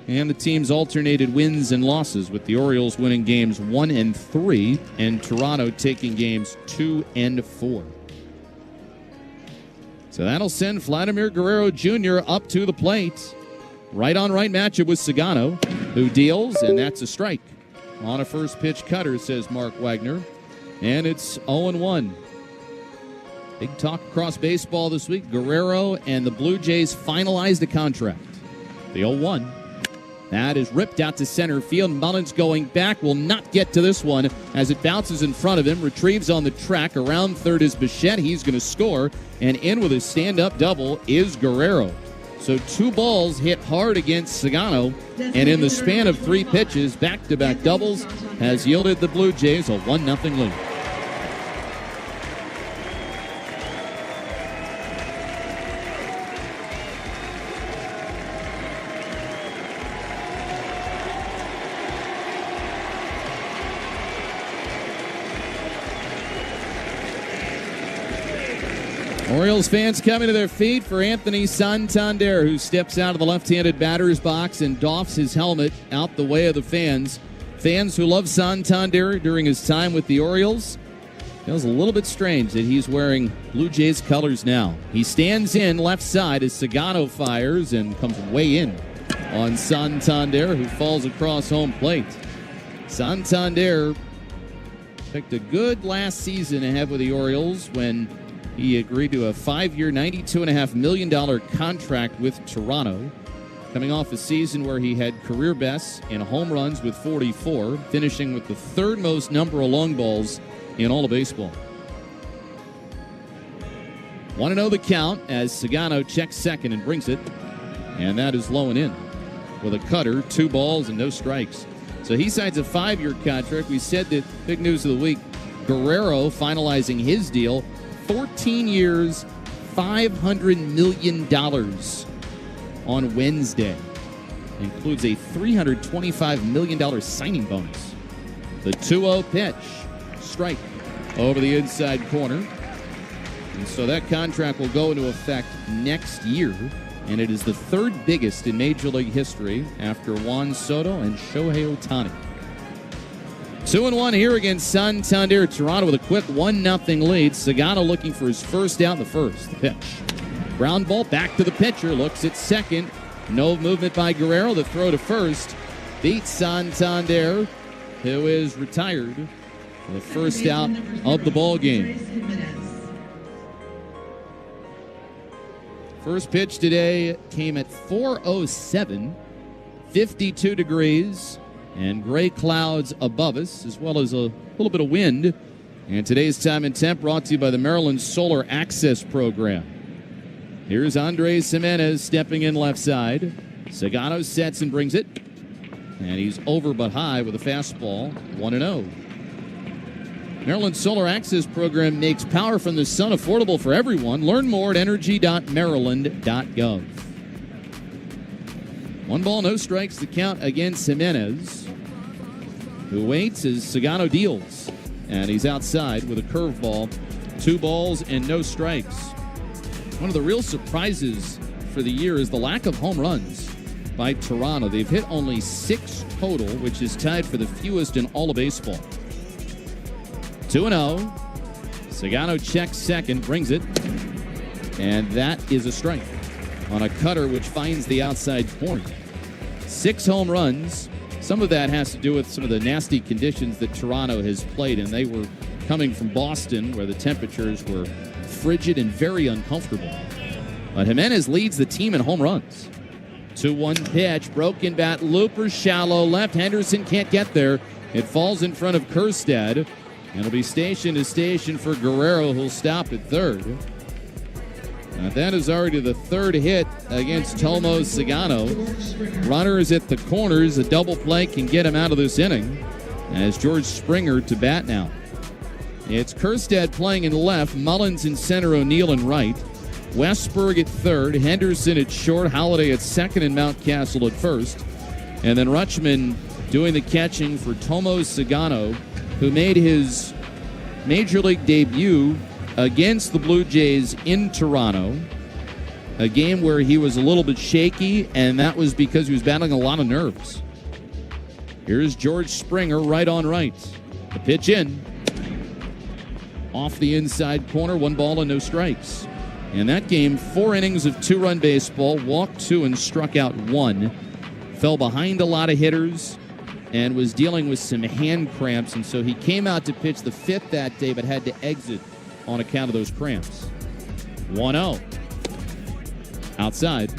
And the teams alternated wins and losses, with the Orioles winning games 1 and 3 and Toronto taking games 2 and 4. So that'll send Vladimir Guerrero Jr. up to the plate. Right-on-right matchup with Sagano, who deals, and that's a strike. On a first-pitch cutter, says Mark Wagner. And it's 0-1. Big talk across baseball this week. Guerrero and the Blue Jays finalized a contract. The 0-1. That is ripped out to center field. Mullins going back, will not get to this one as it bounces in front of him. Retrieves on the track. Around third is Bichette. He's going to score. And in with a stand-up double is Guerrero. So 2 balls hit hard against Sagano. And in the span of 3 pitches, back-to-back doubles has yielded the Blue Jays a 1-0 lead. Orioles fans coming to their feet for Anthony Santander, who steps out of the left-handed batter's box and doffs his helmet out the way of the fans. Fans who love Santander during his time with the Orioles. Feels a little bit strange that he's wearing Blue Jays colors now. He stands in left side as Sagano fires and comes way in on Santander, who falls across home plate. Santander picked a good last season ahead with the Orioles when he agreed to a 5-year, $92.5 million contract with Toronto, coming off a season where he had career bests in home runs with 44, finishing with the 3rd most number of long balls in all of baseball. Want to know the count as Sagano checks second and brings it, and that is low and in with a cutter, 2 balls and no strikes. So he signs a 5-year contract. We said that big news of the week, Guerrero finalizing his deal. 14 years, $500 million on Wednesday. Includes a $325 million signing bonus. The 2-0 pitch, strike over the inside corner. And so that contract will go into effect next year. And it is the 3rd biggest in Major League history after Juan Soto and Shohei Ohtani. 2-1 here against Santander. Toronto with a quick 1-0 lead. Sagano looking for his first out in the first. The pitch. Ground ball back to the pitcher. Looks at second. No movement by Guerrero. The throw to first. Beats Santander, who is retired for the first out of the ball game. First pitch today came at 4:07. 52 degrees. And gray clouds above us, as well as a little bit of wind. And today's time and temp brought to you by the Maryland Solar Access Program. Here's Andres Jimenez stepping in left side. Sagano sets and brings it. And he's over but high with a fastball, 1-0. Maryland Solar Access Program makes power from the sun affordable for everyone. Learn more at energy.maryland.gov. 1 ball, no strikes to count against Jimenez, who waits as Sagano deals. And he's outside with a curveball. 2 balls and no strikes. One of the real surprises for the year is the lack of home runs by Toronto. They've hit only 6 total, which is tied for the fewest in all of baseball. 2-0. Sagano checks second, brings it. And that is a strike on a cutter which finds the outside corner. 6 home runs. Some of that has to do with some of the nasty conditions that Toronto has played in. They were coming from Boston, where the temperatures were frigid and very uncomfortable. But Jimenez leads the team in home runs. 2-1 pitch, broken bat, looper, shallow left. Henderson can't get there. It falls in front of Kjerstad. And it'll be station to station for Guerrero, who'll stop at third. And that is already the 3rd hit against Tomo Sagano. Runners at the corners. A double play can get him out of this inning. As George Springer to bat now. It's Kjerstad playing in left. Mullins in center. O'Neill in right. Westberg at third. Henderson at short. Holliday at second. And Mountcastle at first. And then Rutschman doing the catching for Tomo Sagano, who made his Major League debut against the Blue Jays in Toronto. a game where he was a little bit shaky, and that was because he was battling a lot of nerves. Here's George Springer, right on right. The pitch in. Off the inside corner, 1 ball and no strikes. In that game, 4 innings of 2-run baseball, walked 2 and struck out 1. Fell behind a lot of hitters and was dealing with some hand cramps, and so he came out to pitch the 5th that day but had to exit on account of those cramps. 1-0. Outside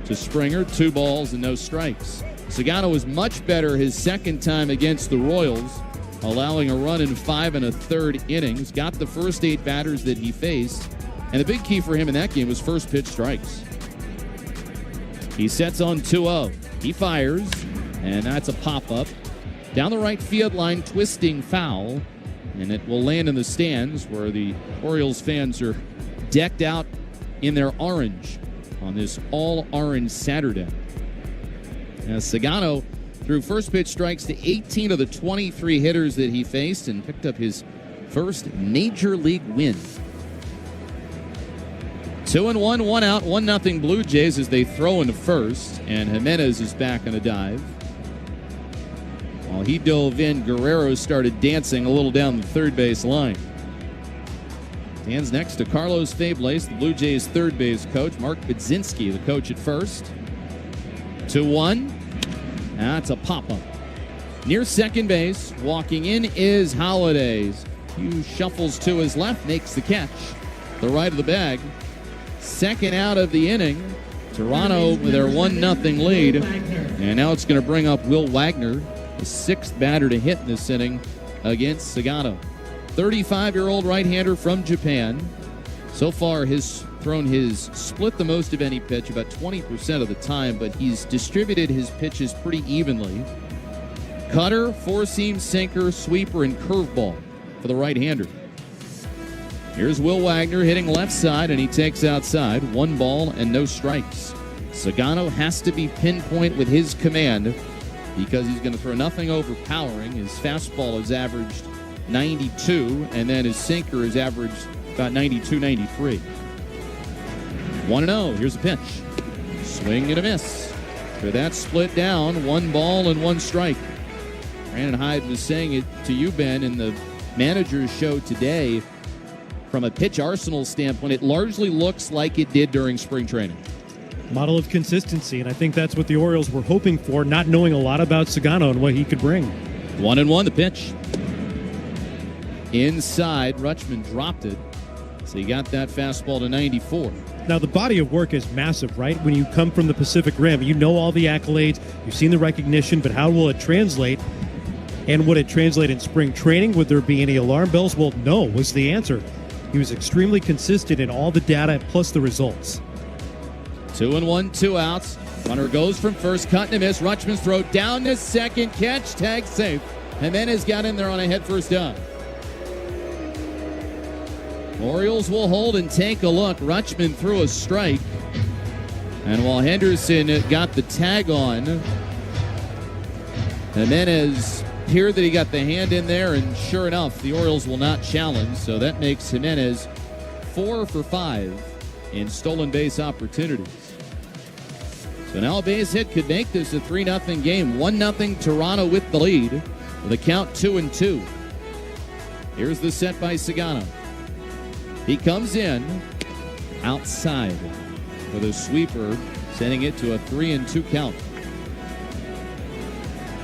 to Springer, 2 balls and no strikes. Sagano was much better his second time against the Royals, allowing a run in 5 1/3 innings. Got the first 8 batters that he faced, and the big key for him in that game was first pitch strikes. He sets on 2-0. He fires, and that's a pop-up. Down the right field line, twisting foul, and it will land in the stands where the Orioles fans are decked out in their orange on this all-orange Saturday. Now, Sagano threw first pitch strikes to 18 of the 23 hitters that he faced and picked up his first major league win. 2-1, 1 out, 1-0 Blue Jays as they throw into first, and Jimenez is back on a dive. While he dove in, Guerrero started dancing a little down the third base line. Stands next to Carlos Fables, the Blue Jays third base coach. Mark Budzinski, the coach at first. 2-1. That's a pop-up. Near second base, walking in is Holidays. He shuffles to his left, makes the catch. The right of the bag. Second out of the inning. Toronto with their 1-0 lead. And now it's going to bring up Will Wagner, the 6th batter to hit in this inning against Sagano. 35-year-old right-hander from Japan. So far, has split the most of any pitch, about 20% of the time, but he's distributed his pitches pretty evenly. Cutter, 4-seam sinker, sweeper, and curveball for the right-hander. Here's Will Wagner hitting left side, and he takes outside. 1 ball and no strikes. Sagano has to be pinpoint with his command because he's going to throw nothing overpowering. His fastball is averaged 92, and then his sinker is averaged about 92, 93. 1-0. Here's a pitch. Swing and a miss. So that's split down. 1 ball and 1 strike. Brandon Hyde was saying it to you, Ben, in the manager's show today. From a pitch arsenal standpoint, it largely looks like it did during spring training. Model of consistency, and I think that's what the Orioles were hoping for, not knowing a lot about Sagano and what he could bring. 1-1, the pitch. Inside, Rutschman dropped it, so he got that fastball to 94. Now, the body of work is massive, right? When you come from the Pacific Rim, you know all the accolades, you've seen the recognition, but how will it translate? And would it translate in spring training? Would there be any alarm bells? Well, no, was the answer. He was extremely consistent in all the data plus the results. 2-1, 2 outs. Runner goes from first, cut and a miss. Rutschman's throw down to second, catch, tag safe. Jimenez got in there on a head-first dive. Orioles will hold and take a look. Rutschman threw a strike. And while Henderson got the tag on, Jimenez appeared that he got the hand in there, and sure enough, the Orioles will not challenge. So that makes Jimenez 4 for 5 in stolen base opportunities. So now a base hit could make this a 3-0 game. 1-0 Toronto with the lead with a count 2-2. Here's the set by Sagano. He comes in outside with a sweeper, sending it to a 3-2 count.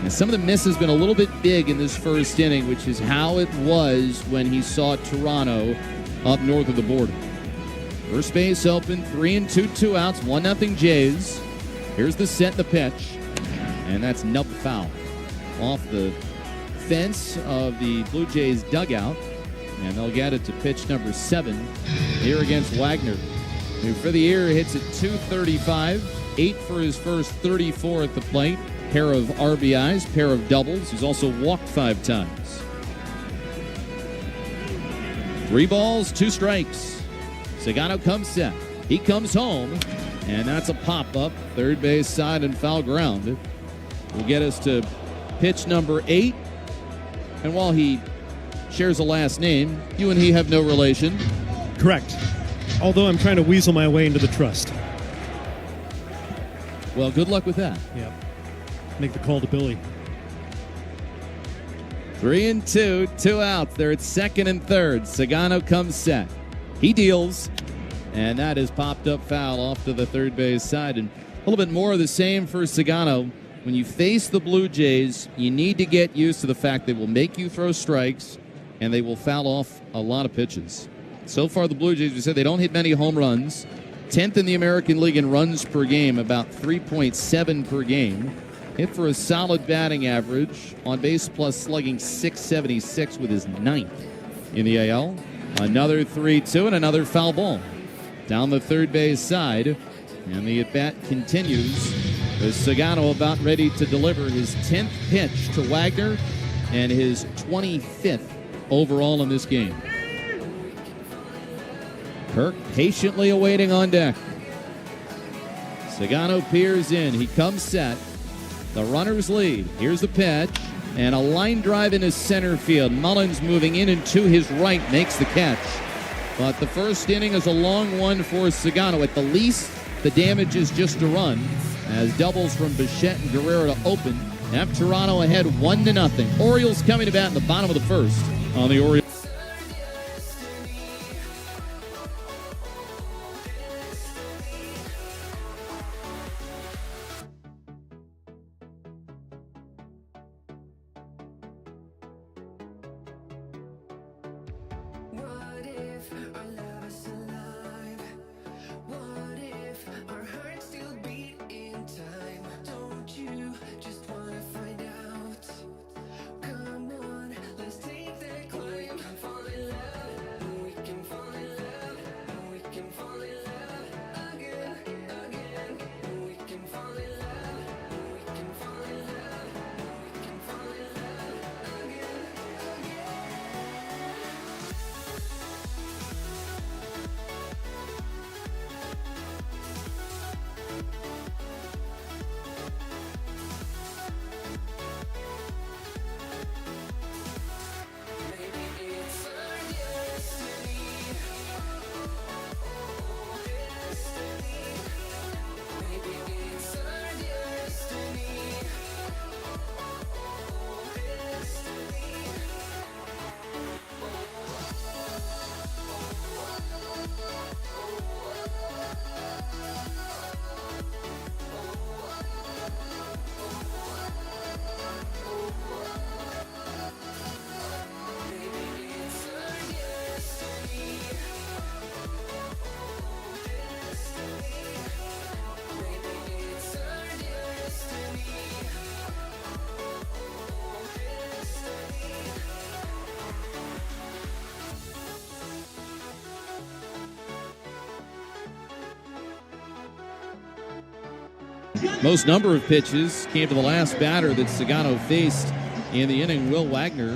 And some of the miss has been a little bit big in this first inning, which is how it was when he saw Toronto up north of the border. First base open, 3-2, 2 outs, 1-0 Jays. Here's the set, the pitch, and that's nub foul off the fence of the Blue Jays dugout. And they'll get it to pitch number 7 here against Wagner, who for the year hits at .235, 8 for his first 34 at the plate, pair of RBIs, pair of doubles. He's also walked 5 times. 3 balls, 2 strikes. Sagano comes set. He comes home, and that's a pop-up, third base side and foul ground. Will get us to pitch number 8. And while he shares a last name, you and he have no relation. Correct. Although I'm trying to weasel my way into the trust. Well, good luck with that. Yeah. Make the call to Billy. 3-2, 2 outs. They're at second and third. Sagano comes set. He deals, and that is popped up foul off to the third base side. And a little bit more of the same for Sagano. When you face the Blue Jays, you need to get used to the fact they will make you throw strikes, and they will foul off a lot of pitches. So far, the Blue Jays, we said they don't hit many home runs. 10th in the American League in runs per game, about 3.7 per game. Hit for a solid batting average. On base plus slugging .676 with his 9th in the AL. Another 3-2 and another foul ball down the third base side. And the at-bat continues. With Sagano about ready to deliver his 10th pitch to Wagner and his 25th overall in this game. Kirk patiently awaiting on deck. Sagano peers in. He comes set. The runners lead. Here's the pitch. And a line drive into center field. Mullins moving in and to his right makes the catch. But the first inning is a long one for Sagano. At the least, the damage is just a run. As doubles from Bichette and Guerrero to open. Have Toronto ahead 1-0. Orioles coming to bat in the bottom of the first on the Orioles. Most number of pitches came to the last batter that Sagano faced in the inning, Will Wagner,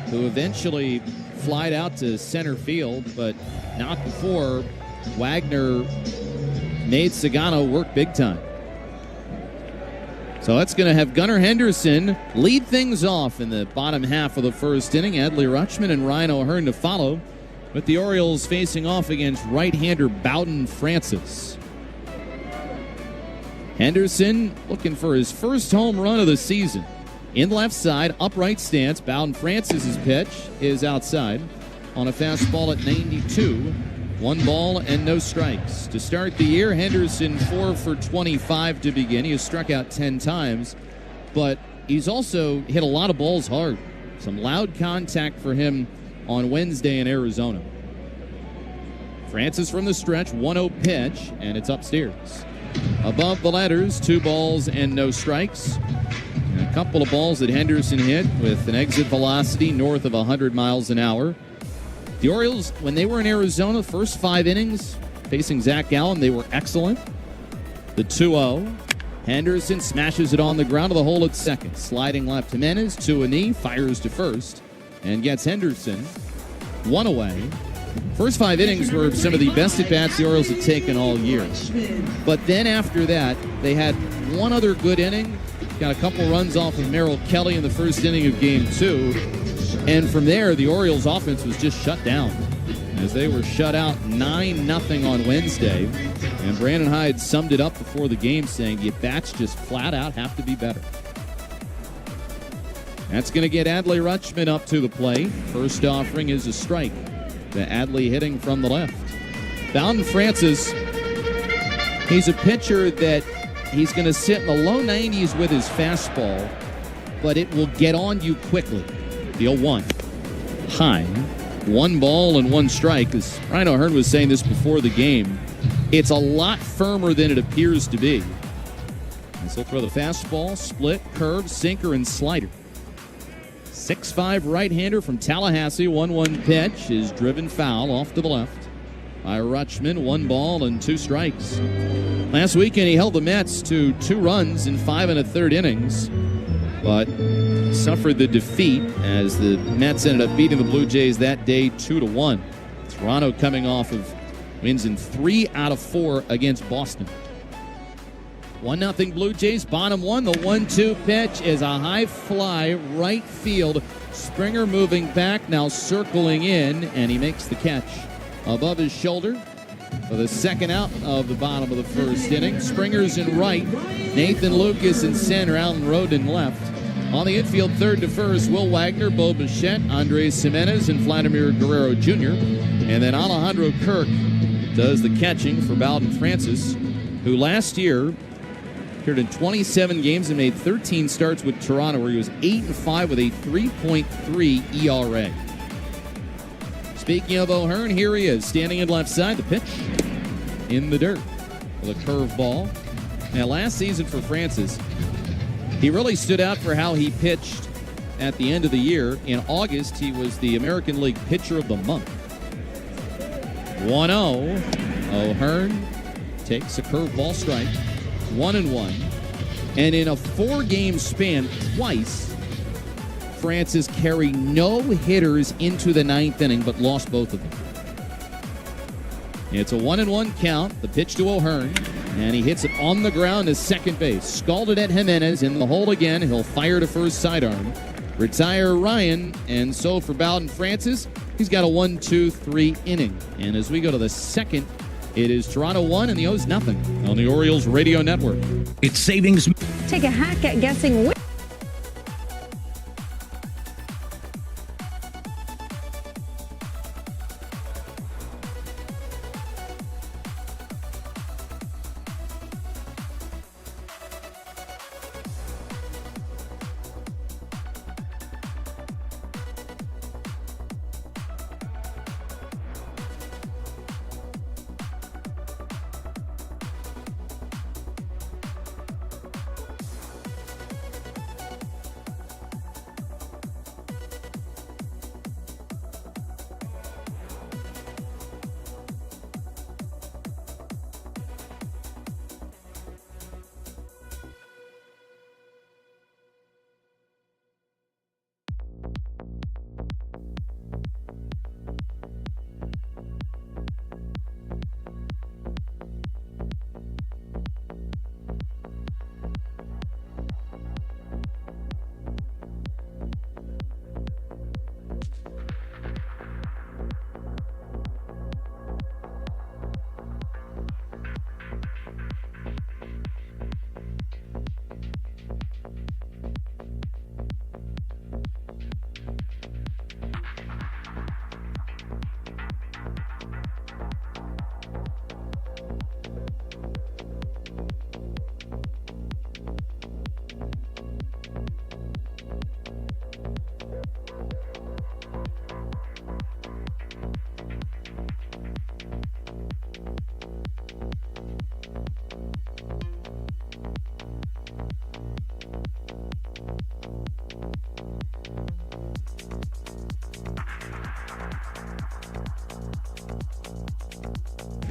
who eventually flied out to center field, but not before Wagner made Sagano work big time. So that's going to have Gunnar Henderson lead things off in the bottom half of the first inning. Adley Rutschman and Ryan O'Hearn to follow, with the Orioles facing off against right-hander Bowden Francis. Henderson looking for his first home run of the season. In left side, upright stance. Bowden Francis's pitch is outside on a fastball at 92. 1 ball and no strikes. To start the year, Henderson 4 for 25 to begin. He has struck out 10 times, but he's also hit a lot of balls hard. Some loud contact for him on Wednesday in Arizona. Francis from the stretch, 1-0 pitch, and it's upstairs. Above the letters, 2 balls and no strikes. And a couple of balls that Henderson hit with an exit velocity north of 100 miles an hour. The Orioles, when they were in Arizona, first 5 innings facing Zach Gallen, they were excellent. The 2-0. Henderson smashes it on the ground to the hole at second. Sliding left Jimenez to a knee, fires to first, and gets Henderson 1 away. First 5 innings were some of the best at-bats the Orioles had taken all year. But then after that, they had one other good inning. Got a couple runs off of Merrill Kelly in the first inning of Game 2. And from there, the Orioles' offense was just shut down as they were shut out 9-0 on Wednesday. And Brandon Hyde summed it up before the game saying the at-bats just flat out have to be better. That's going to get Adley Rutschman up to the plate. First offering is a strike to Adley hitting from the left. Bowden Francis, he's a pitcher that he's going to sit in the low 90s with his fastball, but it will get on you quickly. The 0-1. High. 1 ball and 1 strike. As Ryan O'Hearn was saying this before the game, it's a lot firmer than it appears to be. And so he'll throw the fastball, split, curve, sinker, and slider. 6'5" right-hander from Tallahassee. 1-1 pitch is driven foul off to the left by Rutschman. 1 ball and 2 strikes. Last weekend he held the Mets to 2 runs in 5 1/3 innings, but suffered the defeat as the Mets ended up beating the Blue Jays that day 2-1. Toronto coming off of wins in 3 out of 4 against Boston. 1-0 Blue Jays, bottom 1. The 1-2 pitch is a high fly, right field. Springer moving back, now circling in, and he makes the catch above his shoulder for the second out of the bottom of the first inning. Springer's in right, Nathan Lucas in center, Alan Roden left. On the infield, third to first, Will Wagner, Bo Bichette, Andres Jimenez, and Vladimir Guerrero Jr. And then Alejandro Kirk does the catching for Bowden Francis, who last year appeared in 27 games and made 13 starts with Toronto, where he was 8-5 with a 3.3 ERA. Speaking of O'Hearn, here he is, standing in left side. The pitch in the dirt with a curveball. Now, last season for Francis, he really stood out for how he pitched at the end of the year. In August, he was the American League Pitcher of the Month. 1-0. O'Hearn takes a curveball strike. 1-1. And in a 4-game span, twice, Francis carried no hitters into the 9th inning, but lost both of them. It's a 1-1 count. The pitch to O'Hearn, and he hits it on the ground to second base. Scalded at Jimenez in the hole again. He'll fire to first sidearm. Retire Ryan, and so for Bowden Francis, he's got a 1-2-3 inning. And as we go to the second, it is Toronto 1 and the O's nothing on the Orioles radio network. It's savings. Take a hack at guessing which.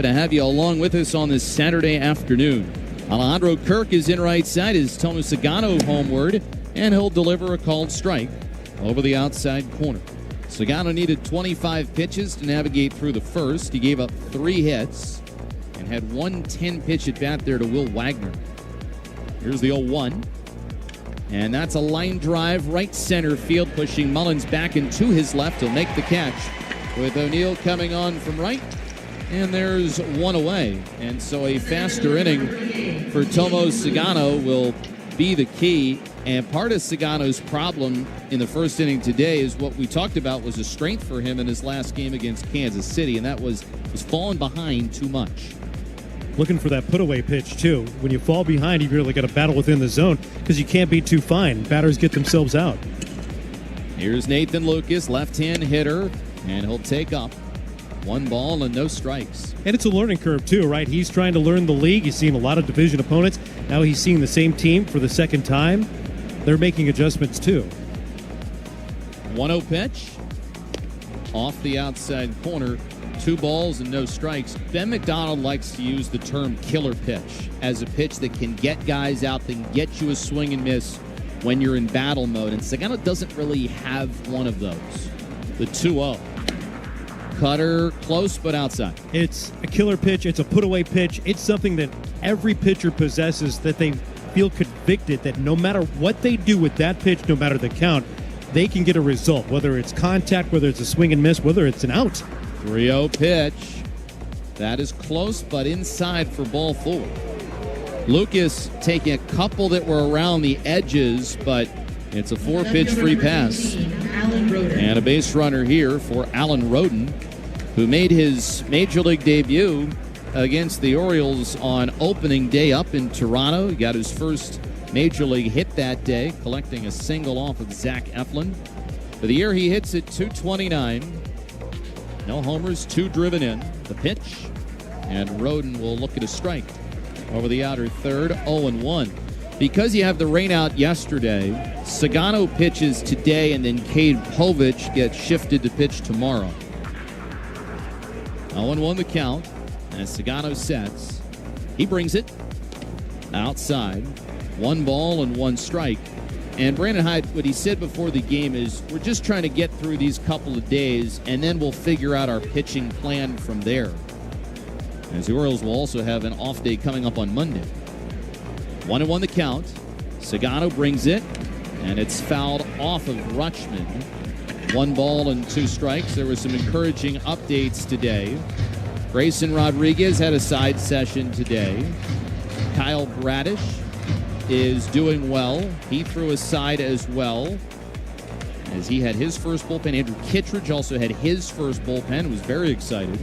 To have you along with us on this Saturday afternoon. Alejandro Kirk is in right side as Tony Sagano homeward, and he'll deliver a called strike over the outside corner. Sagano needed 25 pitches to navigate through the first. He gave up 3 hits and had 1 10-pitch at bat there to Will Wagner. Here's the 0-1. And that's a line drive right center field, pushing Mullins back and to his left. He'll make the catch with O'Neill coming on from right. And there's one away. And so a faster inning for Tomo Sagano will be the key. And part of Sagano's problem in the first inning today is what we talked about was a strength for him in his last game against Kansas City, and that was falling behind too much. Looking for that put-away pitch, too. When you fall behind, you really got to battle within the zone because you can't be too fine. Batters get themselves out. Here's Nathan Lucas, left-hand hitter, and he'll take up 1 ball and no strikes. And it's a learning curve, too, right? He's trying to learn the league. He's seen a lot of division opponents. Now he's seeing the same team for the second time. They're making adjustments, too. 1-0 pitch. Off the outside corner. 2 balls and no strikes. Ben McDonald likes to use the term killer pitch as a pitch that can get guys out, that can get you a swing and miss when you're in battle mode. And Sagano doesn't really have one of those. The 2-0. Cutter close but outside. It's a killer pitch. It's a put-away pitch. It's something that every pitcher possesses, that they feel convicted that no matter what they do with that pitch, no matter the count, they can get a result, whether it's contact, whether it's a swing and miss, whether it's an out. 3-0 pitch. That is close but inside for ball 4. Lucas taking a couple that were around the edges, but it's a 4-pitch free pass. And a base runner here for Alan Roden, who made his Major League debut against the Orioles on opening day up in Toronto. He got his first Major League hit that day, collecting a single off of Zach Eflin. For the year, he hits at .229. No homers, 2 driven in. The pitch, and Roden will look at a strike over the outer third, 0-1. Because you have the rain out yesterday, Sagano pitches today, and then Cade Povich gets shifted to pitch tomorrow. 0-1 the count, as Sagano sets. He brings it outside. 1 ball and 1 strike. And Brandon Hyde, what he said before the game is, we're just trying to get through these couple of days, and then we'll figure out our pitching plan from there. As the Orioles will also have an off day coming up on Monday. 1-1 the count. Sagano brings it, and it's fouled off of Rutschman. 1 ball and 2 strikes. There were some encouraging updates today. Grayson Rodriguez had a side session today. Kyle Bradish is doing well. He threw a side as well, as he had his first bullpen. Andrew Kittredge also had his first bullpen. Was very excited.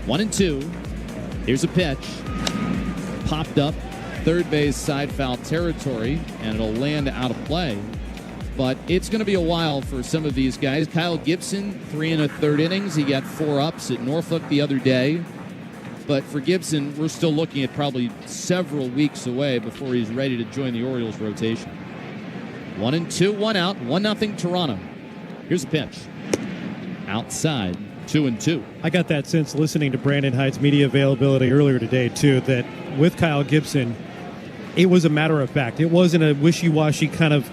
1-2. Here's a pitch. Popped up third base side foul territory, and it'll land out of play. But it's going to be a while for some of these guys. Kyle Gibson, 3 1/3 innings. He got 4 ups at Norfolk the other day. But for Gibson, we're still looking at probably several weeks away before he's ready to join the Orioles rotation. 1-2, 1 out, 1-0 Toronto. Here's a pitch. Outside, 2-2. I got that sense listening to Brandon Hyde's media availability earlier today, too, that with Kyle Gibson, it was a matter of fact. It wasn't a wishy-washy kind of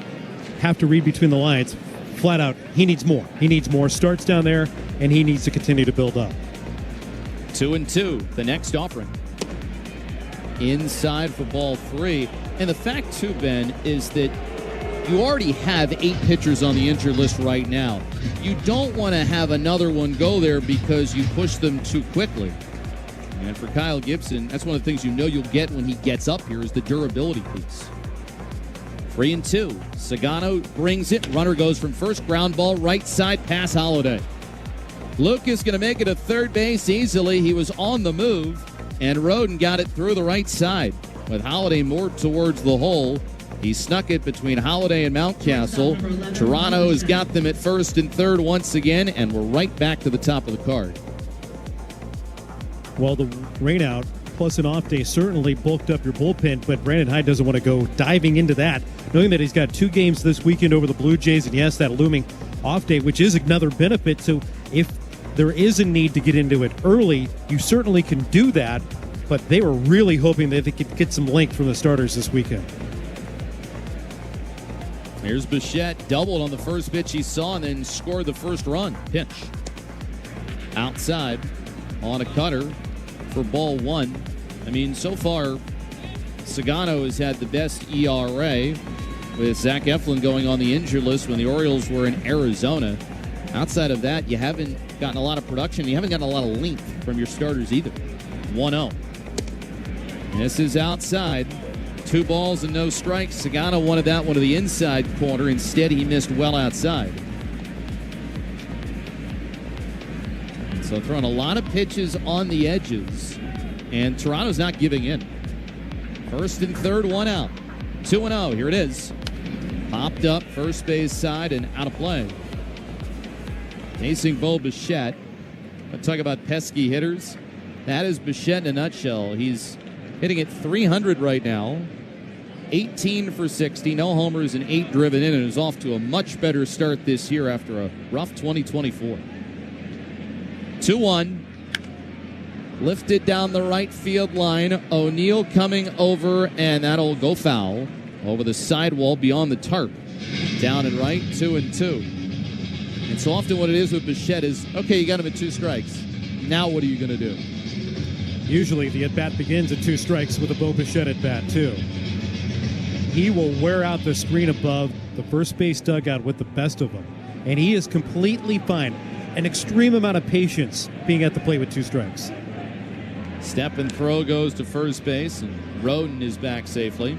have to read between the lines. Flat out, he needs more. He needs more starts down there, and he needs to continue to build up. 2-2, the next offering. Inside for ball 3. And the fact, too, Ben, is that you already have 8 pitchers on the injured list right now. You don't want to have another one go there because you push them too quickly. And for Kyle Gibson, that's one of the things you know you'll get when he gets up here is the durability piece. 3-2. Sagano brings it. Runner goes from first, ground ball, right side, pass Holiday. Lucas going to make it to third base easily. He was on the move, and Roden got it through the right side. With Holiday more towards the hole, he snuck it between Holiday and Mountcastle. Toronto has got them at first and third once again, and we're right back to the top of the card. Well, the rainout plus an off day certainly bulked up your bullpen, but Brandon Hyde doesn't want to go diving into that, knowing that he's got 2 games this weekend over the Blue Jays, and yes, that looming off day, which is another benefit. So if there is a need to get into it early, you certainly can do that, but they were really hoping that they could get some length from the starters this weekend. Here's Bichette, doubled on the first pitch he saw and then scored the first run. Pitch. Outside on a cutter for ball 1. I mean, so far, Sagano has had the best ERA with Zach Eflin going on the injured list when the Orioles were in Arizona. Outside of that, you haven't gotten a lot of production. You haven't gotten a lot of length from your starters either. 1-0. This is outside. 2 balls and no strikes. Sagano wanted that one to the inside corner. Instead, he missed well outside. So throwing a lot of pitches on the edges. And Toronto's not giving in. First and third, 1 out. 2-0. Here it is. Popped up first base side and out of play. Facing Bo Bichette. Let's talk about pesky hitters. That is Bichette in a nutshell. He's hitting at 300 right now. 18 for 60, no homers and 8 driven in, and is off to a much better start this year after a rough 2024. 2-1. Lifted down the right field line. O'Neill coming over, and that'll go foul over the sidewall beyond the tarp. Down and right, 2-2. And so often what it is with Bichette is, okay, you got him at 2 strikes. Now what are you going to do? Usually the at-bat begins at 2 strikes with a Bo Bichette at-bat, too. He will wear out the screen above the first base dugout with the best of them. And he is completely fine. An extreme amount of patience being at the plate with 2 strikes. Step and throw goes to first base, and Roden is back safely.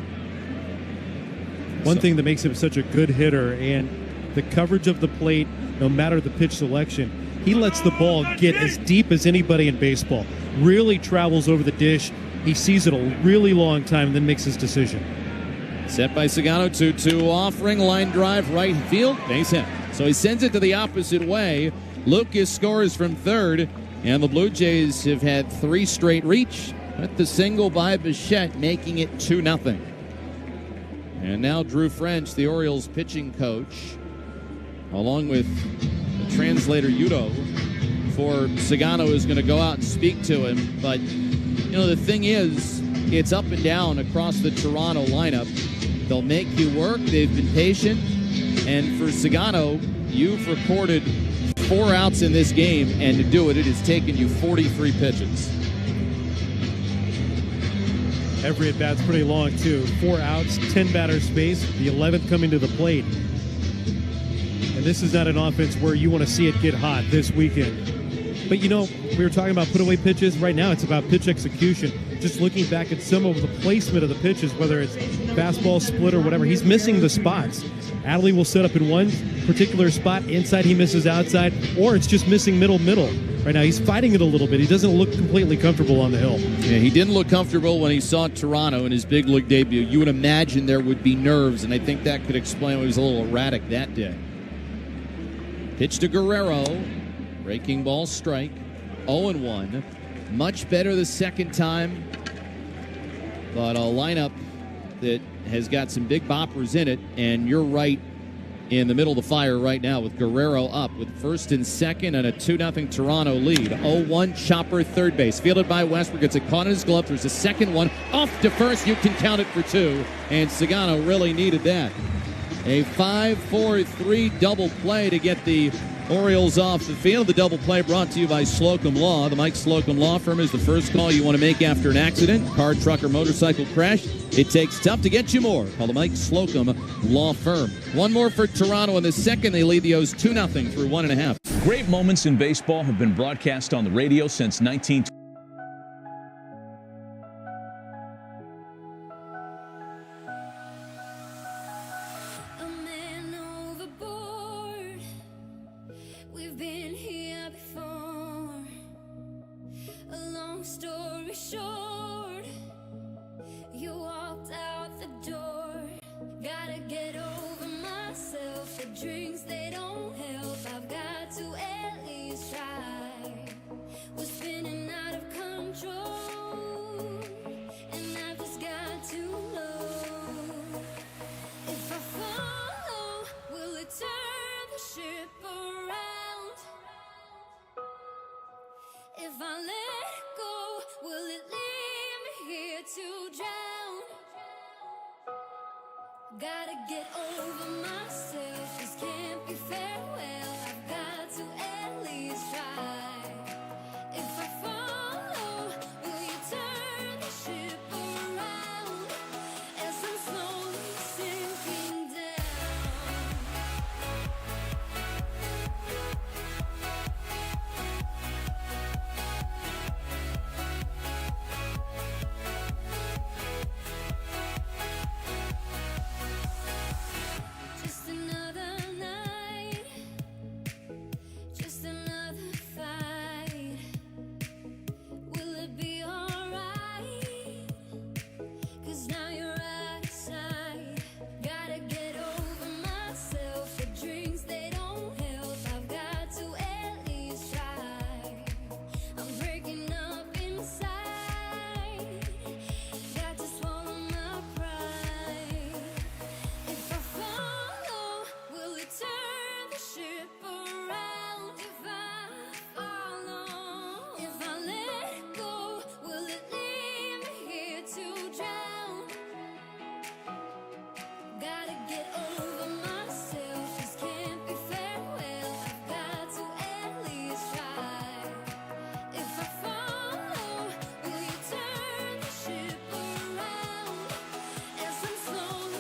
One thing that makes him such a good hitter, and the coverage of the plate, no matter the pitch selection, he lets the ball get as deep as anybody in baseball. Really travels over the dish. He sees it a really long time and then makes his decision. Set by Sagano, 2-2 offering, line drive, right field, base hit. So he sends it to the opposite way. Lucas scores from third, and the Blue Jays have had 3 straight reach, with the single by Bichette making it 2-0. And now Drew French, the Orioles pitching coach, along with the translator Yudo for Sagano, is going to go out and speak to him. But, you know, the thing is, it's up and down across the Toronto lineup. They'll make you work. They've been patient. And for Sagano, you've recorded 4 outs in this game, and to do it, it has taken you 43 pitches. Every at-bat's pretty long, too. 4 outs, 10 batter space, the 11th coming to the plate. And this is not an offense where you want to see it get hot this weekend. But, you know, we were talking about put-away pitches. Right now, it's about pitch execution. Just looking back at some of the placement of the pitches, whether it's fastball, split, or whatever, he's missing the spots. Adley will set up in one particular spot. Inside, he misses outside, or it's just missing middle. Right now, he's fighting it a little bit. He doesn't look completely comfortable on the hill. Yeah, he didn't look comfortable when he saw Toronto in his big league debut. You would imagine there would be nerves, and I think that could explain why he was a little erratic that day. Pitch to Guerrero. Breaking ball, strike. 0-1. Much better the second time, but a lineup that has got some big boppers in it, and you're right in the middle of the fire right now with Guerrero up with first and second and a 2-0 Toronto lead. 0-1 chopper third base. Fielded by Westbrook. Gets it caught in his glove. There's a second one. Off to first. You can count it for 2. And Sagano really needed that. A 5-4-3 double play to get the Orioles off the field. The double play brought to you by Slocum Law. The Mike Slocum Law Firm is the first call you want to make after an accident, car, truck, or motorcycle crash. It takes tough to get you more. Call the Mike Slocum Law Firm. One more for Toronto in the second. They lead the O's 2-0 through 1.5. Great moments in baseball have been broadcast on the radio since 1920. If I let go, will it leave me here to drown? Gotta get over myself, this can't be farewell. I've got to at least try. If I follow, will you turn the ship around as I'm slowly sinking down?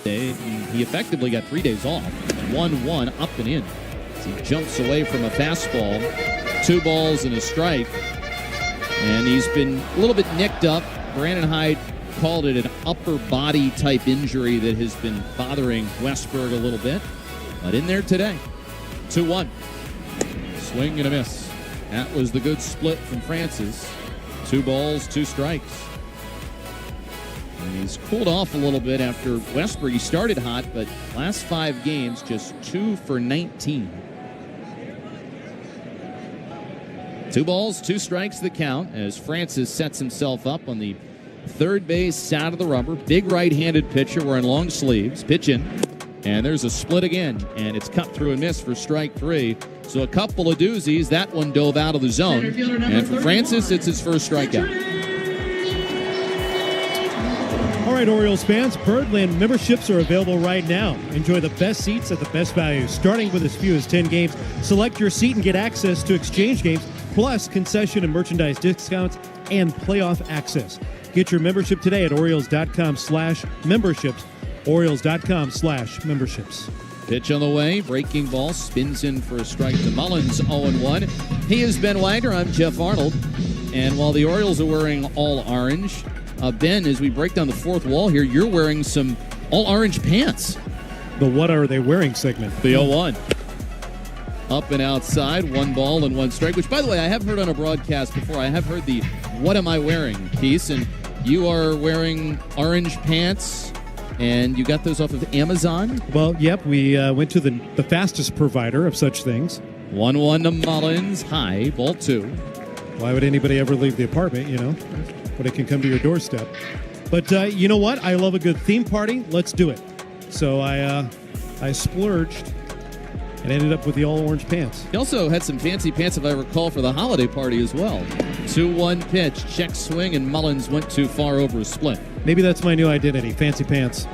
day, and he effectively got 3 days off. 1-1 up and in. As he jumps away from a fastball. 2 balls and a strike. And he's been a little bit nicked up. Brandon Hyde called it an upper body type injury that has been bothering Westberg a little bit. But in there today. 2-1. Swing and a miss. That was the good split from Francis. 2 balls, 2 strikes. And he's cooled off a little bit after Westberg. He started hot, but last 5 games, just 2 for 19. 2 balls, 2 strikes the count as Francis sets himself up on the third base side of the rubber. Big right-handed pitcher wearing long sleeves. Pitch in. And there's a split again, and it's cut through and miss for strike 3. So a couple of doozies. That one dove out of the zone. And for Francis, it's his first strikeout. All right, Orioles fans, Birdland memberships are available right now. Enjoy the best seats at the best value, starting with as few as 10 games. Select your seat and get access to exchange games, plus concession and merchandise discounts and playoff access. Get your membership today at Orioles.com/memberships. Orioles.com/memberships. Pitch on the way. Breaking ball. Spins in for a strike to Mullins. 0-1. He is Ben Wagner. I'm Jeff Arnold. And while the Orioles are wearing all orange, Ben, as we break down the fourth wall here, you're wearing some all orange pants. The What Are They Wearing segment. The 0-1. Up and outside. 1 ball and 1 strike, which, by the way, I have heard on a broadcast before. I have heard the What Am I Wearing piece, and you are wearing orange pants. And you got those off of Amazon? Well, yep. We went to the fastest provider of such things. 1-1 to Mullins. High. Ball 2. Why would anybody ever leave the apartment, when it can come to your doorstep? But you know what? I love a good theme party. Let's do it. So I splurged and ended up with the all-orange pants. He also had some fancy pants, if I recall, for the holiday party as well. 2-1 pitch. Check swing, and Mullins went too far over a split. Maybe that's my new identity, fancy pants.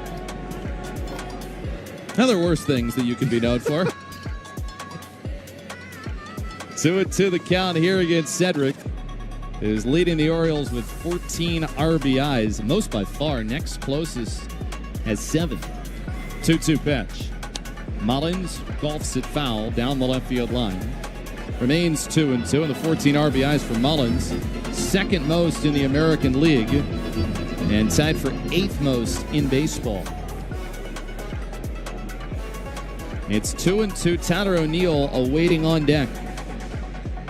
Now, there are worse things that you can be known for. 2-2 the count here against Cedric, who's leading the Orioles with 14 RBIs, most by far. Next closest has 7. 2-2 pitch. Mullins golfs it foul down the left field line. Remains 2-2, and the 14 RBIs for Mullins, second most in the American League, and tied for 8th most in baseball. It's 2-2. Tyler O'Neill awaiting on deck.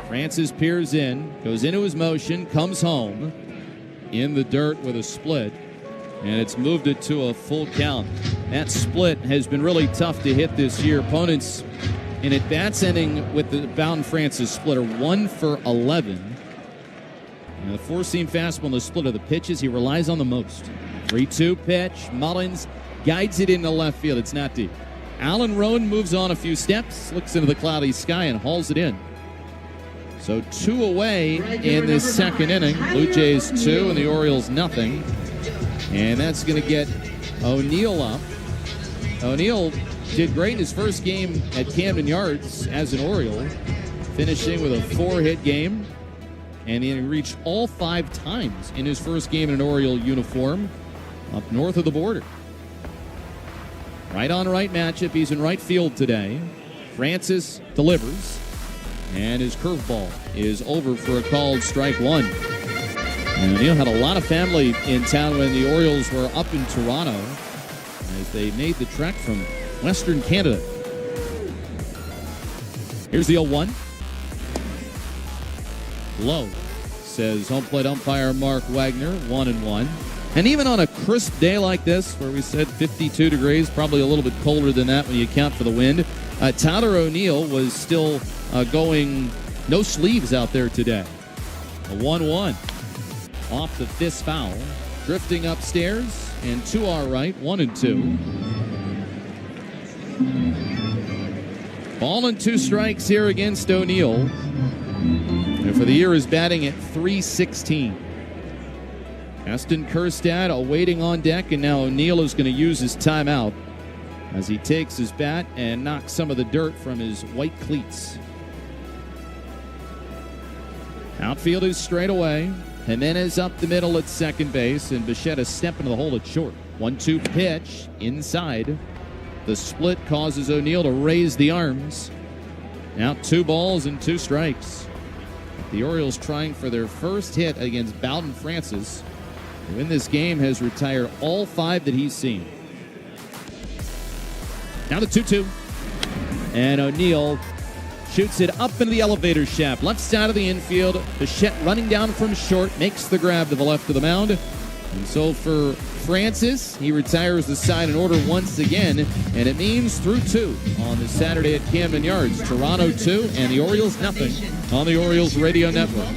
Francis peers in, goes into his motion, comes home in the dirt with a split, and it's moved it to a full count. That split has been really tough to hit this year. Opponents in at-bats ending with the Bowden Francis splitter 1 for 11. And the 4-seam fastball in the split of the pitches he relies on the most. 3-2 pitch. Mullins guides it into left field. It's not deep. Alan Roan moves on a few steps, looks into the cloudy sky, and hauls it in. So 2 away in this second inning. Blue Jays 2 and the Orioles nothing. And that's going to get O'Neill up. O'Neill did great in his first game at Camden Yards as an Oriole, finishing with a 4-hit game. And he reached all 5 times in his first game in an Oriole uniform up north of the border. Right on right matchup. He's in right field today. Francis delivers. And his curveball is over for a called strike 1. And O'Neill had a lot of family in town when the Orioles were up in Toronto as they made the trek from Western Canada. Here's the 0-1. Low, says home plate umpire Mark Wagner. 1-1. And even on a crisp day like this, where we said 52 degrees, probably a little bit colder than that when you account for the wind, Tyler O'Neill was still going no sleeves out there today. A 1-1 off the fist foul, drifting upstairs, and 2 are right, 1-2. Ball and 2 strikes here against O'Neill. And for the year is batting at .316. Aston Kerstad awaiting on deck, and now O'Neill is going to use his timeout as he takes his bat and knocks some of the dirt from his white cleats. Outfield is straight away. Jimenez up the middle at second base, and Bichette step into the hole at short. 1-2 pitch inside. The split causes O'Neill to raise the arms. Now 2 balls and 2 strikes. The Orioles trying for their first hit against Bowden Francis, who in this game has retired all 5 that he's seen. Now the 2-2. And O'Neill shoots it up into the elevator shaft. Left side of the infield. Bichette running down from short. Makes the grab to the left of the mound. And so for Francis, he retires the side in order once again. And it means through 2 on this Saturday at Camden Yards. Toronto 2 and the Orioles nothing on the Orioles Radio Network.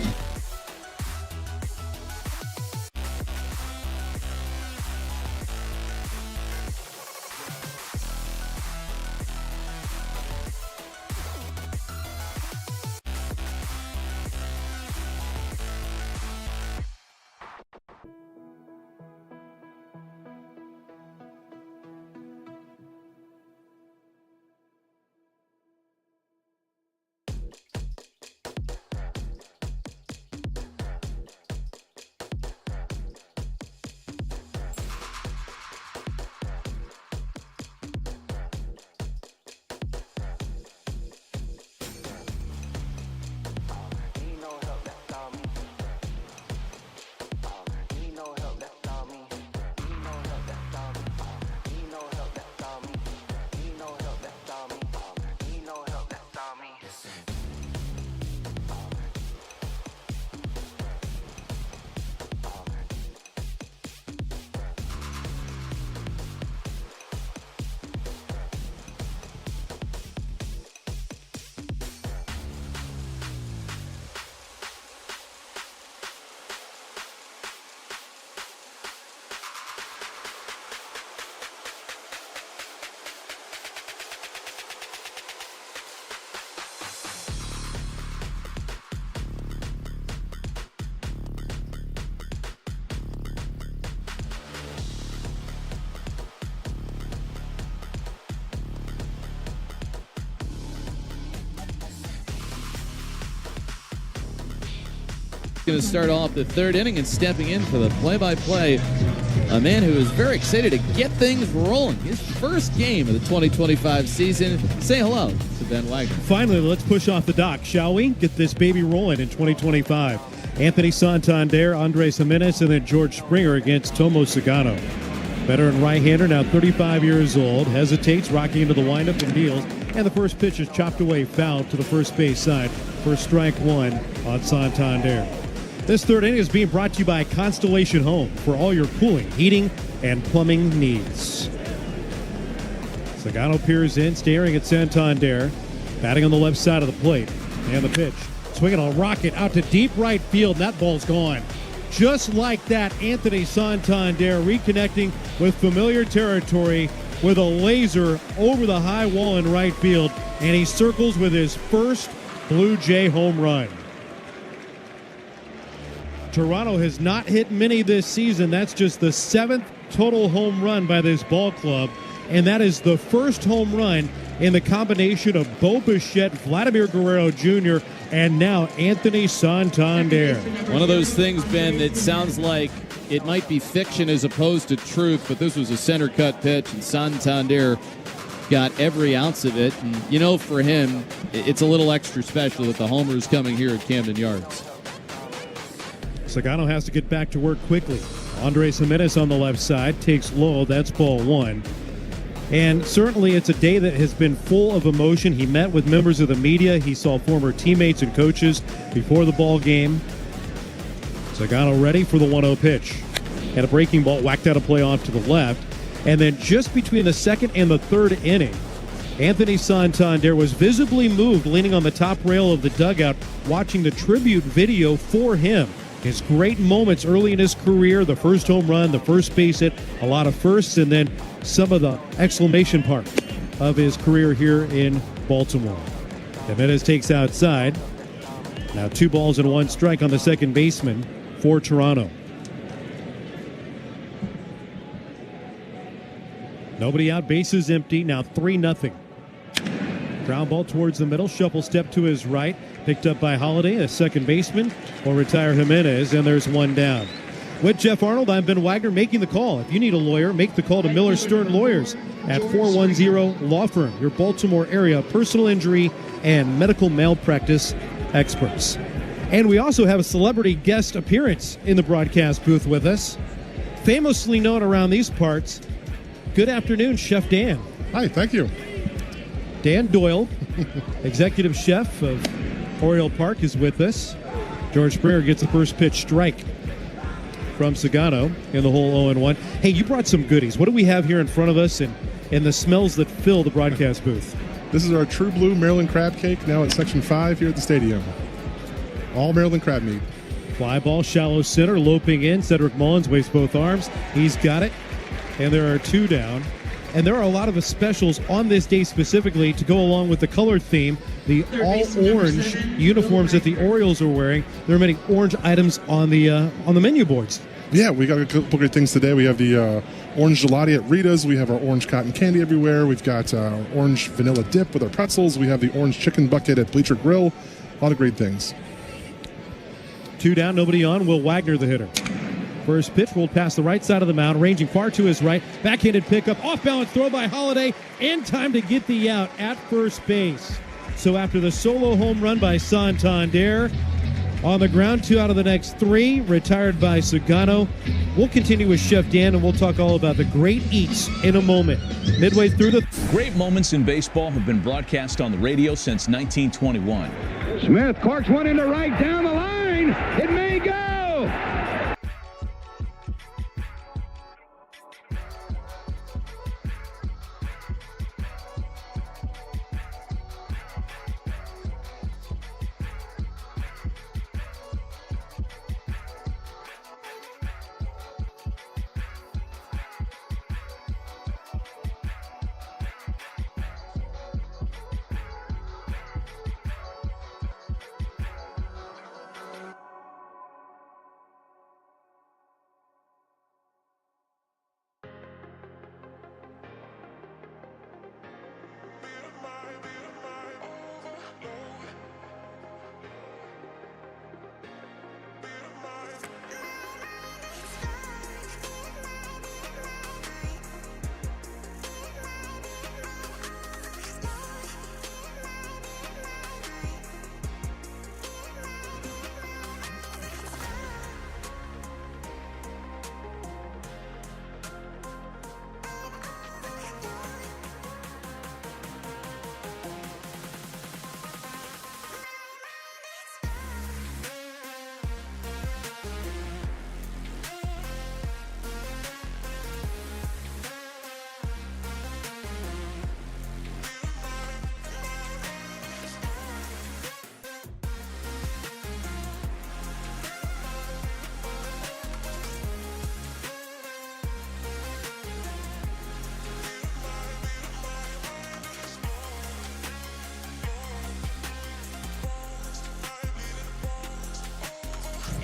Going to start off the 3rd inning, and stepping in for the play-by-play, a man who is very excited to get things rolling. His first game of the 2025 season. Say hello to Ben Wagner. Finally, let's push off the dock, shall we? Get this baby rolling in 2025. Anthony Santander, Andres Jimenez, and then George Springer against Tomo Sagano. Veteran right-hander, now 35 years old, hesitates, rocking into the windup and kneels, and the first pitch is chopped away foul to the first base side for strike 1 on Santander. This 3rd inning is being brought to you by Constellation Home for all your cooling, heating, and plumbing needs. Sagano peers in, staring at Santander, batting on the left side of the plate. And the pitch. Swinging a rocket out to deep right field, and that ball's gone. Just like that, Anthony Santander reconnecting with familiar territory with a laser over the high wall in right field, and he circles with his first Blue Jay home run. Toronto has not hit many this season. That's just the 7th total home run by this ball club, and that is the first home run in the combination of Bo Bichette, Vladimir Guerrero Jr., and now Anthony Santander. One of those things, Ben, that sounds like it might be fiction as opposed to truth, but this was a center cut pitch, and Santander got every ounce of it. And, you know, for him, it's a little extra special that the homer is coming here at Camden Yards. Sagano has to get back to work quickly. Andres Jimenez on the left side takes low. That's ball 1. And certainly it's a day that has been full of emotion. He met with members of the media. He saw former teammates and coaches before the ball game. Sagano ready for the 1-0 pitch. And a breaking ball whacked out a play off to the left. And then just between the 2nd and the 3rd inning, Anthony Santander was visibly moved, leaning on the top rail of the dugout, watching the tribute video for him. His great moments early in his career, the first home run, the first base hit, a lot of firsts, and then some of the exclamation part of his career here in Baltimore. Jimenez takes outside. Now 2 balls and 1 strike on the second baseman for Toronto. Nobody out, bases empty, now 3-0. Ground ball towards the middle, shuffle step to his right, picked up by Holiday, a second baseman, will retire Jimenez, and there's 1 down. With Jeff Arnold, I'm Ben Wagner making the call. If you need a lawyer, make the call to Miller Stern Lawyers at 410 Law Firm, your Baltimore area personal injury and medical malpractice experts. And we also have a celebrity guest appearance in the broadcast booth with us. Famously known around these parts, good afternoon, Chef Dan. Hi, thank you. Dan Doyle, executive chef of Oriole Park, is with us. George Springer gets the first pitch strike from Sagano in the hole 0-1. Hey, you brought some goodies. What do we have here in front of us and the smells that fill the broadcast booth? This is our True Blue Maryland crab cake, now at Section 5 here at the stadium. All Maryland crab meat. Fly ball, shallow center, loping in. Cedric Mullins waves both arms. He's got it. And there are two down. And there are a lot of the specials on this day specifically to go along with the color theme. The all-orange uniforms that the Orioles are wearing. There are many orange items on the menu boards. Yeah, we got a couple great things today. We have the orange gelati at Rita's. We have our orange cotton candy everywhere. We've got orange vanilla dip with our pretzels. We have the orange chicken bucket at Bleacher Grill. A lot of great things. Two down, nobody on. Will Wagner, the hitter. First pitch rolled past the right side of the mound, ranging far to his right. Backhanded pickup, off-balance throw by Holiday, in time to get the out at first base. So after the solo home run by Santander, on the ground, 2 out of the next 3, retired by Sagano. We'll continue with Chef Dan, and we'll talk all about the great eats in a moment. Midway through the... Great moments in baseball have been broadcast on the radio since 1921. Smith corks one into right, down the line. It may go.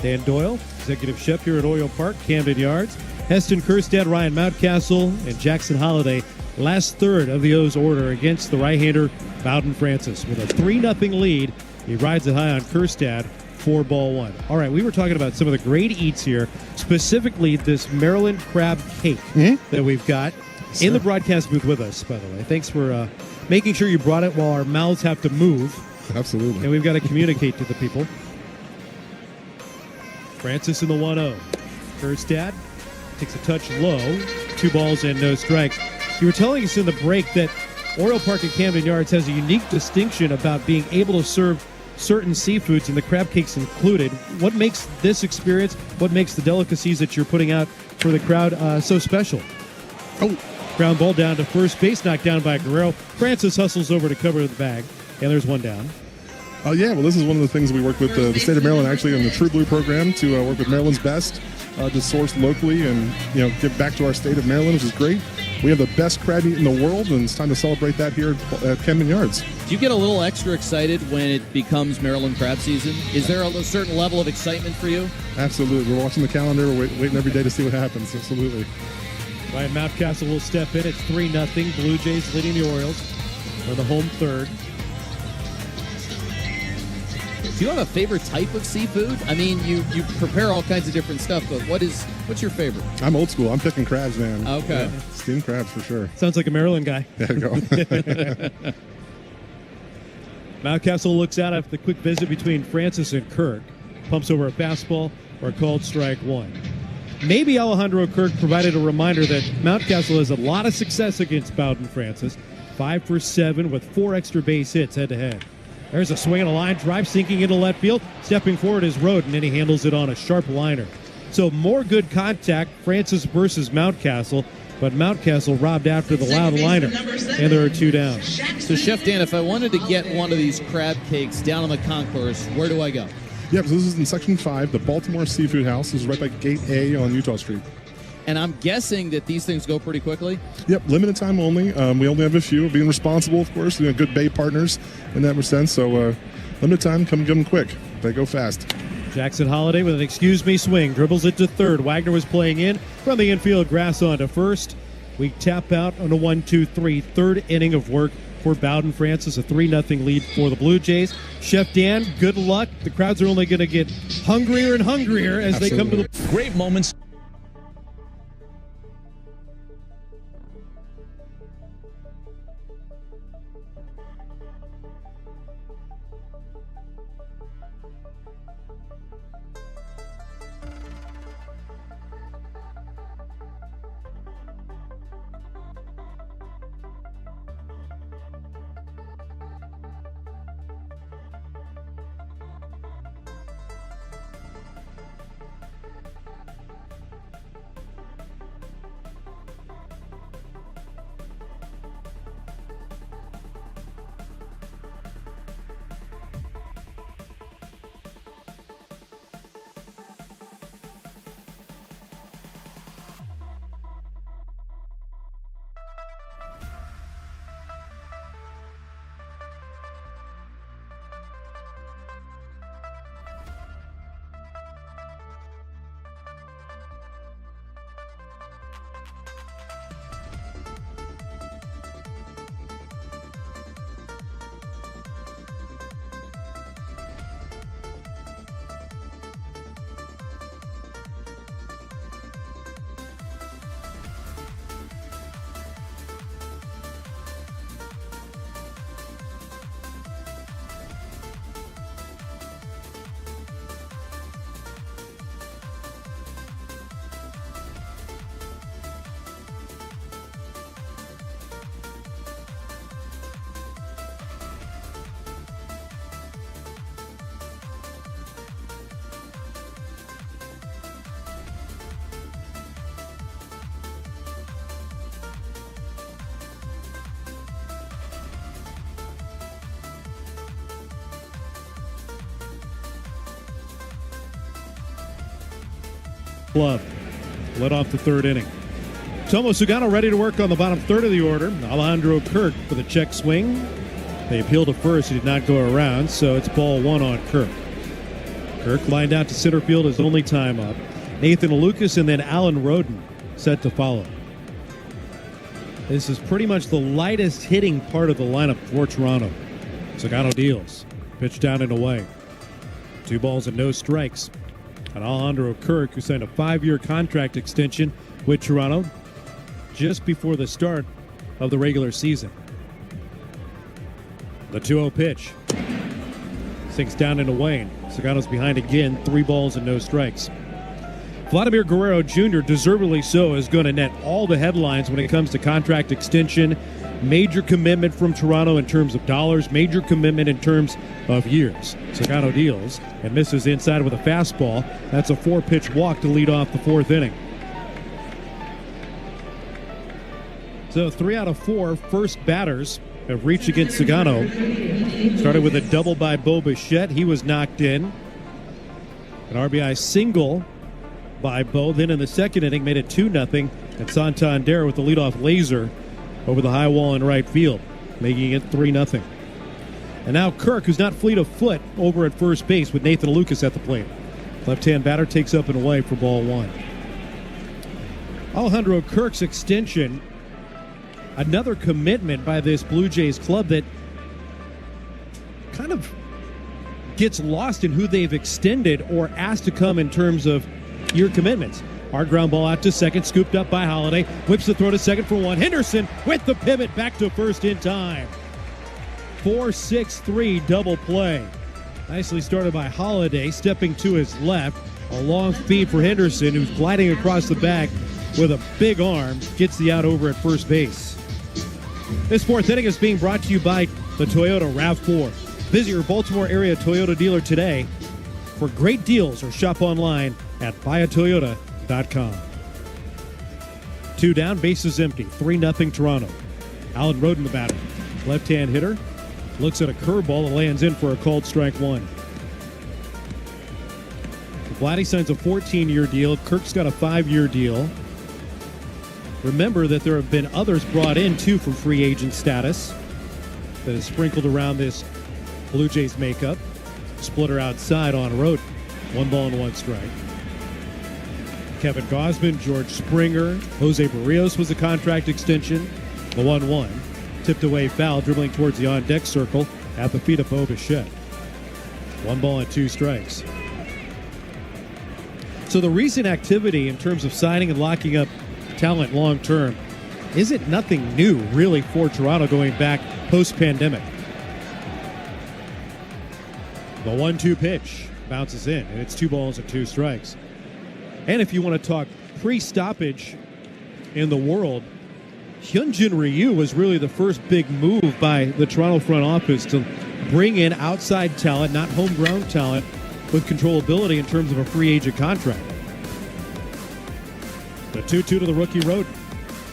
Dan Doyle, executive chef here at Oriole Park, Camden Yards. Heston Kerstad, Ryan Mountcastle, and Jackson Holiday. Last third of the O's order against the right-hander Bowden Francis. With a 3-0 lead, he rides it high on Kerstad, 4-1. All right, we were talking about some of the great eats here, specifically this Maryland crab cake that we've got in the broadcast booth with us, by the way. Thanks for making sure you brought it while our mouths have to move. Absolutely. And we've got to communicate to the people. Francis in the 1-0. Kerstad takes a touch low. 2 balls and no strikes. You were telling us in the break that Oriole Park at Camden Yards has a unique distinction about being able to serve certain seafoods, and the crab cakes included. What makes this experience, what makes the delicacies that you're putting out for the crowd so special? Oh, ground ball down to first base, knocked down by Guerrero. Francis hustles over to cover the bag, and there's one down. Yeah, well, this is one of the things we work with the state of Maryland, actually, in the True Blue program to work with Maryland's best to source locally and, give back to our state of Maryland, which is great. We have the best crab meat in the world, and it's time to celebrate that here at Camden Yards. Do you get a little extra excited when it becomes Maryland crab season? Is there a certain level of excitement for you? Absolutely. We're watching the calendar. We're waiting every day to see what happens. Absolutely. Ryan Mountcastle will step in. It's 3-0. Blue Jays leading the Orioles for the home third. Do you have a favorite type of seafood? I mean, you prepare all kinds of different stuff, but what's your favorite? I'm old school. I'm picking crabs, man. Okay. Yeah, steamed crabs for sure. Sounds like a Maryland guy. There you go. Mountcastle looks out after the quick visit between Francis and Kirk. Pumps over a fastball or a called strike one. Maybe Alejandro Kirk provided a reminder that Mountcastle has a lot of success against Bowden Francis. 5 for 7 with 4 extra base hits head-to-head. There's a swing and a line drive sinking into left field. Stepping forward is Roden, and he handles it on a sharp liner. So more good contact, Francis versus Mountcastle, but Mountcastle robbed after the loud liner, and there are 2 down. So, Chef Dan, if I wanted to get one of these crab cakes down on the concourse, where do I go? Yep, so this is in Section 5, the Baltimore Seafood House. This is right by Gate A on Utah Street. And I'm guessing that these things go pretty quickly? Yep, limited time only. We only have a few. Being responsible, of course. Good Bay partners in that sense. So limited time, come get them quick. They go fast. Jackson Holiday with an excuse me swing. Dribbles it to third. Wagner was playing in from the infield. Grass on to first. We tap out on a 1-2-3. Third inning of work for Bowden Francis. A 3-0 lead for the Blue Jays. Chef Dan, good luck. The crowds are only going to get hungrier and hungrier as they come to the... Great moments. Club led off the third inning. Tomo Sugano ready to work on the bottom third of the order. Alejandro Kirk with a check swing. They appealed to first. He did not go around, so it's ball 1 on Kirk. Kirk lined out to center field his only time up. Nathan Lucas and then Alan Roden set to follow. This is pretty much the lightest hitting part of the lineup for Toronto. Sugano deals. Pitch down and away. 2 balls and no strikes. And Alejandro Kirk, who signed a 5-year contract extension with Toronto just before the start of the regular season. The 2-0 pitch. Sinks down and away. Sugano's behind again. 3 balls and no strikes. Vladimir Guerrero Jr., deservedly so, is going to net all the headlines when it comes to contract extension. Major commitment from Toronto in terms of dollars, major commitment in terms of years. Sugano deals and misses inside with a fastball. That's a 4-pitch walk to lead off the 4th inning. So 3 out of 4 first batters have reached against Sugano. Started with a double by Bo Bichette. He was knocked in. An RBI single by Bo. Then in the 2nd inning made it 2-0. And Santander with the leadoff laser over the high wall in right field, making it 3-0. And now Kirk, who's not fleet of foot, over at first base with Nathan Lucas at the plate. Left-hand batter takes up and away for ball 1. Alejandro Kirk's extension, another commitment by this Blue Jays club that kind of gets lost in who they've extended or asked to come in terms of your commitments. Hard ground ball out to second, scooped up by Holiday. Whips the throw to second for one. Henderson with the pivot back to first in time. 4-6-3 double play. Nicely started by Holiday, stepping to his left. A long feed for Henderson, who's gliding across the bag with a big arm. Gets the out over at first base. This fourth inning is being brought to you by the Toyota RAV4. Visit your Baltimore area Toyota dealer today for great deals or shop online at buyatoyota.com. 2 down, bases empty. 3-0 Toronto. Alan Roden, the batter. Left-hand hitter. Looks at a curveball that lands in for a called strike one. Vladdy signs a 14-year deal. Kirk's got a 5-year deal. Remember that there have been others brought in, too, for free agent status that is sprinkled around this Blue Jays makeup. Splitter outside on Roden. 1-1 strike. Kevin Gausman, George Springer, Jose Barrios was a contract extension. The 1-1. Tipped away foul, dribbling towards the on-deck circle at the feet of Bo Bichette. 1-2 strikes. So the recent activity in terms of signing and locking up talent long-term isn't nothing new, really, for Toronto going back post-pandemic. The 1-2 pitch bounces in, and it's 2 strikes. And if you want to talk pre-stoppage in the world, Hyunjin Ryu was really the first big move by the Toronto front office to bring in outside talent, not homegrown talent, with controllability in terms of a free agent contract. The 2-2 to the rookie Roden.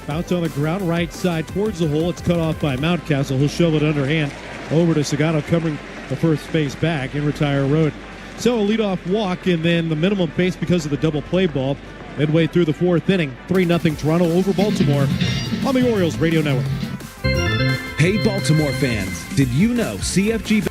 Bounce on the ground, right side towards the hole. It's cut off by Mountcastle. He'll shove it underhand over to Sagano, covering the first base bag, and retire Roden. So a leadoff walk, and then the minimum pace because of the double play ball. Midway through the fourth inning, 3-0 Toronto over Baltimore on the Orioles Radio Network. Hey, Baltimore fans, did you know CFG...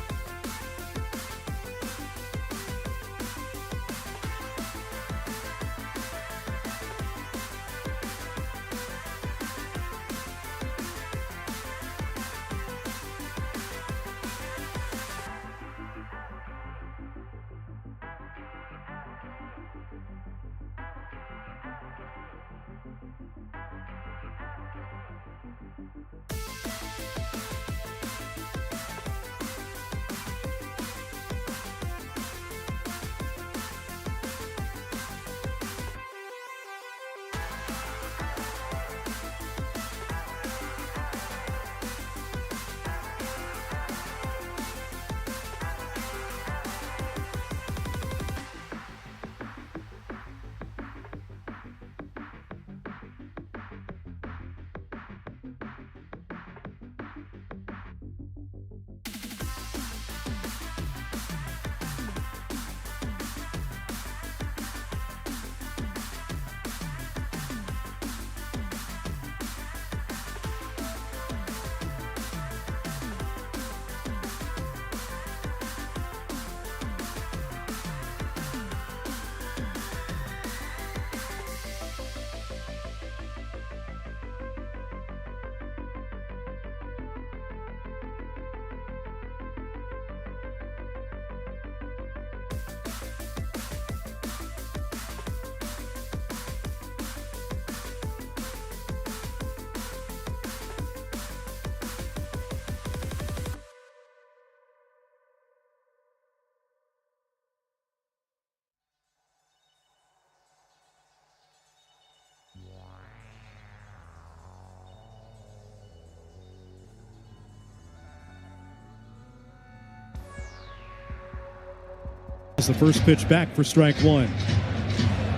The first pitch back for strike one.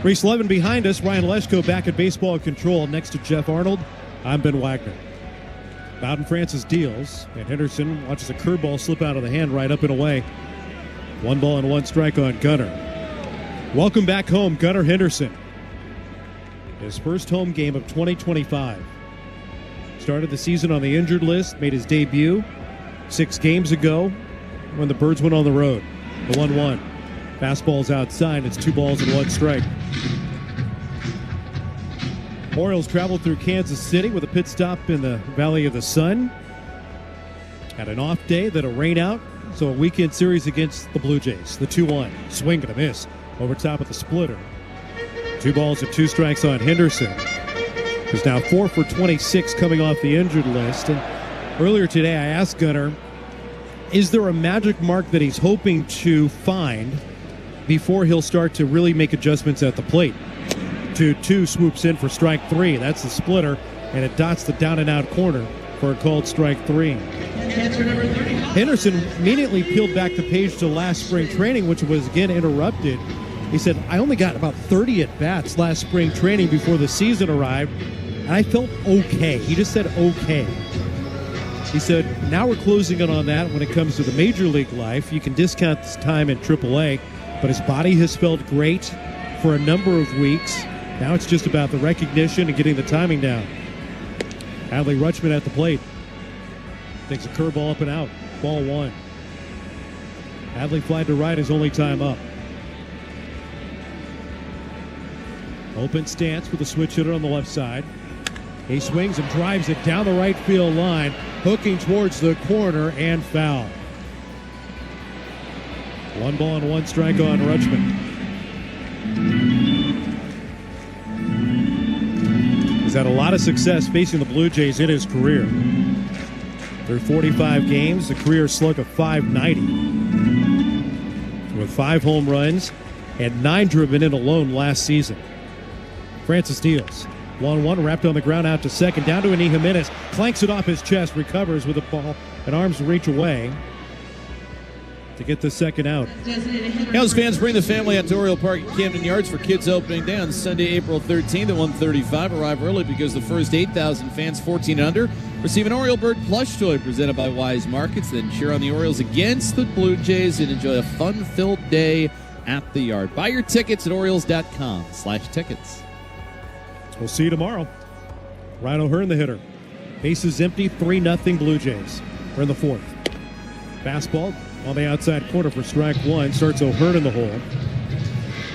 Reese Levin behind us. Ryan Leschko back at baseball control next to Jeff Arnold. I'm Ben Wagner. Bowden Francis deals, and Henderson watches a curveball slip out of the hand right up and away. 1-1 strike on Gunnar. Welcome back home, Gunnar Henderson. His first home game of 2025. Started the season on the injured list, made his debut 6 games ago when the Birds went on the road. The 1-1. Fastball's outside. It's 2 strike. Orioles traveled through Kansas City with a pit stop in the Valley of the Sun. Had an off day, then a rain out. So a weekend series against the Blue Jays. The 2-1. Swing and a miss over top of the splitter. 2 balls and 2 strikes on Henderson, who's now 4 for 26 coming off the injured list. And earlier today I asked Gunnar, is there a magic mark that he's hoping to find before he'll start to really make adjustments at the plate? 2-2 swoops in for strike 3. That's the splitter, and it dots the down and out corner for a called strike 3. Henderson immediately peeled back the page to last spring training, which was again interrupted. He said, I only got about 30 at-bats last spring training before the season arrived, and I felt okay. He just said okay. He said, now we're closing in on that when it comes to the major league life. You can discount this time in AAA, but his body has felt great for a number of weeks. Now it's just about the recognition and getting the timing down. Adley Rutschman at the plate. Takes a curveball up and out. Ball 1. Adley flied to right, his only time up. Open stance with a switch hitter on the left side. He swings and drives it down the right field line, hooking towards the corner and foul. 1 ball and 1 strike on Rutschman. He's had a lot of success facing the Blue Jays in his career. Through 45 games, the career slug of .590 with 5 home runs and 9 driven in alone last season. Francis deals. 1-1, wrapped on the ground out to second. Down to Eni Jimenez. Clanks it off his chest. Recovers with the ball and arms reach away to get the second out. House fans, bring the family out to Oriole Park at Camden Yards for Kids Opening Day on Sunday, April 13th at 1:35. Arrive early because the first 8,000 fans 14 and under receive an Oriole Bird plush toy presented by Wise Markets. Then cheer on the Orioles against the Blue Jays and enjoy a fun-filled day at the yard. Buy your tickets at Orioles.com/tickets. We'll see you tomorrow. Ryan O'Hearn, the hitter. Bases empty, 3-0 Blue Jays. We're in the 4th. Fastball on the outside corner for strike 1. Starts O'Hearn in the hole.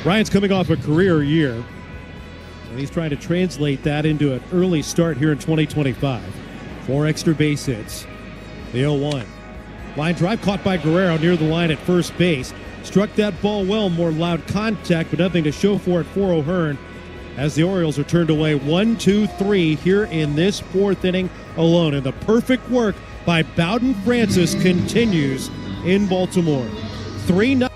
Ryan's coming off a career year, and he's trying to translate that into an early start here in 2025. 4 extra base hits. The 0-1. Line drive caught by Guerrero near the line at first base. Struck that ball well, more loud contact, but nothing to show for it for O'Hearn, as the Orioles are turned away 1-2-3 here in this 4th inning alone. And the perfect work by Bowden Francis continues in Baltimore. 3-0.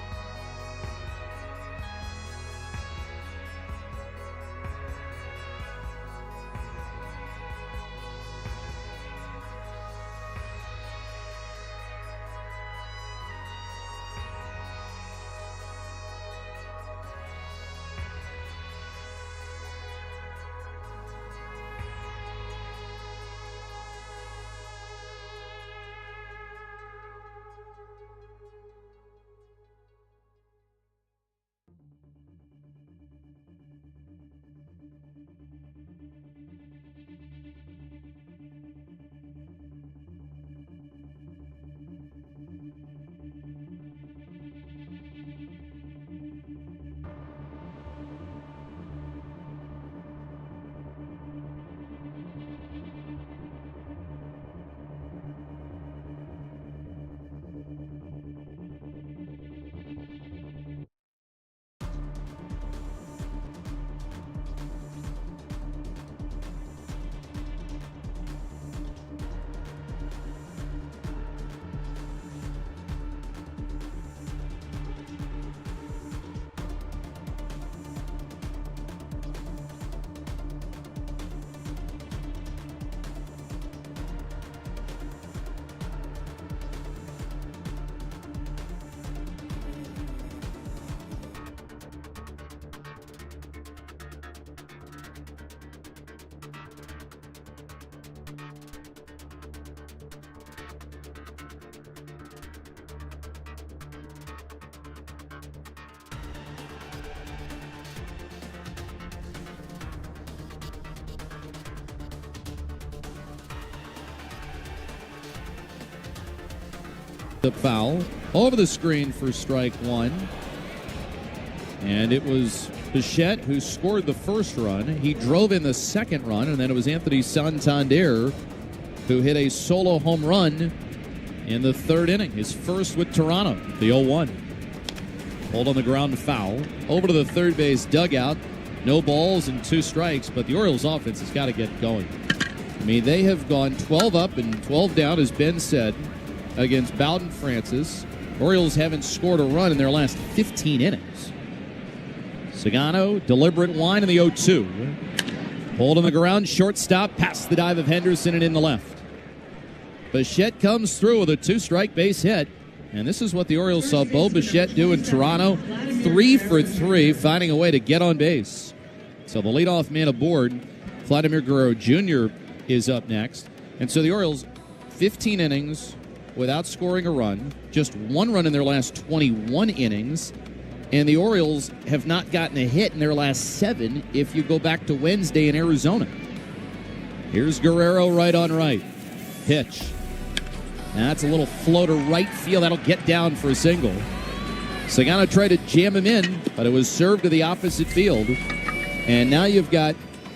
The foul over the screen for strike 1. And it was Bichette who scored the first run. He drove in the second run, and then it was Anthony Santander who hit a solo home run in the third inning. His first with Toronto, the 0-1. Hold on the ground, foul. Over to the third base dugout. No balls and 2 strikes, but the Orioles offense has got to get going. I mean, they have gone 12 up and 12 down, as Ben said, against Bowden Francis. Orioles haven't scored a run in their last 15 innings. Sagano, deliberate line in the 0-2. Hold on the ground, shortstop, past the dive of Henderson and in the left. Bichette comes through with a 2-strike base hit. And this is what the Orioles saw Bo Bichette do in Toronto. 3 for 3, finding a way to get on base. So the leadoff man aboard, Vladimir Guerrero Jr., is up next. And so the Orioles, 15 innings without scoring a run, just 1 run in their last 21 innings. And the Orioles have not gotten a hit in their last 7 if you go back to Wednesday in Arizona. Here's Guerrero right on right. Pitch. That's a little floater right field. That'll get down for a single. Sagano tried to jam him in, but it was served to the opposite field. And now you've got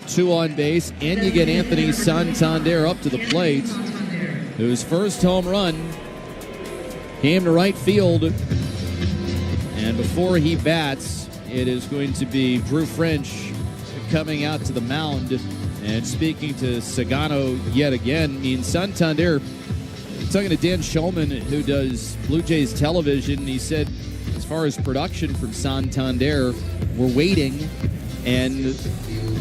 2 on base, and you get Anthony Santander up to the plate, whose first home run came to right field. And before he bats, it is going to be Drew French coming out to the mound and speaking to Sagano yet again. I mean, Santander, talking to Dan Shulman, who does Blue Jays television, he said, as far as production from Santander, we're waiting. And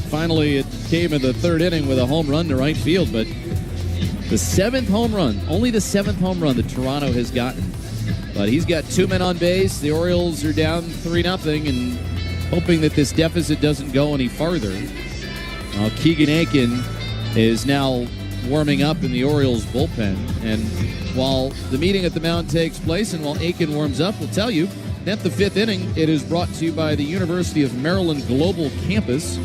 finally, it came in the third inning with a home run to right field. But the 7th home run, only the 7th home run that Toronto has gotten. But he's got 2 men on base. The Orioles are down 3-0 and hoping that this deficit doesn't go any farther. Keegan Aiken is now warming up in the Orioles bullpen. And while the meeting at the mound takes place and while Aiken warms up, we'll tell you that the 5th inning, it is brought to you by the University of Maryland Global Campus.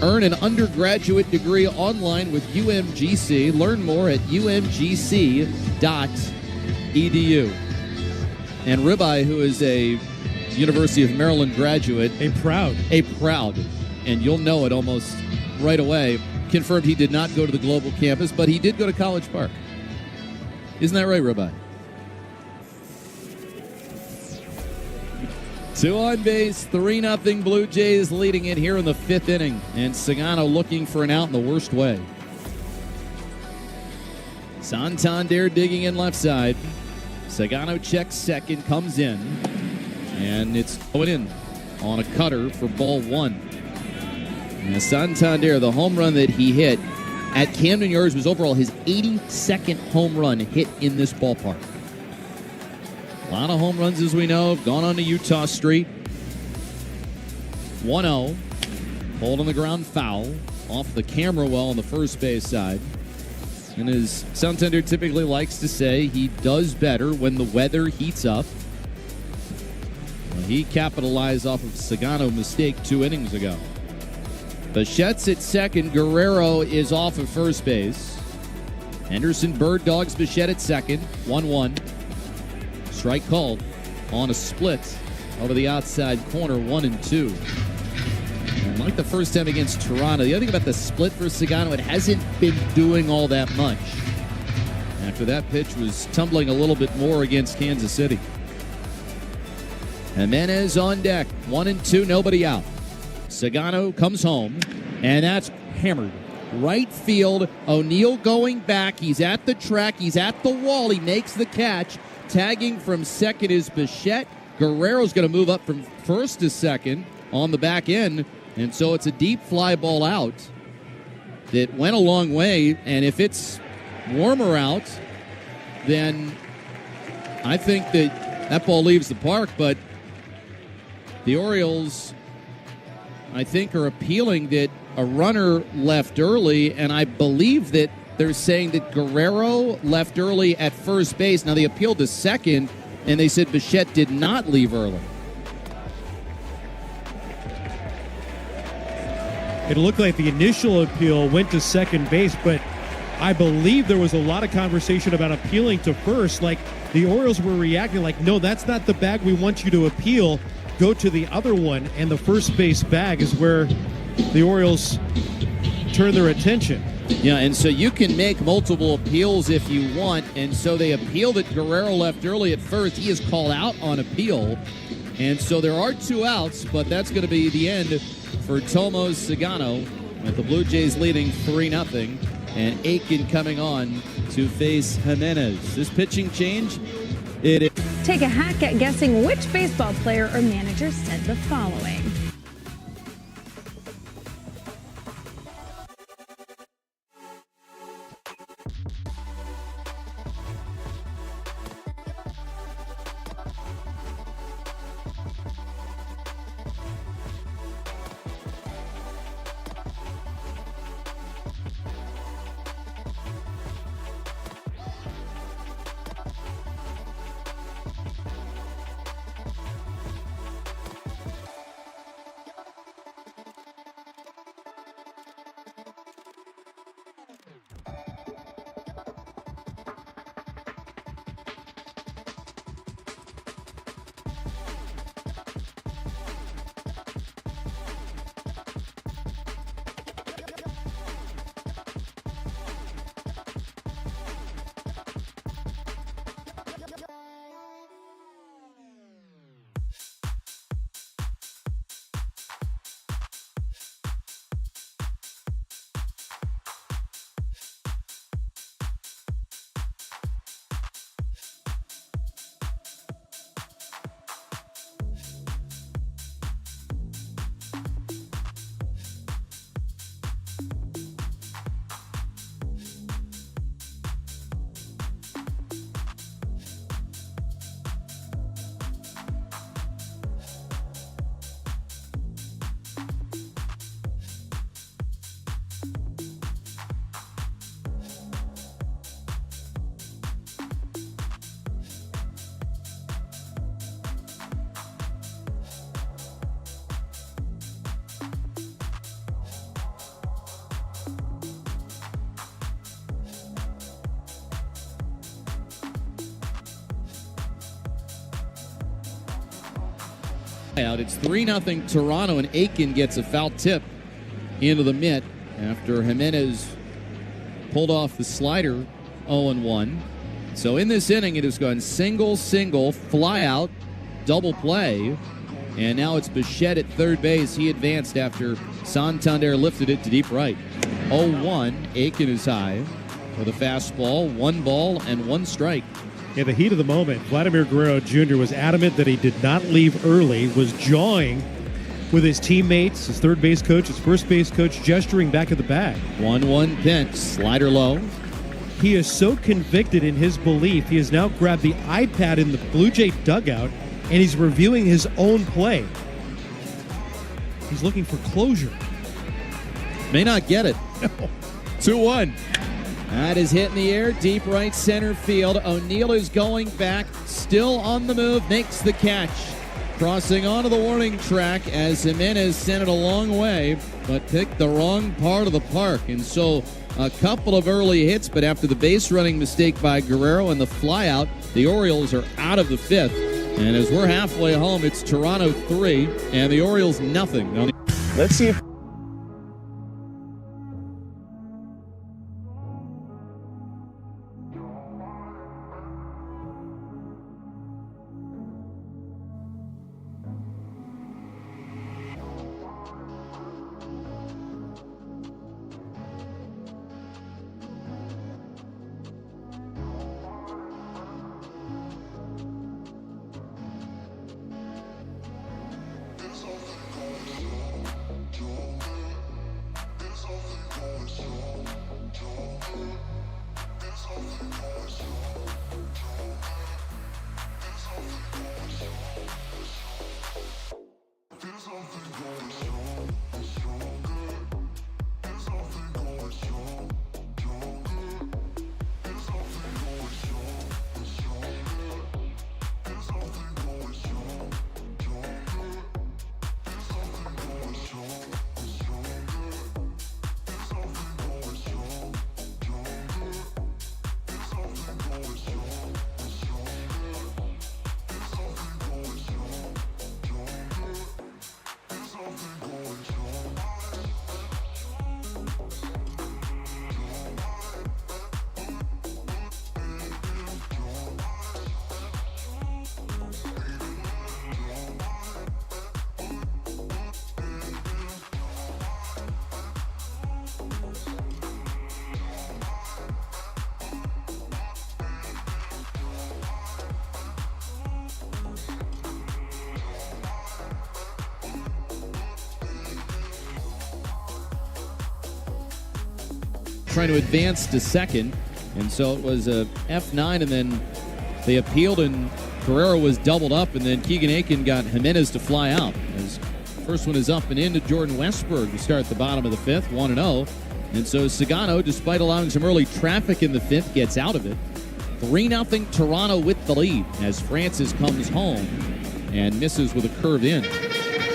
Earn an undergraduate degree online with UMGC. Learn more at umgc.edu. And Ribeye, who is a University of Maryland graduate. A proud. And you'll know it almost right away. Confirmed he did not go to the global campus, but he did go to College Park. Isn't that right, Ribeye? 2 on base, 3-0 Blue Jays leading it here in the 5th inning. And Sagano looking for an out in the worst way. Santander digging in left side. Sagano checks second, comes in. And it's going in on a cutter for ball 1. And Santander, the home run that he hit at Camden Yards was overall his 82nd home run hit in this ballpark. A lot of home runs, as we know, have gone on to Utah Street. 1-0. Hold on the ground, foul. Off the camera well on the first base side. And as Santander typically likes to say, he does better when the weather heats up. Well, he capitalized off of Sagano's mistake 2 innings ago. Bichette's at second. Guerrero is off of first base. Henderson bird dogs Bichette at second. 1-1. Strike called on a split over the outside corner, 1-2. And like the first time against Toronto, the other thing about the split for Sagano, it hasn't been doing all that much. After that pitch was tumbling a little bit more against Kansas City. Jimenez on deck, 1-2, nobody out. Sagano comes home, and that's hammered. Right field, O'Neill going back. He's at the track. He's at the wall. He makes the catch. Tagging from second is Bichette. Guerrero's going to move up from first to second on the back end. And so it's a deep fly ball out that went a long way. And if it's warmer out, then I think that ball leaves the park. But the Orioles, I think, are appealing that a runner left early, and I believe that they're saying that Guerrero left early at first base. Now, they appealed to second, and they said Bichette did not leave early. It looked like the initial appeal went to second base, but I believe there was a lot of conversation about appealing to first. Like, the Orioles were reacting like, no, that's not the bag we want you to appeal. Go to the other one, and the first base bag is where the Orioles turn their attention. Yeah, and so you can make multiple appeals if you want, and so they appealed it. Guerrero left early at first. He is called out on appeal, and so there are 2 outs, but that's going to be the end for Tomo Sagano, with the Blue Jays leading 3-0, and Aiken coming on to face Jimenez. This pitching change, it is. Take a hack at guessing which baseball player or manager said the following. Out. It's 3-0 Toronto, and Aiken gets a foul tip into the mitt after Jimenez pulled off the slider. 0-1. So in this inning, it has gone single, fly out, double play, and now it's Bichette at third base. He advanced after Santander lifted it to deep right. 0-1. Aiken is high with a fastball, 1 ball and 1 strike. In the heat of the moment, Vladimir Guerrero Jr. was adamant that he did not leave early, was jawing with his teammates, his third base coach, his first base coach, gesturing back at the bag. 1-1 pitch, slider low. He is so convicted in his belief, he has now grabbed the iPad in the Blue Jay dugout, and he's reviewing his own play. He's looking for closure. May not get it. No. 2-1. That is hit in the air, deep right center field. O'Neill is going back, still on the move, makes the catch. Crossing onto the warning track as Jimenez sent it a long way, but picked the wrong part of the park. And so a couple of early hits, but after the base running mistake by Guerrero and the flyout, the Orioles are out of the 5th. And as we're halfway home, it's Toronto 3 and the Orioles nothing. Let's see if trying to advance to second. And so it was a F9, and then they appealed, and Guerrero was doubled up, and then Keegan Aiken got Jimenez to fly out. As first one is up and in to Jordan Westberg to start the bottom of the fifth, 1-0. And so Sagano, despite allowing some early traffic in the fifth, gets out of it. 3-0 Toronto with the lead as Francis comes home and misses with a curve in.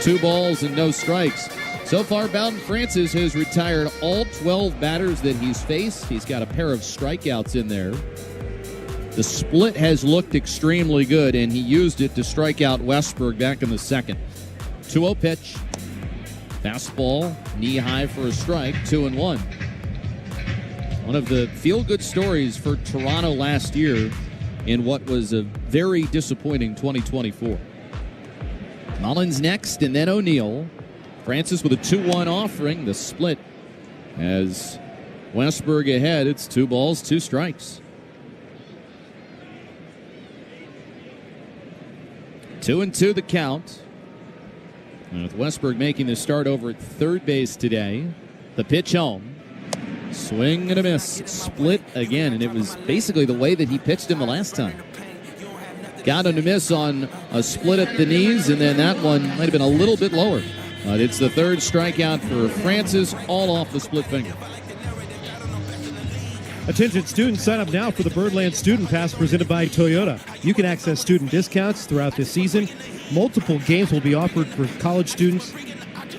2 balls and no strikes. So far, Bowden Francis has retired all 12 batters that he's faced. He's got a pair of strikeouts in there. The split has looked extremely good, and he used it to strike out Westberg back in the second. 2-0 pitch. Fastball, knee high for a strike, 2-1. One of the feel-good stories for Toronto last year in what was a very disappointing 2024. Mullins next, and then O'Neill. Francis with a 2-1 offering. The split has Westberg ahead. It's 2 balls, 2 strikes. 2-2 the count. And with Westberg making the start over at third base today, the pitch home. Swing and a miss. Split again, and it was basically the way that he pitched him the last time. Got him to miss on a split at the knees, and then that one might have been a little bit lower. But it's the third strikeout for Francis, all off the split finger. Attention students, sign up now for the Birdland Student Pass presented by Toyota. You can access student discounts throughout this season. Multiple games will be offered for college students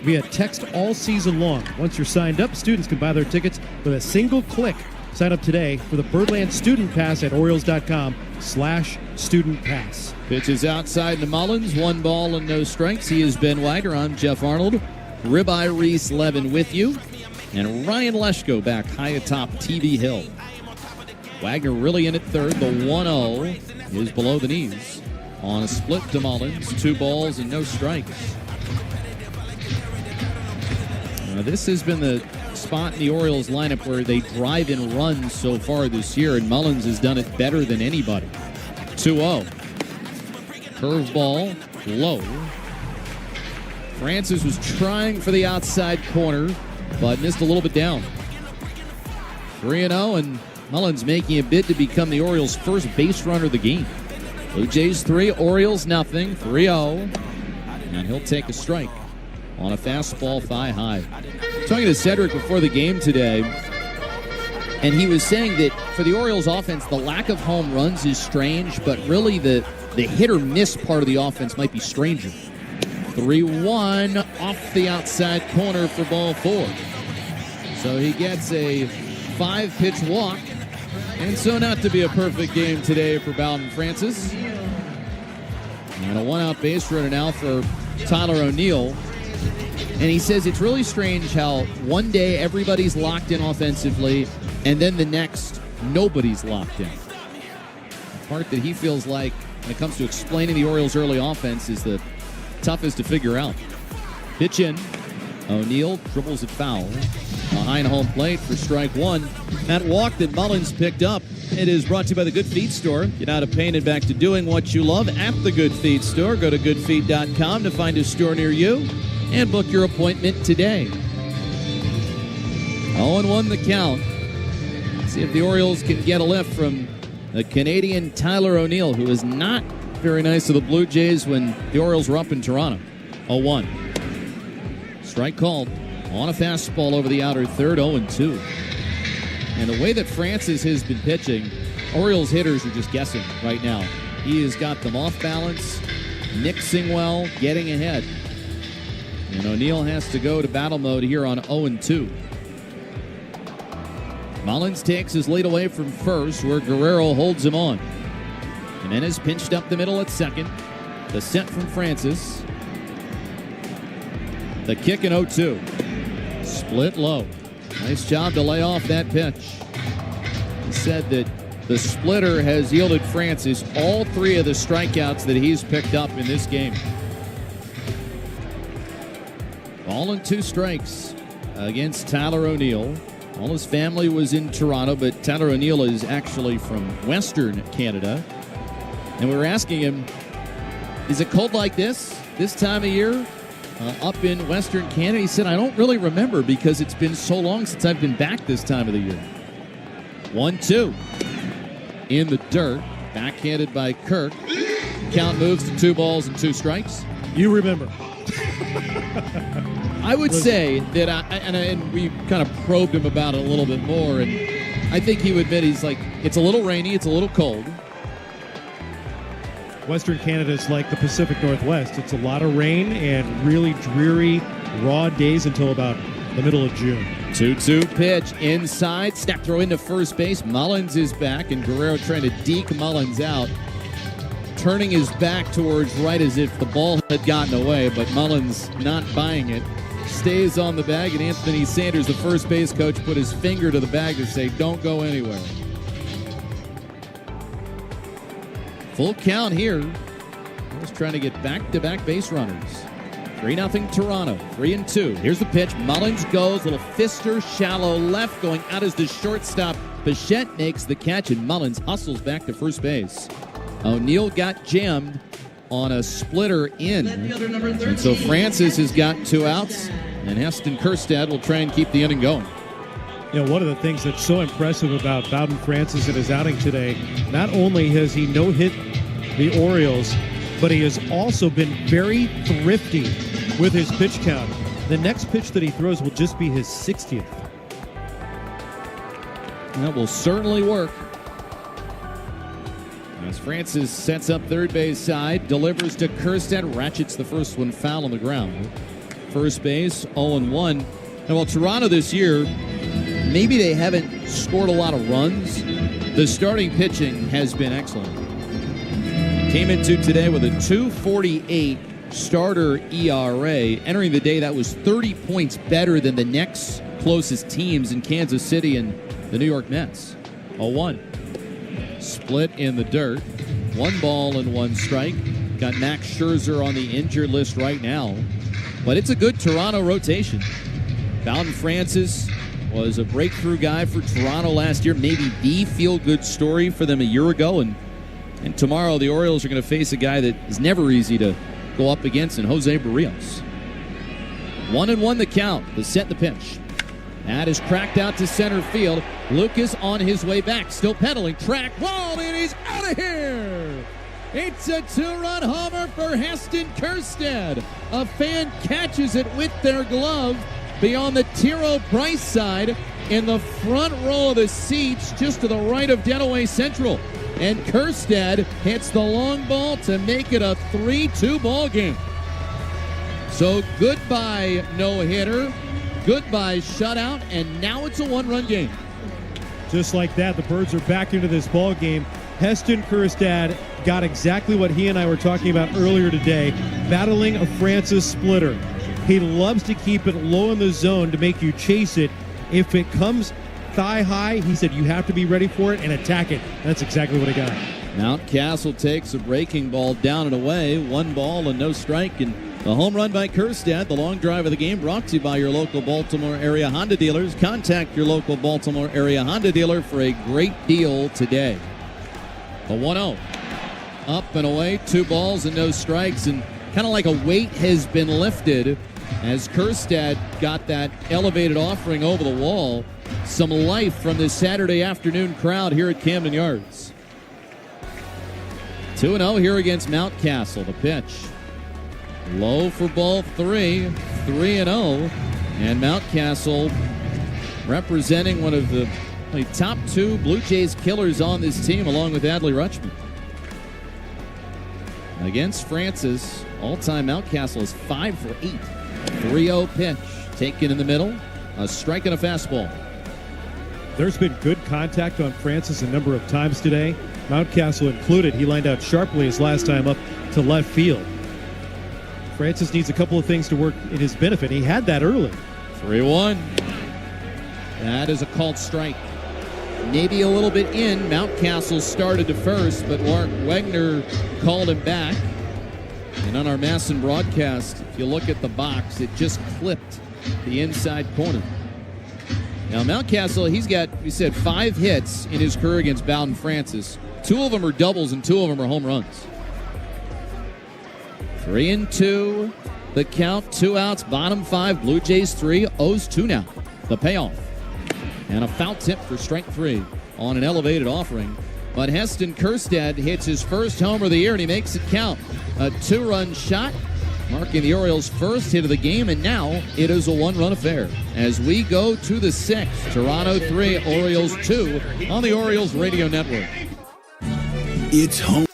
via text all season long. Once you're signed up, students can buy their tickets with a single click. Sign up today for the Birdland Student Pass at Orioles.com/student pass. Pitch is outside to Mullins. 1 ball and no strikes. He is Ben Wagner. I'm Jeff Arnold. Ribeye Reese Levin with you. And Ryan Leshko back high atop TV Hill. Wagner really in at third. The 1-0 is below the knees. On a split to Mullins. 2 balls and no strikes. This has been the spot in the Orioles lineup where they drive in runs so far this year, and Mullins has done it better than anybody. 2-0. Curveball, low. Francis was trying for the outside corner, but missed a little bit down. 3-0, and Mullins making a bid to become the Orioles' first base runner of the game. Blue Jays 3, Orioles nothing, 3-0, and he'll take a strike on a fastball thigh high. Talking to Cedric before the game today, and he was saying that for the Orioles offense, the lack of home runs is strange, but really the hit or miss part of the offense might be stranger. 3-1 off the outside corner for ball 4. So he gets a 5-pitch walk, and so not to be a perfect game today for Bowden Francis. And a 1-out base runner now for Tyler O'Neill. And he says it's really strange how one day everybody's locked in offensively, and then the next, nobody's locked in. The part that he feels like when it comes to explaining the Orioles' early offense is the toughest to figure out. Pitch in. O'Neill dribbles it foul. Behind home plate for strike 1. That walk that Mullins picked up, it is brought to you by the Good Feet Store. Get out of pain and back to doing what you love at the Good Feet Store. Go to goodfeet.com to find a store near you and book your appointment today. 0-1 the count. See if the Orioles can get a lift from the Canadian Tyler O'Neill, who is not very nice to the Blue Jays when the Orioles were up in Toronto. 0-1. Strike called on a fastball over the outer third, 0-2. And the way that Francis has been pitching, Orioles hitters are just guessing right now. He has got them off balance, mixing well, getting ahead. And O'Neill has to go to battle mode here on 0-2. Mullins takes his lead away from first, where Guerrero holds him on. Jimenez pinched up the middle at second. The set from Francis. The kick in 0-2. Split low. Nice job to lay off that pitch. He said that the splitter has yielded Francis all 3 of the strikeouts that he's picked up in this game. Ball and 2 strikes against Tyler O'Neill. All his family was in Toronto, but Tyler O'Neill is actually from Western Canada. And we were asking him, is it cold like this time of year? up in Western Canada. He said, I don't really remember because it's been so long since I've been back this time of the year. 1-2 in the dirt, backhanded by Kirk. Count moves to 2 balls and 2 strikes. You remember. I would say that, and we kind of probed him about it a little bit more, and I think he would admit he's like, it's a little rainy, it's a little cold. Western Canada is like the Pacific Northwest. It's a lot of rain and really dreary, raw days until about the middle of June. 2-2 pitch inside. Snap throw into first base. Mullins is back, and Guerrero trying to deke Mullins out. Turning his back towards right as if the ball had gotten away, but Mullins not buying it. Stays on the bag, and Anthony Sanders, the first base coach, put his finger to the bag to say, don't go anywhere. Full count here. Just trying to get back-to-back base runners. 3-0 Toronto, 3-2. Here's the pitch. Mullins goes, little fister, shallow left, going out as the shortstop. Bichette makes the catch, and Mullins hustles back to first base. O'Neill got jammed on a splitter in. And so Francis has got 2 outs, and Heston Kjerstad will try and keep the inning going. You know, one of the things that's so impressive about Bowden Francis in his outing today, not only has he no-hit the Orioles, but he has also been very thrifty with his pitch count. The next pitch that he throws will just be his 60th. That will certainly work. As Francis sets up third base side, delivers to Kjerstad, ratchets the first one foul on the ground. First base, 0-1. Now, while Toronto this year, maybe they haven't scored a lot of runs, the starting pitching has been excellent. Came into today with a 2.48 starter ERA. Entering the day, that was 30 points better than the next closest teams in Kansas City and the New York Mets. 0-1. Split in the dirt. 1 ball and 1 strike. Got Max Scherzer on the injured list right now. But it's a good Toronto rotation. Bowden Francis was a breakthrough guy for Toronto last year. Maybe the feel-good story for them a year ago. And tomorrow the Orioles are going to face a guy that is never easy to go up against in Jose Barrios. 1-1 the count. The set the pitch. That is cracked out to center field. Lucas on his way back. Still pedaling. Track wall, and he's out of here. It's a 2-run homer for Heston Kjerstad. A fan catches it with their glove beyond the Tiro Price side in the front row of the seats just to the right of Denaway Central. And Kjerstad hits the long ball to make it a 3-2 ball game. So goodbye no-hitter, goodbye shutout, and now it's a 1-run game. Just like that, the Birds are back into this ball game. Heston Kjerstad got exactly what he and I were talking about earlier today, battling a Francis splitter. He loves to keep it low in the zone to make you chase it. If it comes thigh high, he said you have to be ready for it and attack it. That's exactly what he got. Mountcastle takes a breaking ball down and away. 1 ball and no strike, and the home run by Kjerstad, the long drive of the game, brought to you by your local Baltimore area Honda dealers. Contact your local Baltimore area Honda dealer for a great deal today. A 1-0. Up and away, 2 balls and no strikes, and kind of like a weight has been lifted as Kjerstad got that elevated offering over the wall. Some life from this Saturday afternoon crowd here at Camden Yards. 2-0 here against Mountcastle. The pitch. Low for ball 3. 3-0. And Mountcastle representing one of the top 2 Blue Jays killers on this team, along with Adley Rutschman. Against Francis, all-time Mountcastle is 5 for 8. 3-0 pitch. Taken in the middle. A strike and a fastball. There's been good contact on Francis a number of times today, Mountcastle included. He lined out sharply his last time up to left field. Francis needs a couple of things to work in his benefit. He had that early. 3-1. That is a called strike. Maybe a little bit in. Mountcastle started to first, but Mark Wegner called him back. And on our Masson broadcast, if you look at the box, it just clipped the inside corner. Now, Mountcastle, he's got, we said, 5 hits in his career against Bowden Francis. 2 of them are doubles and 2 of them are home runs. 3-2. The count, 2 outs, bottom 5, Blue Jays 3, O's 2 now. The payoff. And a foul tip for strike 3 on an elevated offering. But Heston Kjerstad hits his first homer of the year, and he makes it count. A 2-run shot, marking the Orioles' first hit of the game, and now it is a 1-run affair. As we go to the 6th, Toronto 3, Orioles 2 on the Orioles Radio Network. It's home.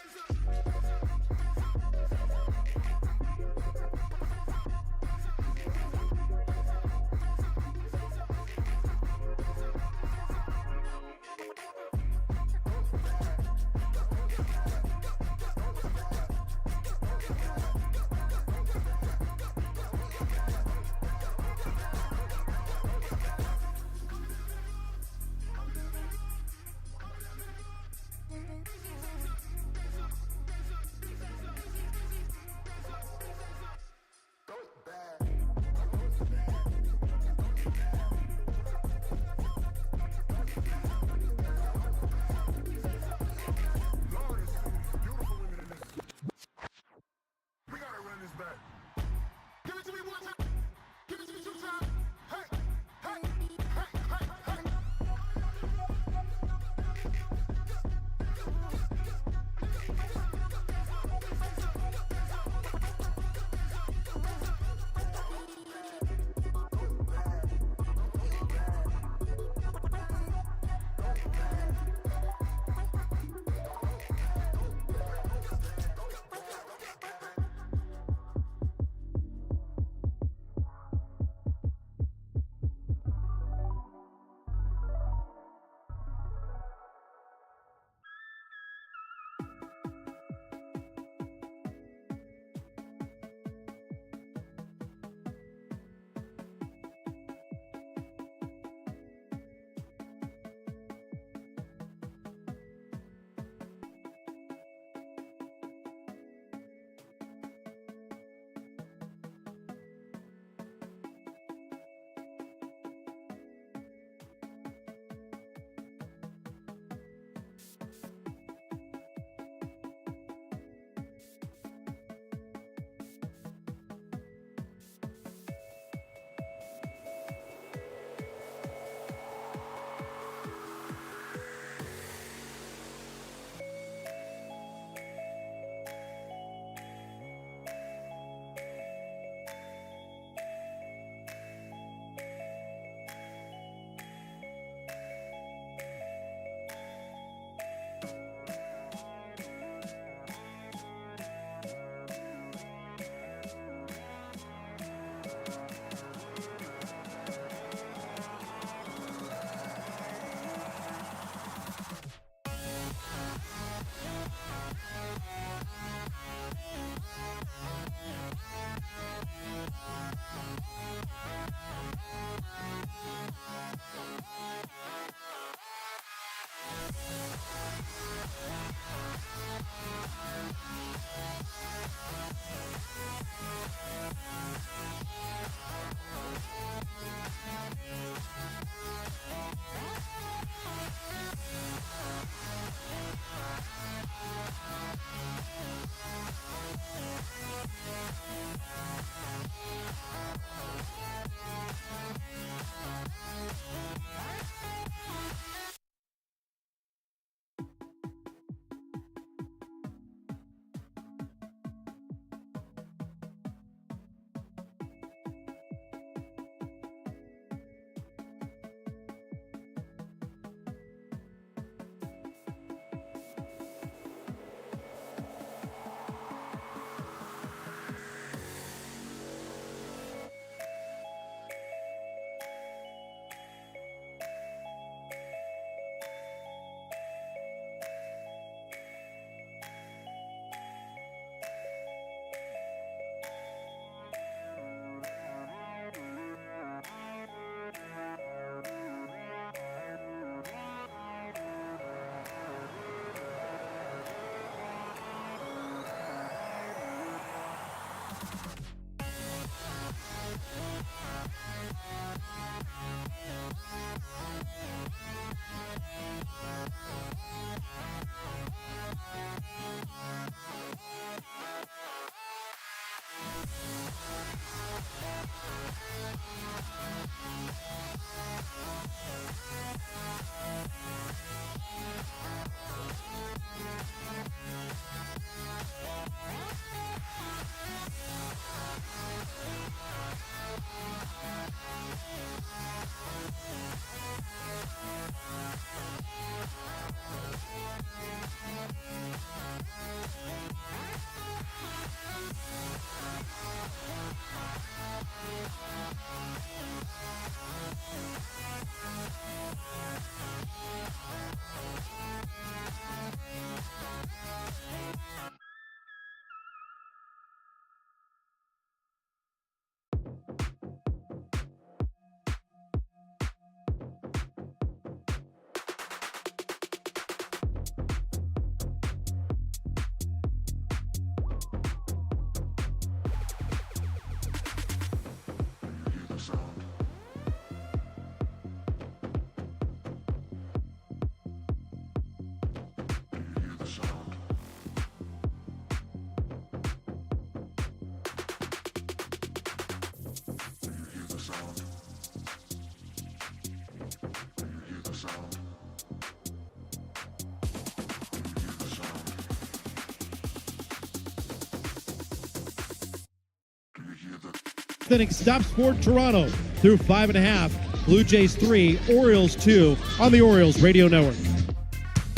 inning stops for Toronto through 5.5. Blue Jays 3, Orioles 2 on the Orioles Radio Network.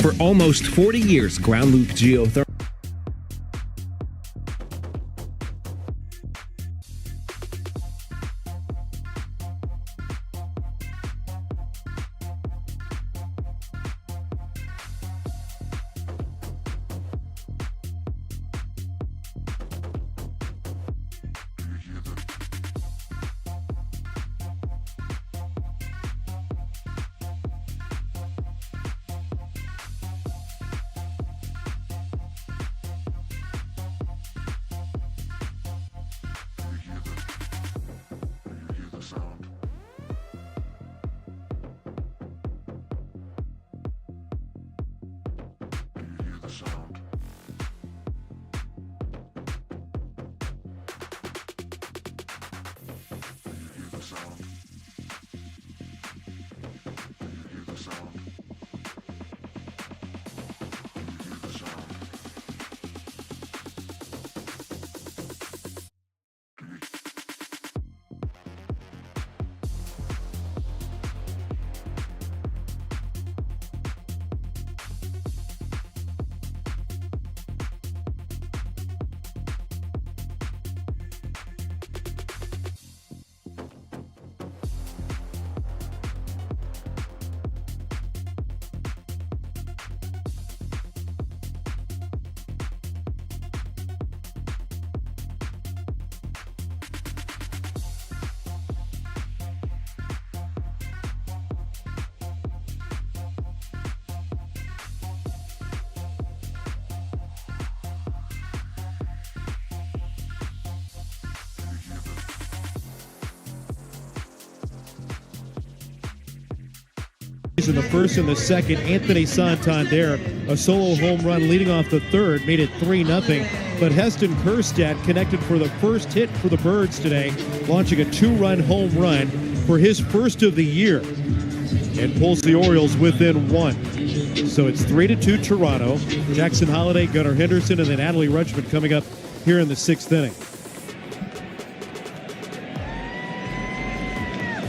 For almost 40 years, ground loop geothermal. In the first and the second, Anthony Santander, a solo home run leading off the third, made it 3-0. But Heston Kjerstad connected for the first hit for the Birds today, launching a 2-run home run for his first of the year, and pulls the Orioles within 1. So it's 3-2 Toronto. Jackson Holliday, Gunnar Henderson, and then Adley Rutschman coming up here in the 6th inning.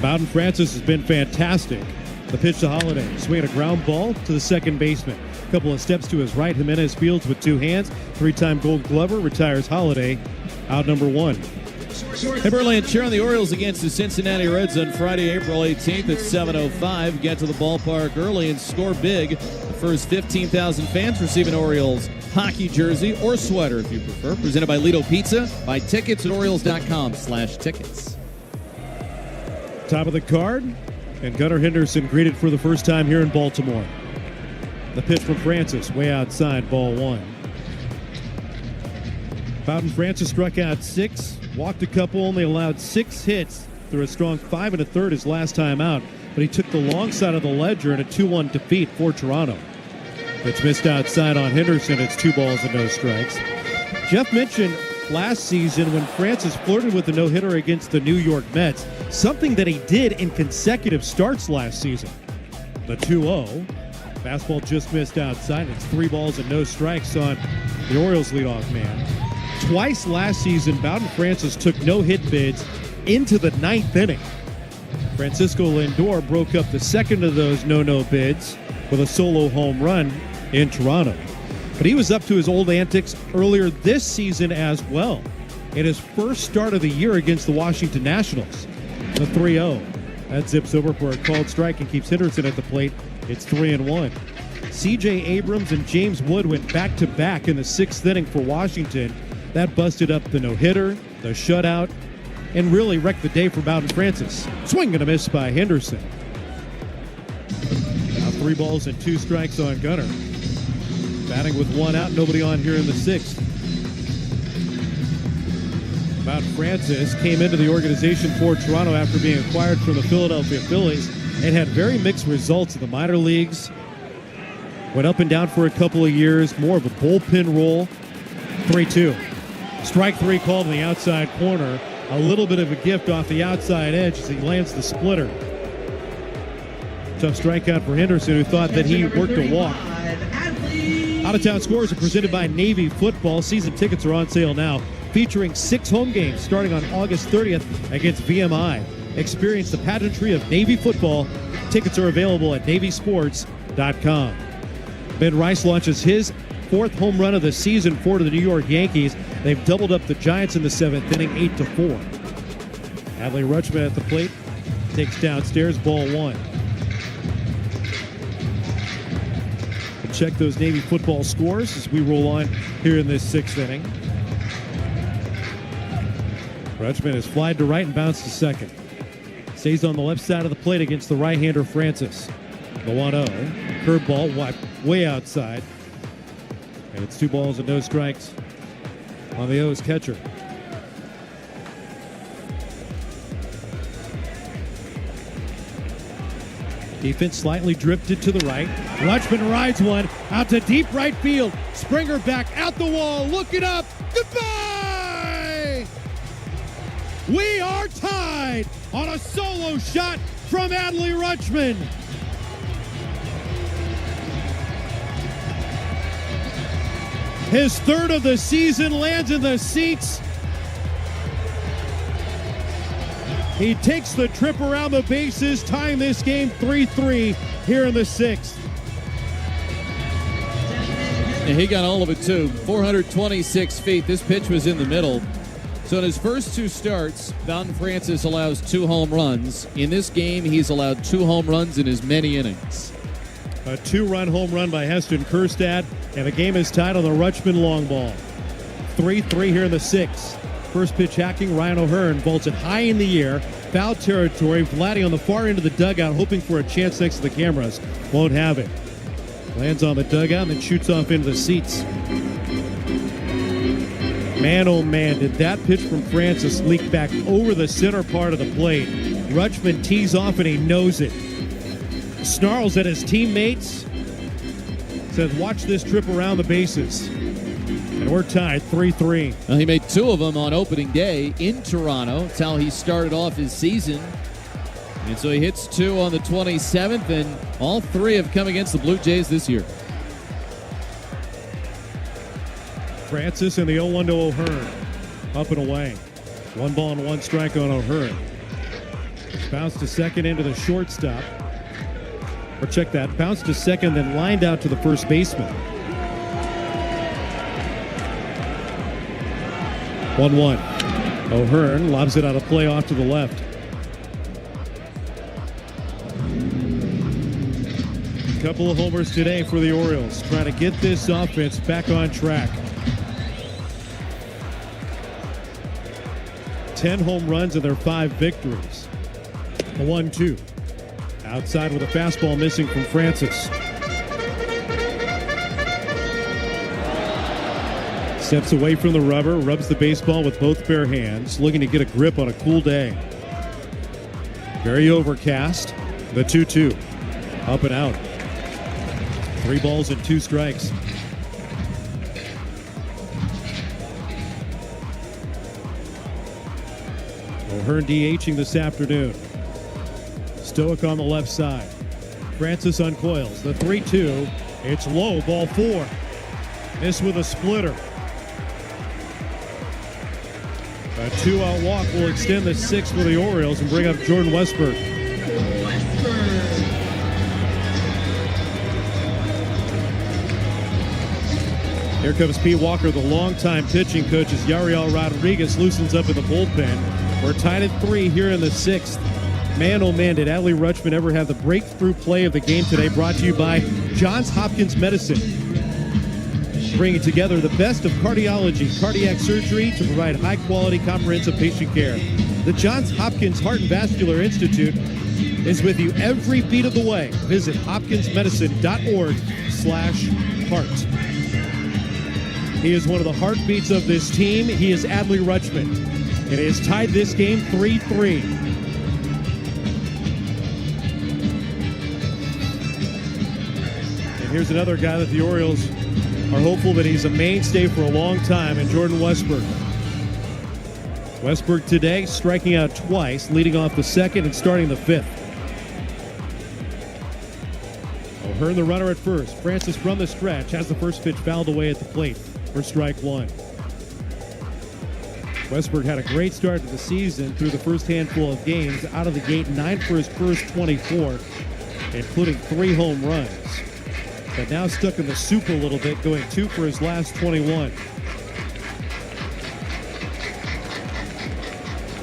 Bowden Francis has been fantastic. The pitch to Holliday, swinging a ground ball to the second baseman. A couple of steps to his right, Jimenez fields with 2 hands. 3-time Gold Glover retires Holliday, out number 1. Hey, Berlin, cheer on the Orioles against the Cincinnati Reds on Friday, April 18th at 7:05. Get to the ballpark early and score big. The first 15,000 fans receive an Orioles hockey jersey or sweater if you prefer. Presented by Lido Pizza. Buy tickets at Orioles.com/tickets. Top of the card, and Gunnar Henderson greeted for the first time here in Baltimore. The pitch from Francis, way outside, ball 1. Bowden Francis struck out 6, walked a couple, only allowed 6 hits through a strong 5 1/3 his last time out, but he took the long side of the ledger in a 2-1 defeat for Toronto. Pitch missed outside on Henderson. It's 2 balls and no strikes. Jeff mentioned last season when Francis flirted with the no-hitter against the New York Mets, something that he did in consecutive starts last season. The 2-0. Fastball just missed outside. It's 3 balls and no strikes on the Orioles leadoff man. Twice last season, Bowden Francis took no-hit bids into the 9th inning. Francisco Lindor broke up the second of those no bids with a solo home run in Toronto. But he was up to his old antics earlier this season as well, in his first start of the year against the Washington Nationals. The 3-0. That zips over for a called strike and keeps Henderson at the plate. It's 3-1. C.J. Abrams and James Wood went back-to-back in the 6th inning for Washington. That busted up the no-hitter, the shutout, and really wrecked the day for Bowden Francis. Swing and a miss by Henderson. Now 3 balls and 2 strikes on Gunnar. Batting with 1 out, nobody on here in the 6th. Bowden Francis came into the organization for Toronto after being acquired from the Philadelphia Phillies and had very mixed results in the minor leagues. Went up and down for a couple of years, more of a bullpen role. 3-2. Strike 3 called in the outside corner. A little bit of a gift off the outside edge as he lands the splitter. Tough strikeout for Henderson, who thought that he worked a walk. Out-of-town scores are presented by Navy Football. Season tickets are on sale now. featuring 6 home games starting on August 30th against VMI. Experience the pageantry of Navy football. Tickets are available at navysports.com. Ben Rice launches his 4th home run of the season for the New York Yankees. They've doubled up the Giants in the 7th inning, 8-4. Adley Rutschman at the plate. Takes downstairs, ball 1. We'll check those Navy football scores as we roll on here in this 6th inning. Rutschman has flied to right and bounced to second. Stays on the left side of the plate against the right-hander Francis. The 1-0. Curveball wiped way outside. And it's 2 balls and no strikes on the O's catcher. Defense slightly drifted to the right. Rutschman rides one out to deep right field. Springer back out the wall, looking up. Goodbye! We are tied on a solo shot from Adley Rutschman. His 3rd of the season lands in the seats. He takes the trip around the bases, tying this game 3-3 here in the 6th. Yeah, he got all of it too. 426 feet. This pitch was in the middle. So in his first 2 starts, Fountain Francis allows 2 home runs. In this game, he's allowed 2 home runs in as many innings. A 2-run home run by Heston Kjerstad, and the game is tied on the Rutschman long ball. 3-3 here in the 6th. First pitch hacking, Ryan O'Hearn vaults it high in the air. Foul territory. Vladdy on the far end of the dugout, hoping for a chance next to the cameras. Won't have it. Lands on the dugout and then shoots off into the seats. Man, oh man, did that pitch from Francis leak back over the center part of the plate. Rutschman tees off and he knows it. Snarls at his teammates. Says, watch this trip around the bases. And we're tied 3-3. Well, he made 2 of them on opening day in Toronto. That's how he started off his season. And so he hits 2 on the 27th, and all 3 have come against the Blue Jays this year. Francis and the 0-1 to O'Hearn. Up and away. 1 ball and 1 strike on O'Hearn. Bounce to second into the shortstop. Or check that. Bounce to second, then lined out to the first baseman. 1-1. O'Hearn lobs it out of play off to the left. A couple of homers today for the Orioles, trying to get this offense back on track. 10 home runs in their 5 victories. A 1-2. Outside with a fastball missing from Francis. Steps away from the rubber, rubs the baseball with both bare hands, looking to get a grip on a cool day. Very overcast. The 2-2. Up and out. 3 balls and 2 strikes. O'Hearn DHing this afternoon. Stoic on the left side. Francis uncoils. The 3-2. It's low, ball 4. This with a splitter. A 2-out walk will extend the 6th for the Orioles and bring up Jordan Westberg. Here comes Pete Walker, the longtime pitching coach, as Yariel Rodriguez loosens up in the bullpen. We're tied at 3 here in the 6th. Man, oh man, did Adley Rutschman ever have the breakthrough play of the game today, brought to you by Johns Hopkins Medicine. Bringing together the best of cardiology, cardiac surgery to provide high-quality, comprehensive patient care. The Johns Hopkins Heart and Vascular Institute is with you every beat of the way. Visit hopkinsmedicine.org/heart. He is one of the heartbeats of this team. He is Adley Rutschman. And he has tied this game 3-3. And here's another guy that the Orioles are hopeful that he's a mainstay for a long time, and Jordan Westberg. Westberg today striking out twice, leading off the 2nd and starting the 5th. O'Hearn the runner at first. Francis from the stretch has the first pitch fouled away at the plate for strike 1. Westberg had a great start to the season through the first handful of games. Out of the gate, 9 for his first 24, including 3 home runs. But now stuck in the soup a little bit, going 2 for his last 21.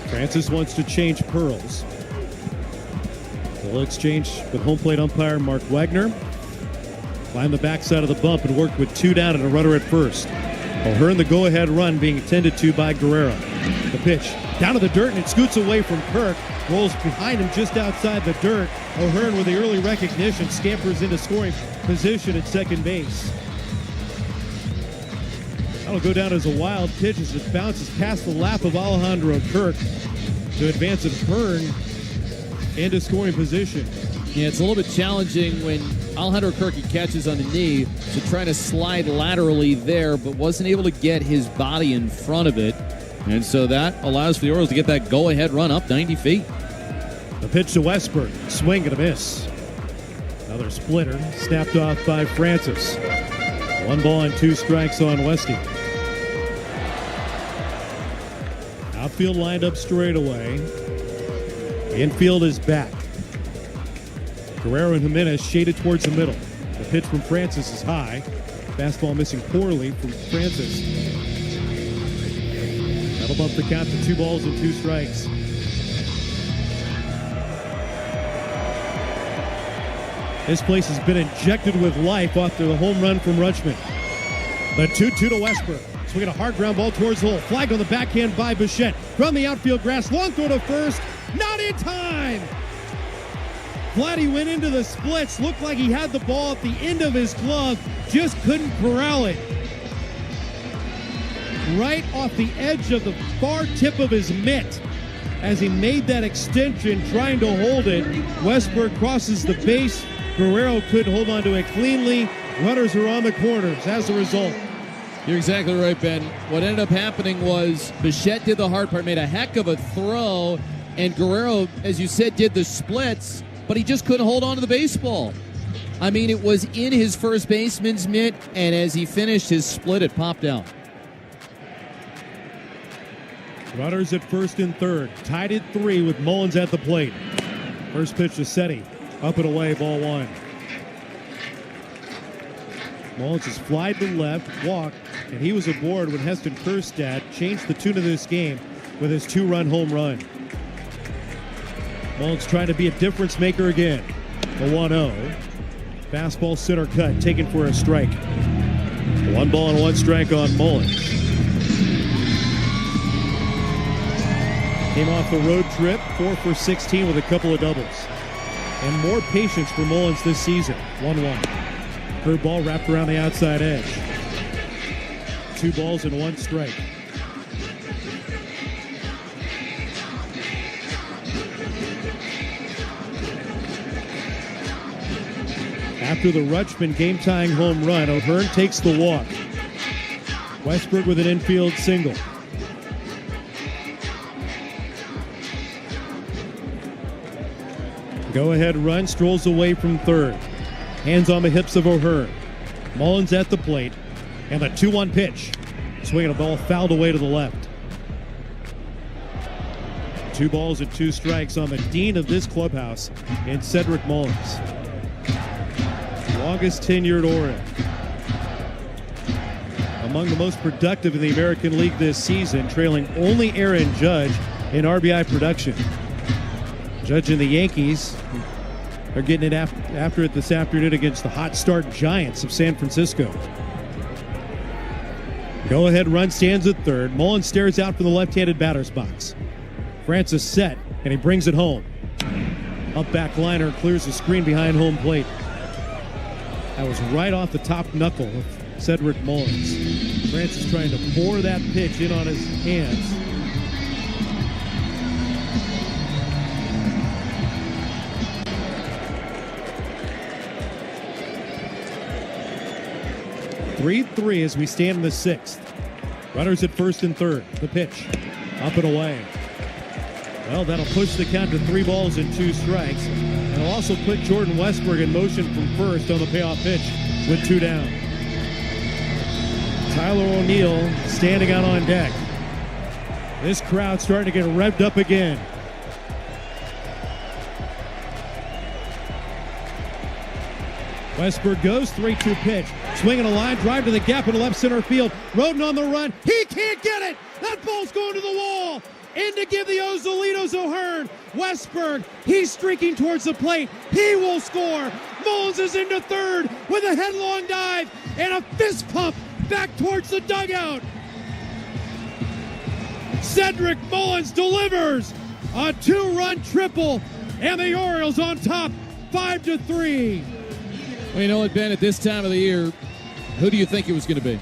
Francis wants to change pearls. They'll exchange with home plate umpire Mark Wagner. Climbed the backside of the bump and worked with 2 down and a runner at first. O'Hearn, the go-ahead run being attended to by Guerrero. The pitch down to the dirt, and it scoots away from Kirk. Rolls behind him just outside the dirt. O'Hearn, with the early recognition, scampers into scoring position at second base. That'll go down as a wild pitch as it bounces past the lap of Alejandro Kirk to advance O'Hearn into scoring position. Yeah, it's a little bit challenging when Alejandro Kirk catches on the knee to try to slide laterally there, but wasn't able to get his body in front of it. And so that allows for the Orioles to get that go-ahead run up 90 feet. The pitch to Westberg. Swing and a miss. Another splitter snapped off by Francis. 1 ball and 2 strikes on Westy. Outfield lined up straight away. Infield is back. Guerrero and Jimenez shaded towards the middle. The pitch from Francis is high. Fastball missing poorly from Francis. That'll bump the count to 2 balls and 2 strikes. This place has been injected with life after the home run from Rutschman. The 2-2 to Westberg. Swinging a hard ground ball towards the hole. Flagged on the backhand by Bichette. From the outfield grass. Long throw to first. Not in time! Vladdy went into the splits. Looked like he had the ball at the end of his glove. Just couldn't corral it. Right off the edge of the far tip of his mitt. As he made that extension trying to hold it, Westberg crosses the base. Guerrero couldn't hold on to it cleanly. Runners are on the corners as a result. You're exactly right, Ben. What ended up happening was Bichette did the hard part, made a heck of a throw, and Guerrero, as you said, did the splits, but he just couldn't hold on to the baseball. I mean, it was in his first baseman's mitt, and as he finished his split, it popped out. Runners at first and third. Tied at 3 with Mullins at the plate. First pitch to Seti. Up and away, ball 1. Mullins has flied to left, walked, and he was aboard when Heston Kjerstad changed the tune of this game with his 2-run home run. Mullins trying to be a difference maker again. A 1-0. Fastball center cut, taken for a strike. 1 ball and 1 strike on Mullins. Came off the road trip, 4 for 16 with a couple of doubles. And more patience for Mullins this season. 1-1. Curveball wrapped around the outside edge. 2 balls and 1 strike. After the Rutschman game-tying home run, O'Hearn takes the walk. Westberg with an infield single. Go-ahead run strolls away from third. Hands on the hips of O'Hearn. Mullins at the plate. And the 2-1 pitch. Swinging a ball fouled away to the left. 2 balls and 2 strikes on the dean of this clubhouse in Cedric Mullins. Longest tenured Oriole. Among the most productive in the American League this season, trailing only Aaron Judge in RBI production. Judge and the Yankees are getting it after it this afternoon against the hot start Giants of San Francisco. Go-ahead run stands at third. Mullins stares out from the left-handed batter's box. Francis set, and he brings it home. Up back liner clears the screen behind home plate. That was right off the top knuckle of Cedric Mullins. Francis trying to pour that pitch in on his hands. (3-3) as we stand in the 6th. Runners at first and third. The pitch. Up and away. Well, that'll push the count to 3 balls and 2 strikes. And it'll also put Jordan Westberg in motion from first on the payoff pitch with 2 down. Tyler O'Neill standing out on deck. This crowd starting to get revved up again. Westberg goes, 3-2 pitch. Swinging a line, drive to the gap in left center field. Roden on the run. He can't get it. That ball's going to the wall. In to give the Ozolitos a hurry. Westberg, he's streaking towards the plate. He will score. Mullins is into third with a headlong dive and a fist pump back towards the dugout. Cedric Mullins delivers a 2-run triple, and the Orioles on top, 5-3. Well, you know what, Ben, at this time of the year, who do you think it was going to be?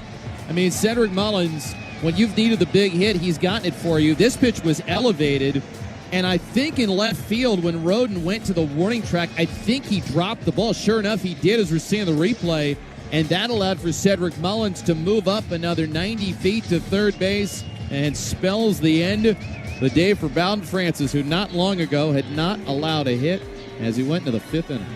I mean, Cedric Mullins, when you've needed the big hit, he's gotten it for you. This pitch was elevated, and I think in left field when Roden went to the warning track, I think he dropped the ball. Sure enough, he did, as we're seeing the replay, and that allowed for Cedric Mullins to move up another 90 feet to third base and spells the end of the day for Bowden Francis, who not long ago had not allowed a hit as he went into the fifth inning.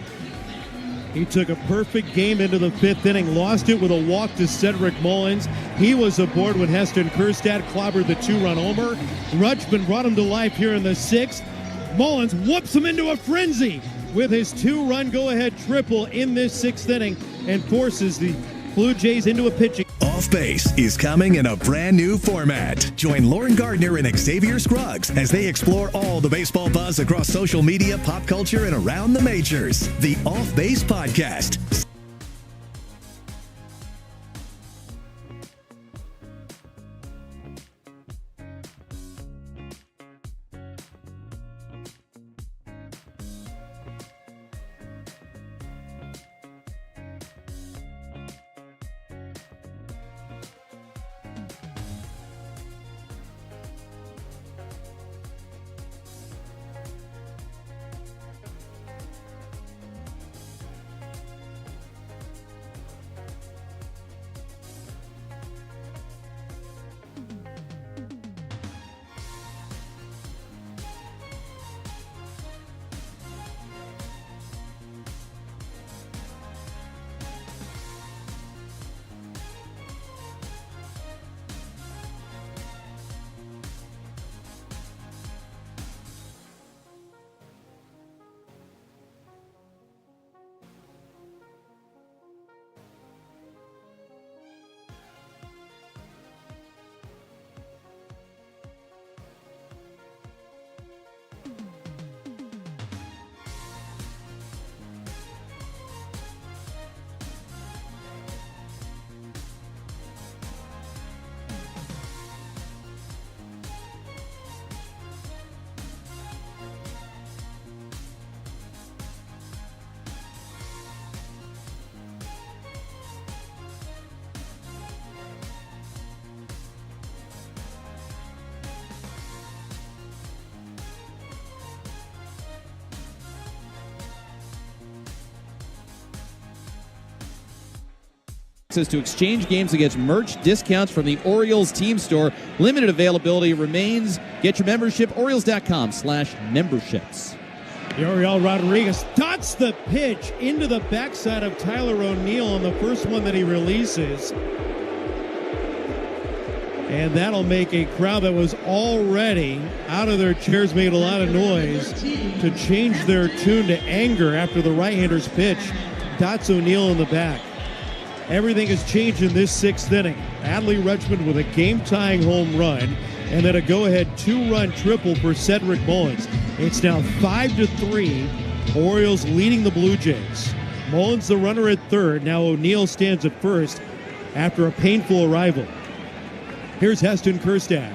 He took a perfect game into the fifth inning, lost it with a walk to Cedric Mullins. He was aboard when Heston Kjerstad clobbered the 2-run homer. Rutschman brought him to life here in the sixth. Mullins whoops him into a frenzy with his 2-run go-ahead triple in this sixth inning and forces the Blue Jays into a pitching. Off Base is coming in a brand new format. Join Lauren Gardner and Xavier Scruggs as they explore all the baseball buzz across social media, pop culture, and around the majors. The Off Base Podcast. Access to exchange games against merch discounts from the Orioles team store. Limited availability remains. Get your membership, Orioles.com/memberships. Ariel Rodriguez dots the pitch into the backside of Tyler O'Neill on the first one that he releases. And that'll make a crowd that was already out of their chairs making a lot of noise to change their tune to anger after the right-hander's pitch. Dots O'Neill in the back. Everything has changed in this sixth inning. Adley Rutschman with a game-tying home run and then a go-ahead 2-run triple for Cedric Mullins. It's now 5-3. Orioles leading the Blue Jays. Mullins the runner at third. Now O'Neill stands at first after a painful arrival. Here's Heston Kjerstad.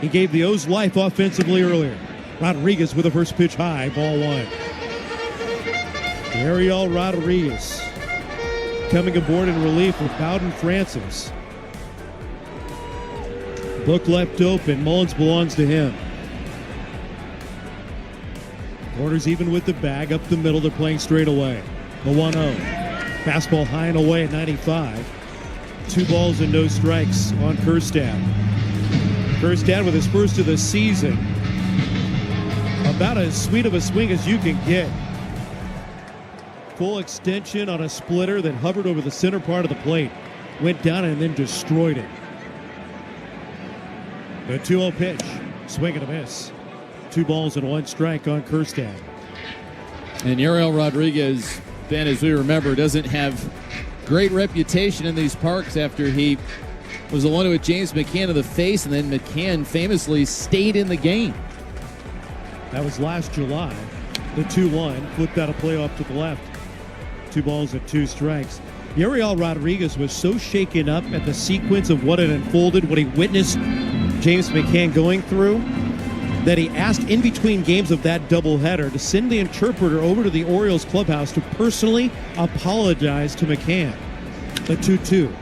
He gave the O's life offensively earlier. Rodriguez with a first pitch high, ball one. Ariel Rodriguez coming aboard in relief with Bowden Francis. Book left open. Mullins belongs to him. Corners even with the bag. Up the middle, they're playing straight away. The 1-0. Fastball high and away at 95. 2 balls and no strikes on Kjerstad. Kjerstad with his first of the season. About as sweet of a swing as you can get. Full extension on a splitter that hovered over the center part of the plate. Went down and then destroyed it. The 2-0 pitch. Swing and a miss. 2 balls and 1 strike on Kjerstad. And Uriel Rodriguez, Ben, as we remember, doesn't have great reputation in these parks after he was the one who hit James McCann in the face, and then McCann famously stayed in the game. That was last July. The 2-1 flipped out a playoff to the left. 2 balls and 2 strikes. Uriel Rodriguez was so shaken up at the sequence of what had unfolded, what he witnessed James McCann going through, that he asked in between games of that doubleheader to send the interpreter over to the Orioles clubhouse to personally apologize to McCann. The 2-2.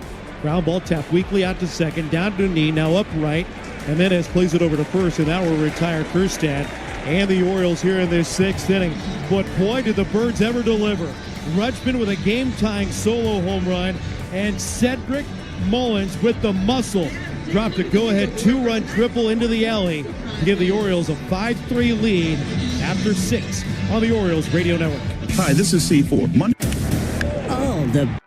Ground ball tapped weakly out to second, down to knee, now upright. Jimenez plays it over to first, and that will retire Kjerstad and the Orioles here in this 6th inning. But boy, did the Birds ever deliver. Rutschman with a game-tying solo home run, and Cedric Mullins with the muscle dropped a go-ahead 2-run triple into the alley to give the Orioles a 5-3 lead after 6 on the Orioles Radio Network. Hi, this is C4. Oh, the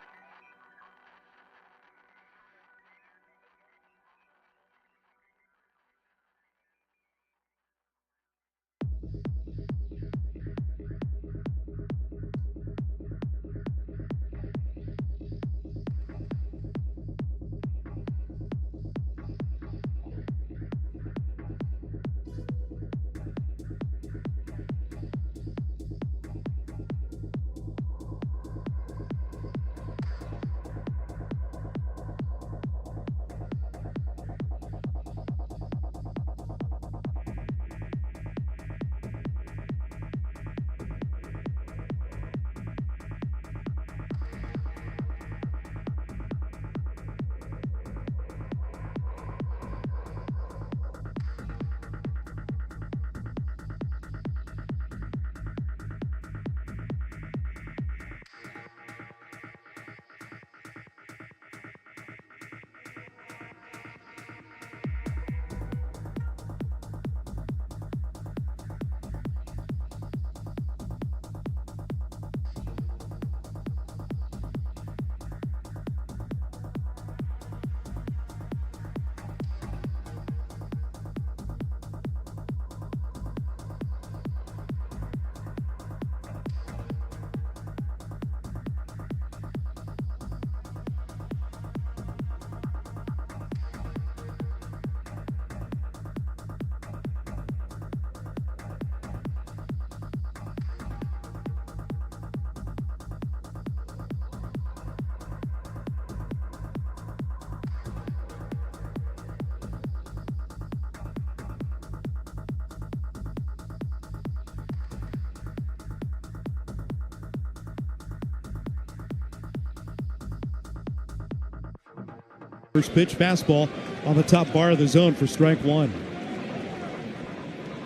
First pitch, fastball on the top bar of the zone for strike 1.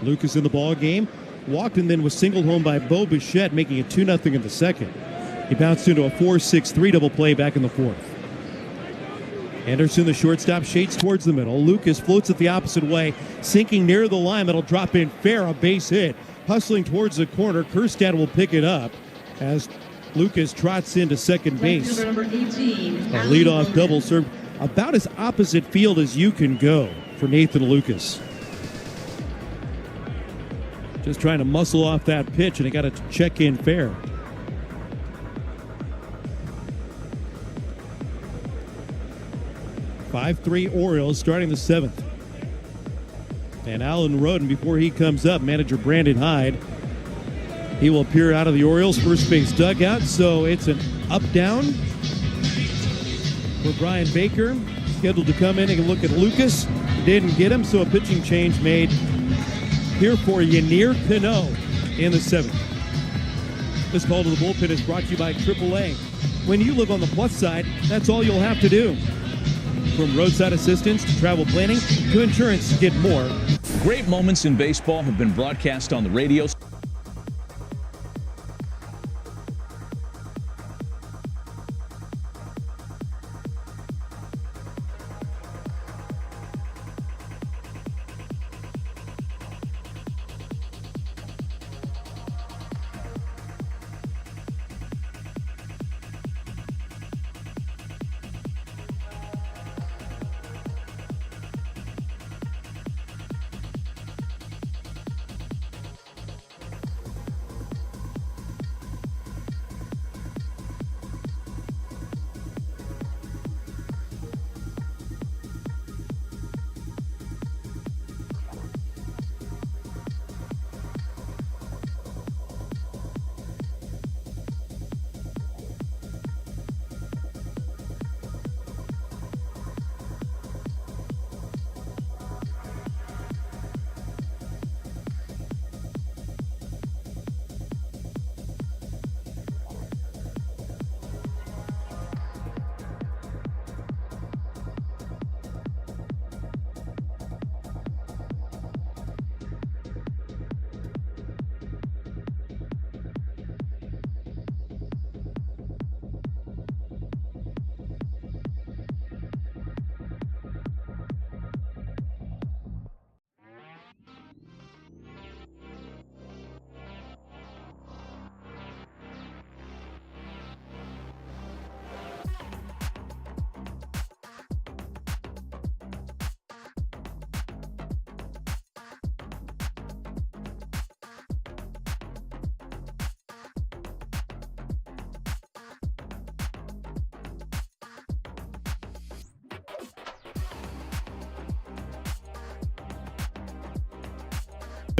Lucas in the ball game. Walked and then was singled home by Bo Bichette, making it 2-0 in the second. He bounced into a 4-6-3 double play back in the 4th. Anderson, the shortstop, shades towards the middle. Lucas floats it the opposite way, sinking near the line. That'll drop in fair, a base hit. Hustling towards the corner, Kjerstad will pick it up as Lucas trots into second base. A leadoff double served about as opposite field as you can go for Nathan Lucas. Just trying to muscle off that pitch, and he got it to check in fair. (5-3) Orioles starting the 7th. And Alan Roden, before he comes up, manager Brandon Hyde, he will appear out of the Orioles first base dugout. So it's an up-down for Brian Baker, scheduled to come in and look at Lucas. Didn't get him, so a pitching change made here for Yennier Cano in the 7th. This call to the bullpen is brought to you by AAA. When you live on the plus side, that's all you'll have to do. From roadside assistance to travel planning to insurance, get more. Great moments in baseball have been broadcast on the radio.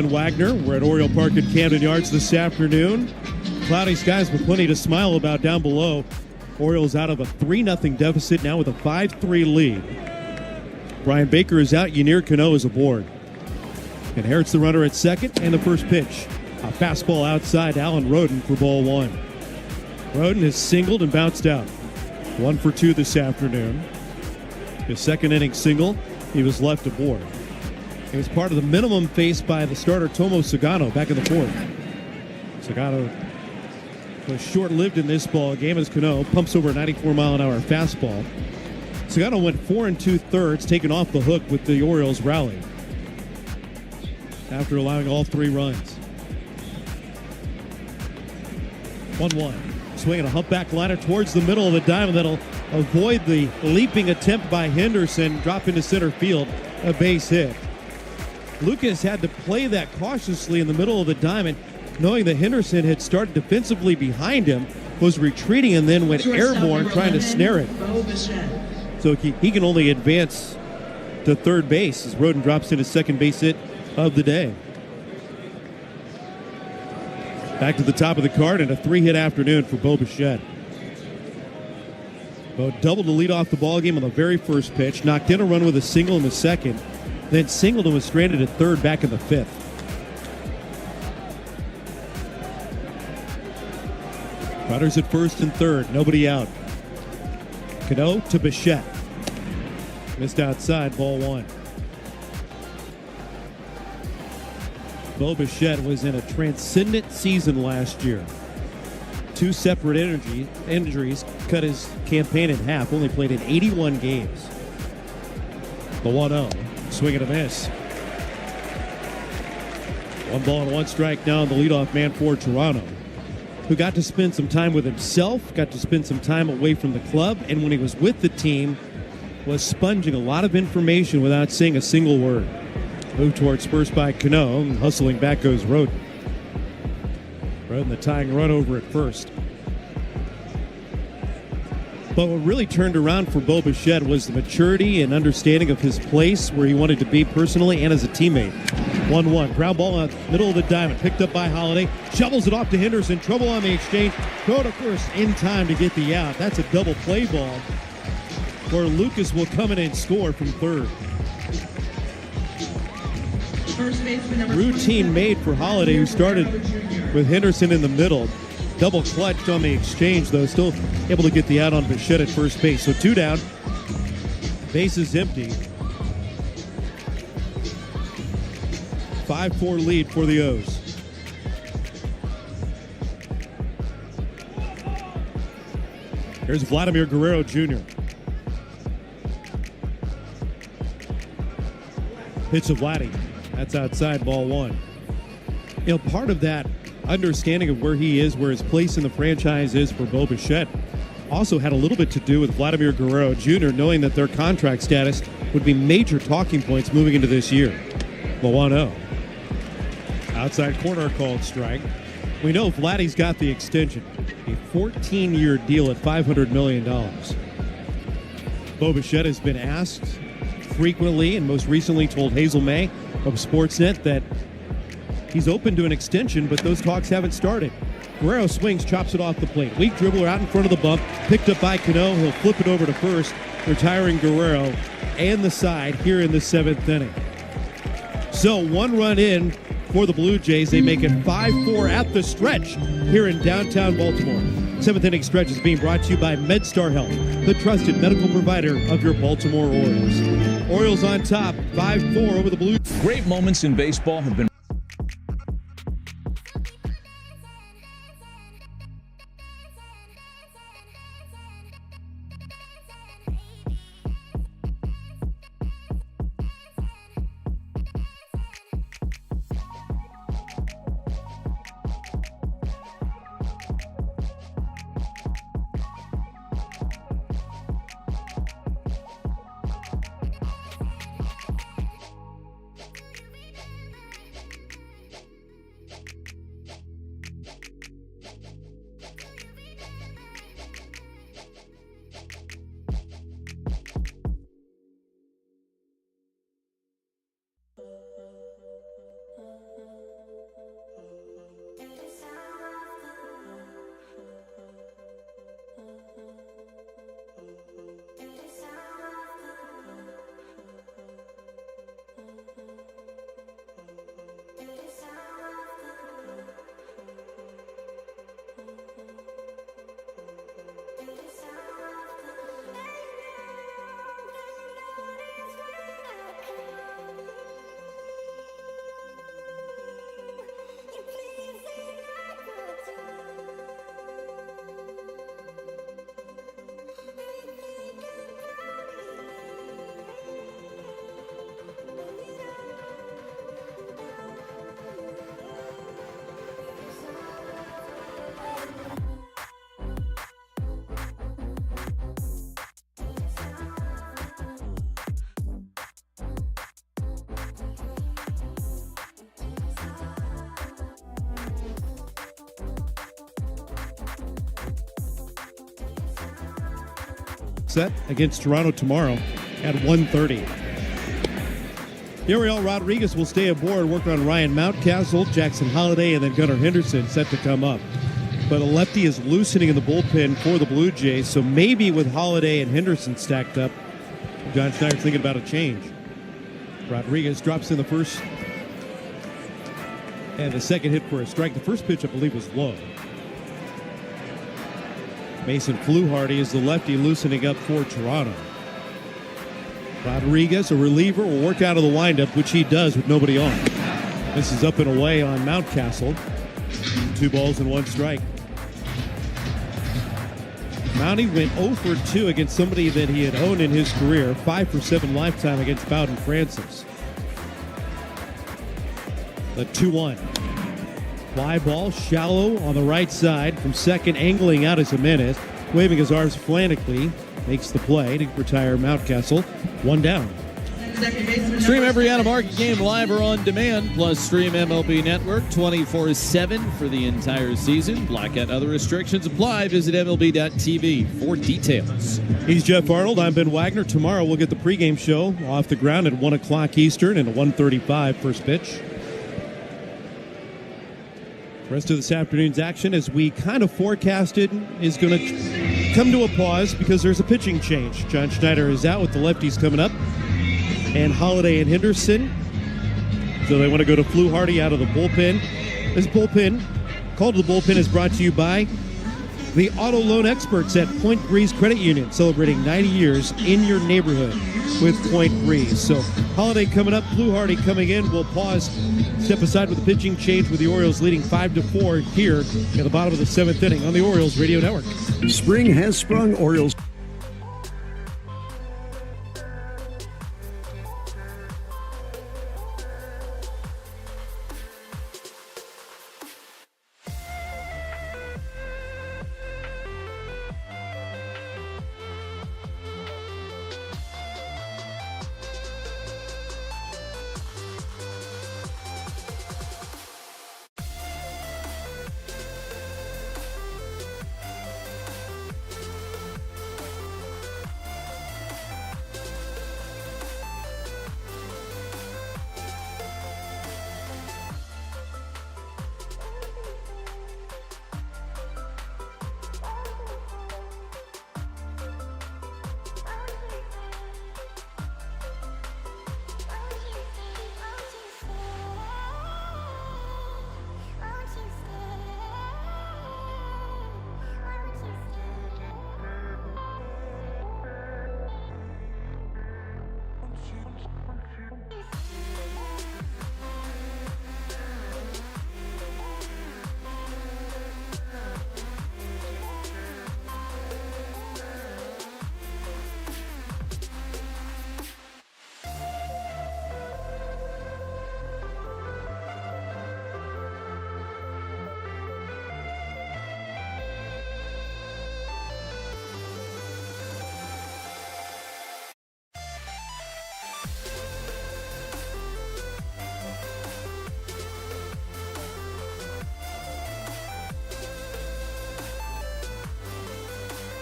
Wagner. We're at Oriole Park at Camden Yards this afternoon. Cloudy skies, but plenty to smile about down below. Orioles out of a 3-0 deficit, now with a 5-3 lead. Brian Baker is out. Ynier Cano is aboard. Inherits the runner at second, and the first pitch. A fastball outside Alan Roden for ball one. Roden has singled and bounced out. 1 for 2 this afternoon. His second inning single, he was left aboard. It was part of the minimum faced by the starter Tomo Sagano back in the fourth. Sagano was short-lived in this ball game as Cano pumps over a 94-mile-an-hour fastball. Sagano went 4 2/3, taken off the hook with the Orioles rally after allowing all 3 runs. 1-1. Swinging a humpback liner towards the middle of the diamond that'll avoid the leaping attempt by Henderson, drop into center field, a base hit. Lucas had to play that cautiously in the middle of the diamond, knowing that Henderson had started defensively behind him, was retreating, and then went airborne trying to snare it. So he can only advance to third base as Roden drops in his second base hit of the day. Back to the top of the card and a 3-hit afternoon for Bo Bichette. Bo doubled to lead off the ballgame on the very first pitch, knocked in a run with a single in the second, then singled and was stranded at third back in the fifth. Runners at first and third, nobody out. Cano to Bichette. Missed outside, ball one. Bo Bichette was in a transcendent season last year. 2 separate injuries cut his campaign in half. Only played in 81 games. The 1-0. Swing and a miss. 1 ball and 1 strike now on the leadoff man for Toronto, who got to spend some time with himself, got to spend some time away from the club, and when he was with the team, was sponging a lot of information without saying a single word. Moved towards first by Cano, and hustling back goes Roden. Roden the tying run over at first. But what really turned around for Bo Bichette was the maturity and understanding of his place where he wanted to be personally and as a teammate. 1-1. Ground ball out middle of the diamond. Picked up by Holiday. Shovels it off to Henderson. Trouble on the exchange. Throw to first in time to get the out. That's a double play ball where Lucas will come in and score from third. Routine made for Holiday, who started with Henderson in the middle. Double clutched on the exchange, though, still able to get the out on Bichette at first base. So 2 down. Base is empty. 5-4 lead for the O's. Here's Vladimir Guerrero Jr. Pitch to Vladdy. That's outside, ball one. You know, part of that understanding of where he is, where his place in the franchise is for Bo Bichette, also had a little bit to do with Vladimir Guerrero Jr. knowing that their contract status would be major talking points moving into this year. The 1-0. Outside corner called strike. We know Vladdy's got the extension, a 14-year deal at $500 million. Bo Bichette has been asked frequently, and most recently told Hazel May of Sportsnet that he's open to an extension, but those talks haven't started. Guerrero swings, chops it off the plate. Weak dribbler out in front of the bump, picked up by Cano. He'll flip it over to first, retiring Guerrero and the side here in the 7th inning. So 1 run in for the Blue Jays. They make it 5-4 at the stretch here in downtown Baltimore. 7th inning stretch is being brought to you by MedStar Health, the trusted medical provider of your Baltimore Orioles. Orioles on top, 5-4 over the Blue Jays. Great moments in baseball have been set against Toronto tomorrow at 1:30. Ariel Rodriguez will stay aboard, work on Ryan Mountcastle, Jackson Holliday, and then Gunnar Henderson set to come up. But a lefty is loosening in the bullpen for the Blue Jays, so maybe with Holliday and Henderson stacked up, John Schneider's thinking about a change. Rodriguez drops in the first and the second hit for a strike. The first pitch, I believe, was low. Mason Fluharty is the lefty loosening up for Toronto. Rodriguez, a reliever, will work out of the windup, which he does with nobody on. This is up and away on Mountcastle. 2 balls and 1 strike. Mountie went 0 for 2 against somebody that he had owned in his career, 5 for 7 lifetime against Bowden Francis. The 2-1. Fly ball, shallow on the right side. From second, angling out as Jimenez, waving his arms frantically, makes the play to retire Mountcastle. 1 down. Stream every out-of-market game live or on demand, plus stream MLB Network 24/7 for the entire season. Blackout and other restrictions apply. Visit MLB.tv for details. He's Jeff Arnold. I'm Ben Wagner. Tomorrow we'll get the pregame show off the ground at 1 o'clock Eastern and a 1:35 first pitch. The rest of this afternoon's action, as we kind of forecasted, is going to come to a pause because there's a pitching change. John Schneider is out with the lefties coming up, and Holliday and Henderson. So they want to go to Fluharty out of the bullpen. This bullpen, call to the bullpen, is brought to you by the auto loan experts at Point Breeze Credit Union, celebrating 90 years in your neighborhood with Point Breeze. So Holliday coming up, Fluharty coming in. We'll pause, step aside with the pitching change with the Orioles leading 5-4 here at the bottom of the 7th inning on the Orioles Radio Network. Spring has sprung. Orioles.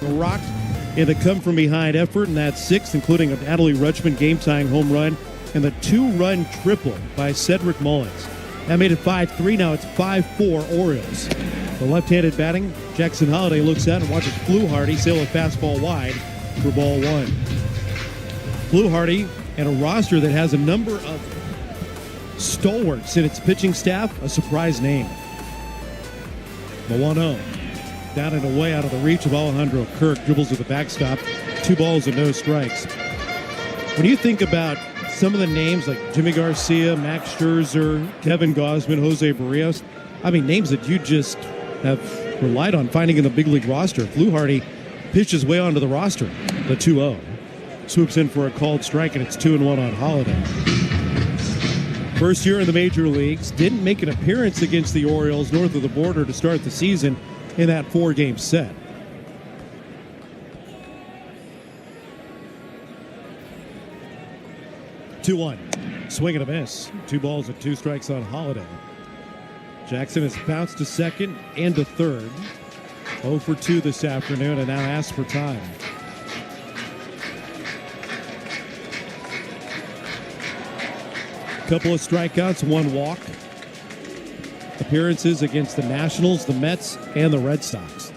Rocked in the come-from-behind effort in that 6th, including a Natalie Rutschman game-tying home run and the 2-run triple by Cedric Mullins. That made it 5-3. Now it's 5-4 Orioles. The left-handed batting, Jackson Holliday looks out and watches Fluharty sail a fastball wide for ball 1. Fluharty and a roster that has a number of stalwarts in its pitching staff, a surprise name. The 1-0. Down and away out of the reach of Alejandro Kirk. Dribbles to the backstop. 2 balls and no strikes. When you think about some of the names like Jimmy Garcia, Max Scherzer, Kevin Gausman, Jose Barrios, I mean, names that you just have relied on finding in the big league roster. Fluharty pitched his way onto the roster. The 2-0. Swoops in for a called strike, and it's 2-1 on Holliday. First year in the major leagues. Didn't make an appearance against the Orioles north of the border to start the season in that 4-game set. Two-1. Swing and a miss. 2 balls and 2 strikes on Holliday. Jackson has bounced to second and to third. 0 for 2 this afternoon and now asks for time. Couple of strikeouts, one walk. Appearances against the Nationals, the Mets, and the Red Sox.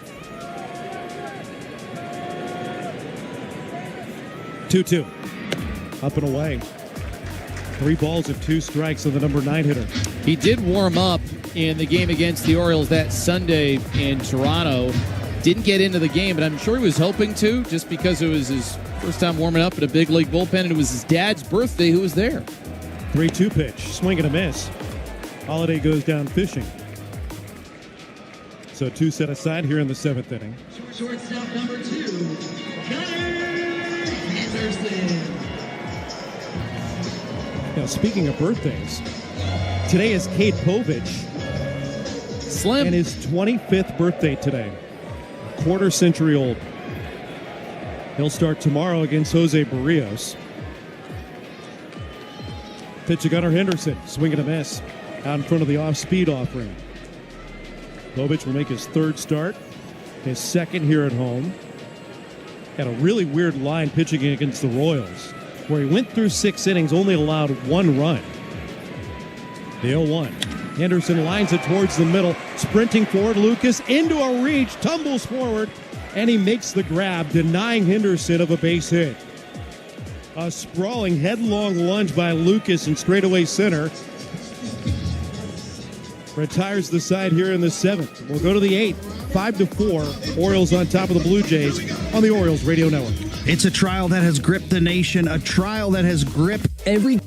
2-2. Up and away. 3 balls and 2 strikes on the number 9 hitter. He did warm up in the game against the Orioles that Sunday in Toronto. Didn't get into the game, but I'm sure he was hoping to, just because it was his first time warming up at a big league bullpen, and it was his dad's birthday who was there. 3-2 pitch, swing and a miss. Holiday goes down fishing. So 2 set aside here in the 7th inning. Shortstop number 2, Henderson. Now, speaking of birthdays, today is Cade Povich. Slim. And his 25th birthday today. A quarter century old. He'll start tomorrow against Jose Barrios. Pitch to Gunnar Henderson. Swing and a miss. Out in front of the off-speed offering. Povich will make his 3rd start. His 2nd here at home. Had a really weird line pitching against the Royals, where he went through 6 innings, only allowed 1 run. The 0-1. Henderson lines it towards the middle, sprinting forward. Lucas into a reach, tumbles forward, and he makes the grab, denying Henderson of a base hit. A sprawling, headlong lunge by Lucas in straightaway center. Retires the side here in the 7th. We'll go to the 8th. 5-4. Orioles on top of the Blue Jays on the Orioles Radio Network. It's a trial that has gripped the nation, a trial that has gripped every...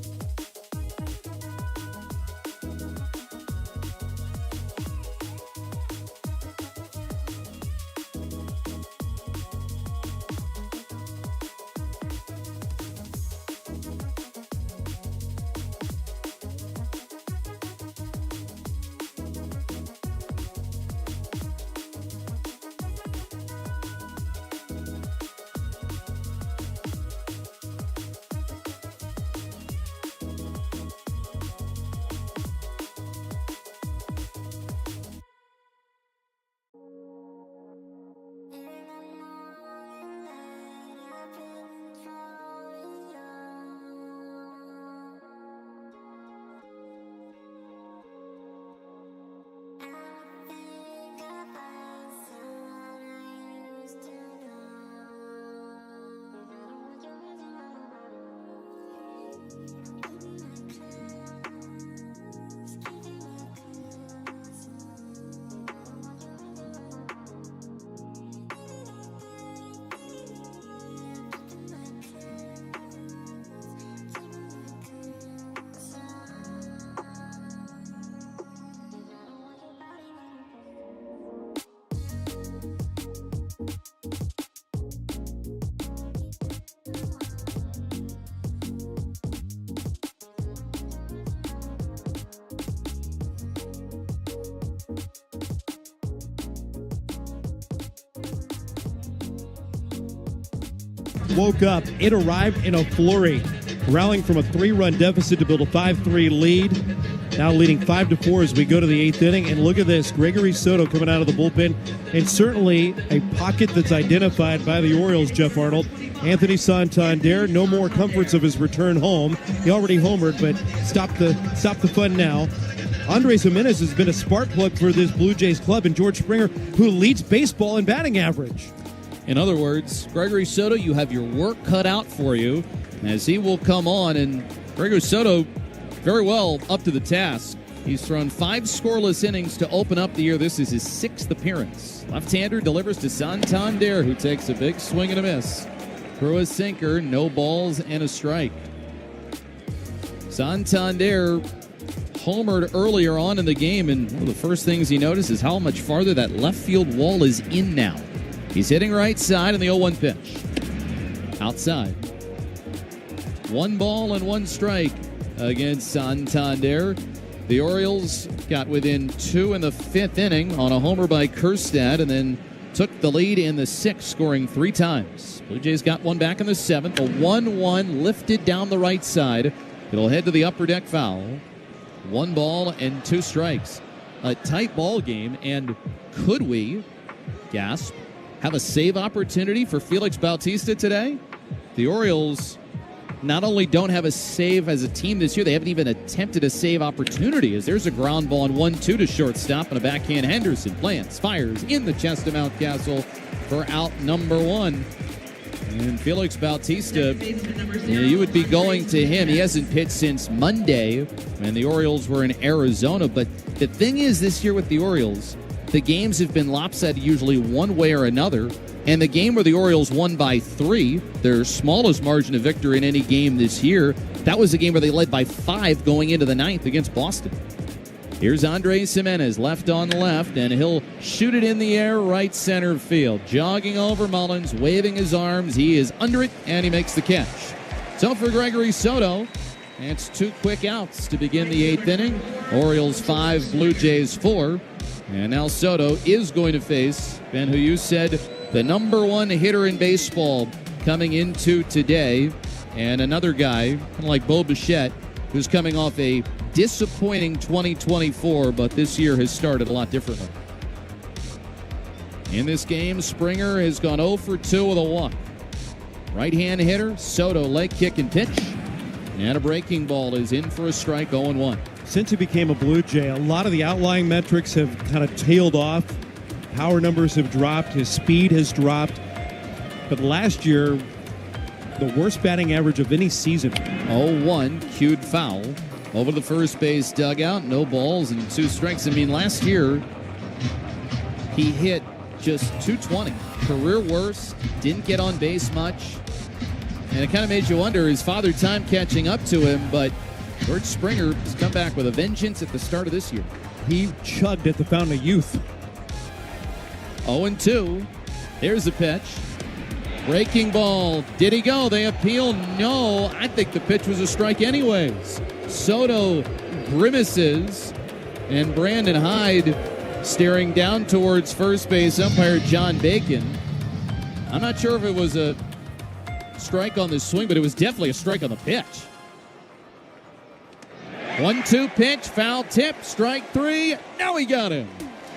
Woke up. It arrived in a flurry, rallying from a 3-run deficit to build a 5-3 lead. Now leading 5-4 as we go to the 8th inning. And look at this, Gregory Soto coming out of the bullpen. And certainly a pocket that's identified by the Orioles, Jeff Arnold. Anthony Santander, no more comforts of his return home. He already homered, but stop the fun now. Andres Jimenez has been a spark plug for this Blue Jays club, and George Springer, who leads baseball in batting average. In other words, Gregory Soto, you have your work cut out for you, as he will come on, and Gregory Soto very well up to the task. He's thrown 5 scoreless innings to open up the year. This is his 6th appearance. Left-hander delivers to Santander, who takes a big swing and a miss. Through a sinker, no balls and a strike. Santander homered earlier on in the game, and one of the first things he noticed is how much farther that left field wall is in now. He's hitting right side in the 0-1 pitch. Outside. 1 ball and 1 strike against Santander. The Orioles got within 2 in the 5th inning on a homer by Kjerstad, and then took the lead in the 6th, scoring 3 times. Blue Jays got one back in the 7th. A 1-1 lifted down the right side. It'll head to the upper deck foul. 1 ball and 2 strikes. A tight ball game, and could we, gasp, have a save opportunity for Felix Bautista today? The Orioles not only don't have a save as a team this year, they haven't even attempted a save opportunity, as there's a ground ball and 1-2 to shortstop and a backhand. Henderson plants, fires in the chest of Mountcastle for out number 1. And Felix Bautista, you would be going to him. He hasn't pitched since Monday, and the Orioles were in Arizona. But the thing is, this year with the Orioles, the games have been lopsided usually one way or another. And the game where the Orioles won by 3, their smallest margin of victory in any game this year, that was a game where they led by 5 going into the 9th against Boston. Here's Andres Jimenez, left on left, and he'll shoot it in the air right center field. Jogging over Mullins, waving his arms. He is under it, and he makes the catch. So for Gregory Soto, it's 2 quick outs to begin the 8th inning. Orioles 5, Blue Jays 4. And now Soto is going to face, Ben, who you said the number 1 hitter in baseball coming into today, and another guy, kind of like Bo Bichette, who's coming off a disappointing 2024, but this year has started a lot differently. In this game, Springer has gone 0 for 2 with a walk. Right-hand hitter, Soto, leg kick and pitch. And a breaking ball is in for a strike, 0-1. Since he became a Blue Jay, a lot of the outlying metrics have kind of tailed off. Power numbers have dropped. His speed has dropped. But last year, the worst batting average of any season. 0-1, cued foul. Over the first base dugout, no balls and 2 strikes. I mean, last year, he hit just .220. Career worst, didn't get on base much. And it kind of made you wonder, is Father Time catching up to him? But George Springer has come back with a vengeance at the start of this year. He chugged at the fountain of youth. 0-2. There's the pitch. Breaking ball. Did he go? They appeal. No. I think the pitch was a strike anyways. Soto grimaces, and Brandon Hyde staring down towards first base umpire John Bacon. I'm not sure if it was a strike on the swing, but it was definitely a strike on the pitch. 1-2 pitch, foul tip, strike 3. Now he got him.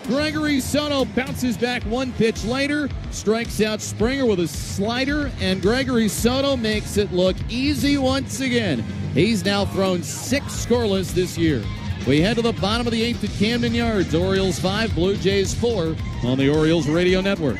Gregory Soto bounces back 1 pitch later, strikes out Springer with a slider, and Gregory Soto makes it look easy once again. He's now thrown 6 scoreless this year. We head to the bottom of the 8th at Camden Yards. Orioles 5, Blue Jays 4 on the Orioles Radio Network.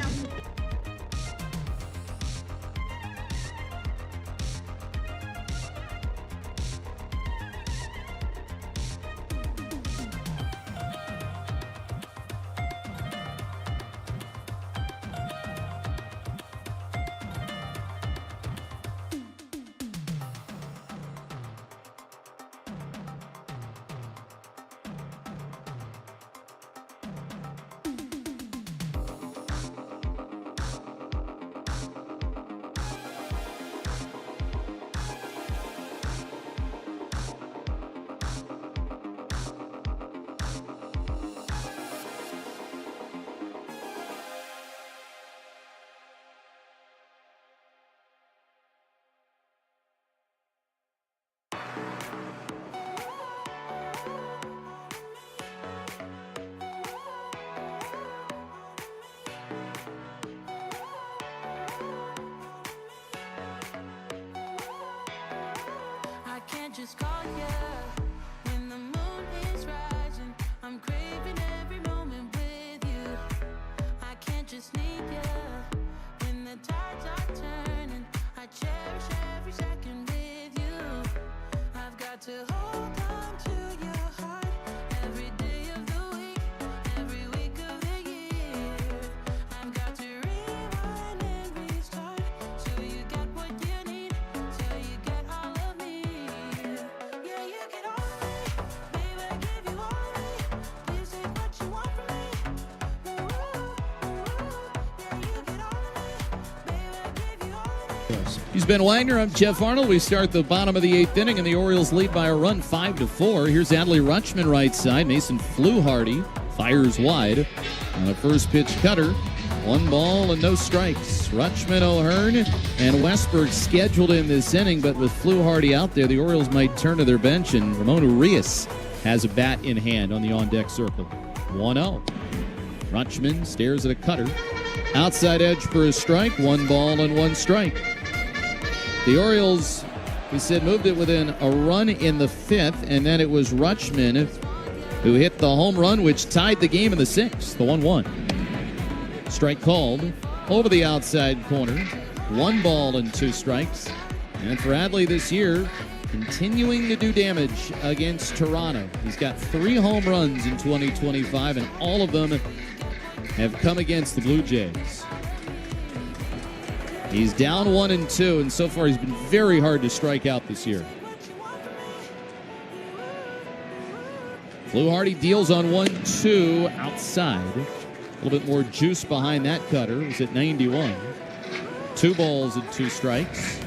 Just call you when the moon is rising. I'm craving every moment with you. I can't just need you when the tides are turning. I cherish every second with you. I've got to hold on to your heart every day of the week, every week of the year. I've got to rewind and restart till you get what you need, till you get all of me. He's Ben Wagner. I'm Jeff Arnold. We start the bottom of the 8th inning, and the Orioles lead by a run, 5-4. Here's Adley Rutschman right side. Mason Fluharty fires wide on a first pitch cutter. 1 ball and no strikes. Rutschman, O'Hearn, and Westberg scheduled in this inning, but with Fluharty out there, the Orioles might turn to their bench, and Ramon Urias has a bat in hand on the on-deck circle. 1-0. Rutschman stares at a cutter. Outside edge for a strike. 1 ball and 1 strike. The Orioles We said moved it within a run in the 5th, and then it was Rutschman who hit the home run, which tied the game in the 6th, the 1-1. Strike called over the outside corner. 1 ball and 2 strikes. And for Adley this year, continuing to do damage against Toronto. He's got 3 home runs in 2025, and all of them have come against the Blue Jays. He's down 1-2, and so far he's been very hard to strike out this year. Fluharty deals on 1-2 outside. A little bit more juice behind that cutter. It was at 91. 2 balls and 2 strikes.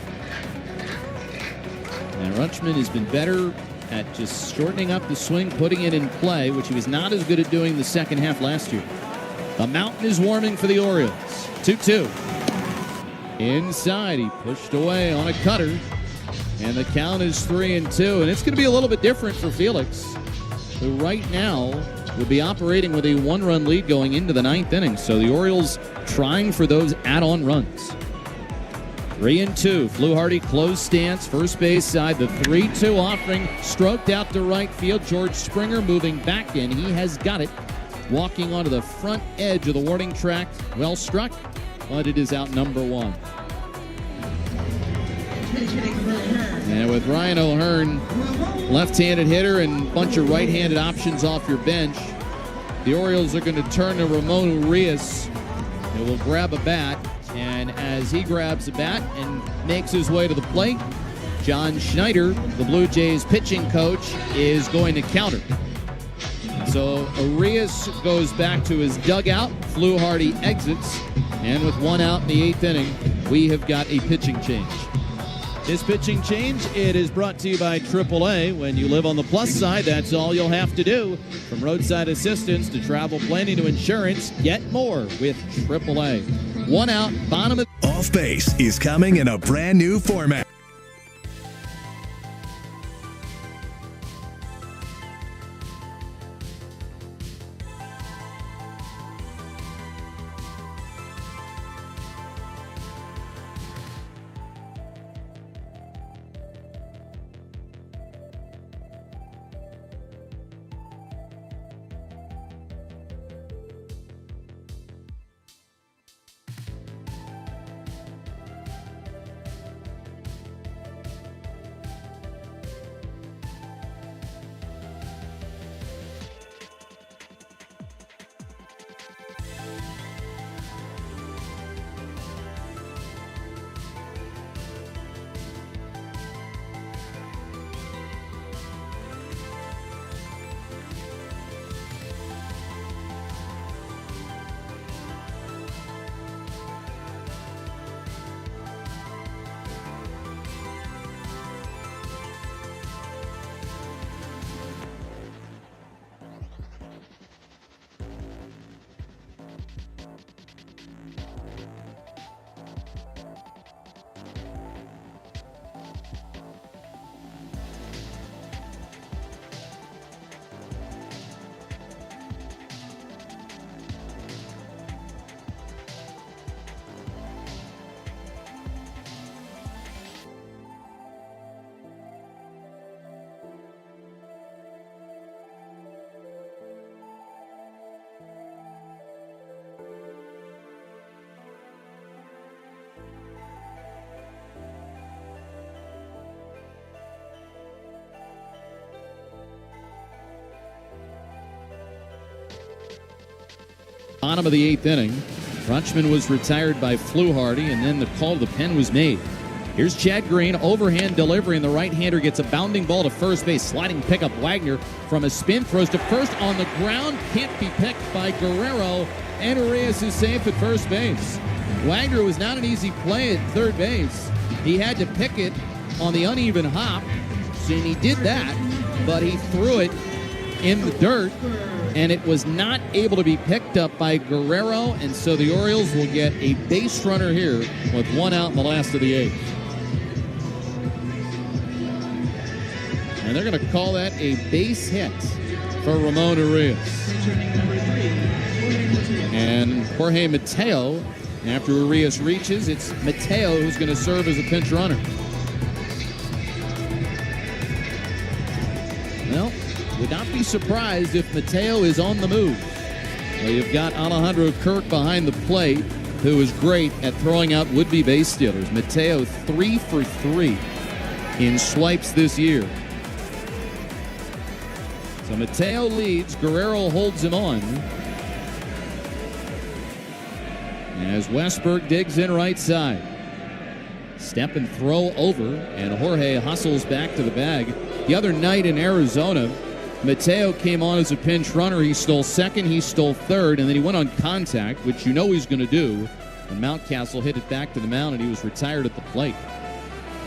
And Rutschman has been better at just shortening up the swing, putting it in play, which he was not as good at doing the second half last year. The mountain is warming for the Orioles. 2-2. Inside, he pushed away on a cutter, and the count is 3-2. And it's going to be a little bit different for Felix, who right now would be operating with a 1-run lead going into the 9th inning. So the Orioles trying for those add-on runs. 3-2. Fluharty closed stance, first base side. The 3-2 offering stroked out to right field. George Springer moving back in. He has got it. Walking onto the front edge of the warning track. Well struck, but it is out number 1. And with Ryan O'Hearn, left-handed hitter, and a bunch of right-handed options off your bench, the Orioles are going to turn to Ramon Urias, who will grab a bat. And as he grabs the bat and makes his way to the plate, John Schneider, the Blue Jays pitching coach, is going to counter. So Urias goes back to his dugout. Fluharty exits. And with 1 out in the 8th inning, we have got a pitching change. This pitching change, it is brought to you by AAA. When you live on the plus side, that's all you'll have to do. From roadside assistance to travel planning to insurance, get more with AAA. 1 out, bottom of... Off Base is coming in a brand new format. Bottom of the 8th inning. Rutschman was retired by Fluharty, and then the call to the pen was made. Here's Chad Green, overhand delivery, and the right-hander gets a bounding ball to first base. Sliding pickup, Wagner from a spin, throws to first on the ground. Can't be picked by Guerrero, and Urias is safe at first base. Wagner was not an easy play at third base. He had to pick it on the uneven hop, so he did that, but he threw it in the dirt, and it was not able to be picked up by Guerrero, and so the Orioles will get a base runner here with 1 out in the last of the 8th. And they're going to call that a base hit for Ramon Urias. And Jorge Mateo, after Urias reaches, it's Mateo who's going to serve as a pinch runner. Well, would not be surprised if Mateo is on the move. Well, you've got Alejandro Kirk behind the plate, who is great at throwing out would-be base stealers. Mateo 3 for 3 in swipes this year. So Mateo leads. Guerrero holds him on. As Westberg digs in right side. Step and throw over, and Jorge hustles back to the bag. The other night in Arizona, Mateo came on as a pinch runner. He stole second, he stole third, and then he went on contact, which you know he's going to do. And Mountcastle hit it back to the mound, and he was retired at the plate.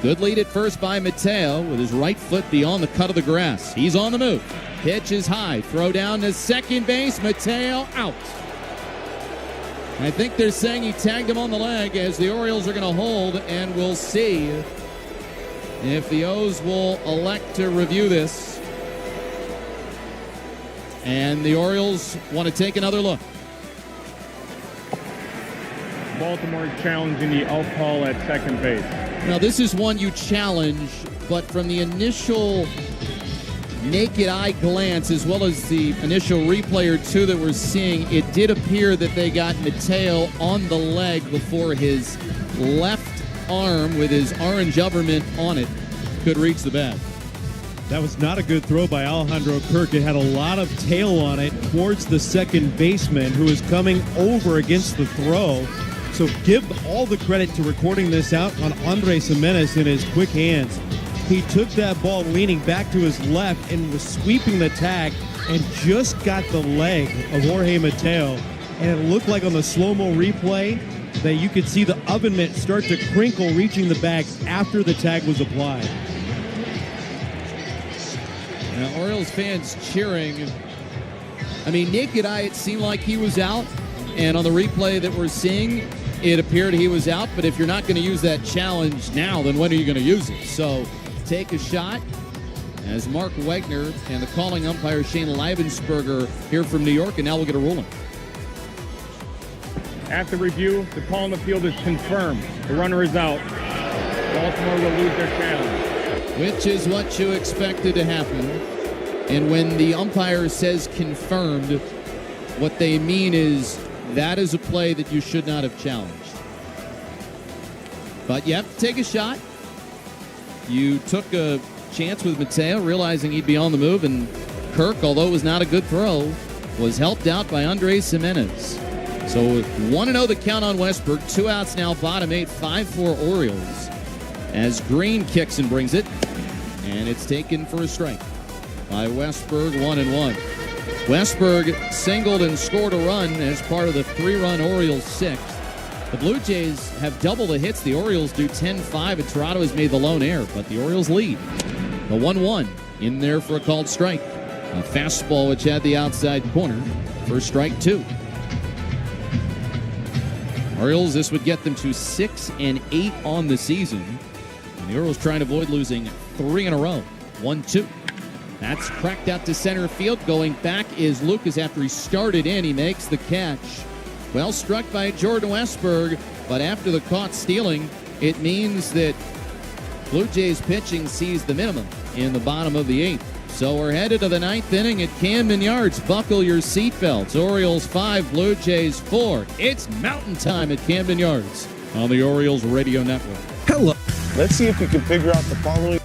Good lead at first by Mateo with his right foot beyond the cut of the grass. He's on the move. Pitch is high. Throw down to second base. Mateo out. I think they're saying he tagged him on the leg, as the Orioles are going to hold, and we'll see if the O's will elect to review this. And the Orioles want to take another look. Baltimore challenging the out call at second base. Now, this is one you challenge, but from the initial naked eye glance, as well as the initial replay or two that we're seeing, it did appear that they got Mateo on the leg before his left arm with his orange government on it could reach the bat. That was not a good throw by Alejandro Kirk. It had a lot of tail on it towards the second baseman, who is coming over against the throw. So give all the credit to recording this out on Andres Jimenez in his quick hands. He took that ball leaning back to his left and was sweeping the tag and just got the leg of Jorge Mateo. And it looked like on the slow-mo replay that you could see the oven mitt start to crinkle, reaching the bag after the tag was applied. Now, Orioles fans cheering. I mean, naked eye, it seemed like he was out. And on the replay that we're seeing, it appeared he was out. But if you're not going to use that challenge now, then when are you going to use it? So take a shot as Mark Wegner and the calling umpire Shane Leibensberger here from New York. And now we'll get a ruling. After review, the call on the field is confirmed. The runner is out. Baltimore will lose their challenge. Which is what you expected to happen. And when the umpire says confirmed, what they mean is that is a play that you should not have challenged. But you have to take a shot. You took a chance with Mateo, realizing he'd be on the move, and Kirk, although it was not a good throw, was helped out by Andres Jimenez. So 1-0 the count on Westberg. 2 outs now, bottom 8, 5-4 Orioles. As Green kicks and brings it, and it's taken for a strike by Westberg, 1-1. Westberg singled and scored a run as part of the 3-run Orioles sixth. The Blue Jays have double the hits. The Orioles do 10-5, and Toronto has made the lone error, but the Orioles lead. The 1-1 in there for a called strike. A fastball which had the outside corner for strike 2. Orioles, this would get them to 6-8 on the season. And the Orioles trying to avoid losing 3 in a row. 1-2. That's cracked out to center field. Going back is Lucas after he started in. He makes the catch. Well struck by Jordan Westberg, but after the caught stealing, it means that Blue Jays pitching sees the minimum in the bottom of the 8th. So we're headed to the 9th inning at Camden Yards. Buckle your seatbelts. Orioles 5, Blue Jays 4. It's mountain time at Camden Yards on the Orioles Radio Network. Hello. Let's see if we can figure out the following.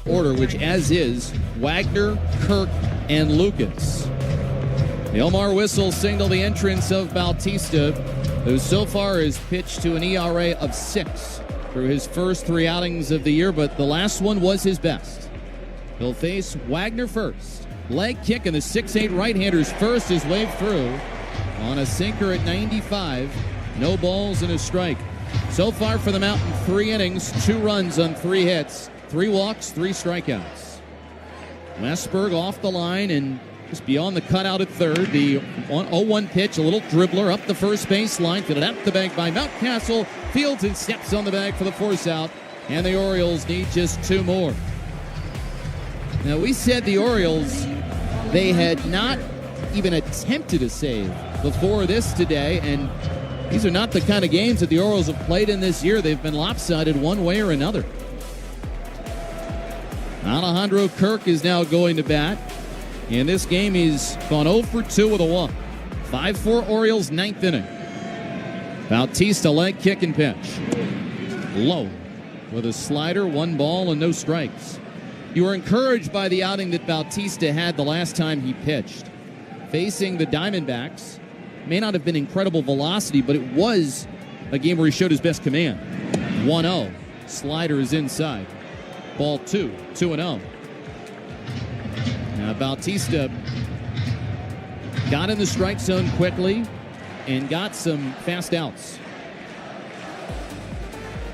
order, which as is Wagner, Kirk, and Lucas. The Omar whistle signaled the entrance of Bautista, who so far has pitched to an ERA of 6 through his first 3 outings of the year, but the last one was his best. He'll face Wagner first. Leg kick, and the 6'8 right-hander's first is waved through on a sinker at 95. No balls and a strike. So far for the Mountain, 3 innings, 2 runs on 3 hits, 3 walks, 3 strikeouts. Westberg off the line and just beyond the cutout at third. The 0-1 pitch, a little dribbler up the first base line, fielded out the bank by Mountcastle. Fields and steps on the bag for the force out, and the Orioles need just 2 more. Now, we said the Orioles, they had not even attempted a save before this today, and these are not the kind of games that the Orioles have played in this year. They've been lopsided one way or another. Alejandro Kirk is now going to bat. In this game, he's gone 0 for 2 with a walk. 5-4 Orioles, 9th inning. Bautista leg kick and pitch. Low with a slider, 1 ball and no strikes. You were encouraged by the outing that Bautista had the last time he pitched. Facing the Diamondbacks, may not have been incredible velocity, but it was a game where he showed his best command. 1-0. Slider is inside. Ball 2, 2-0. Now Bautista got in the strike zone quickly and got some fast outs.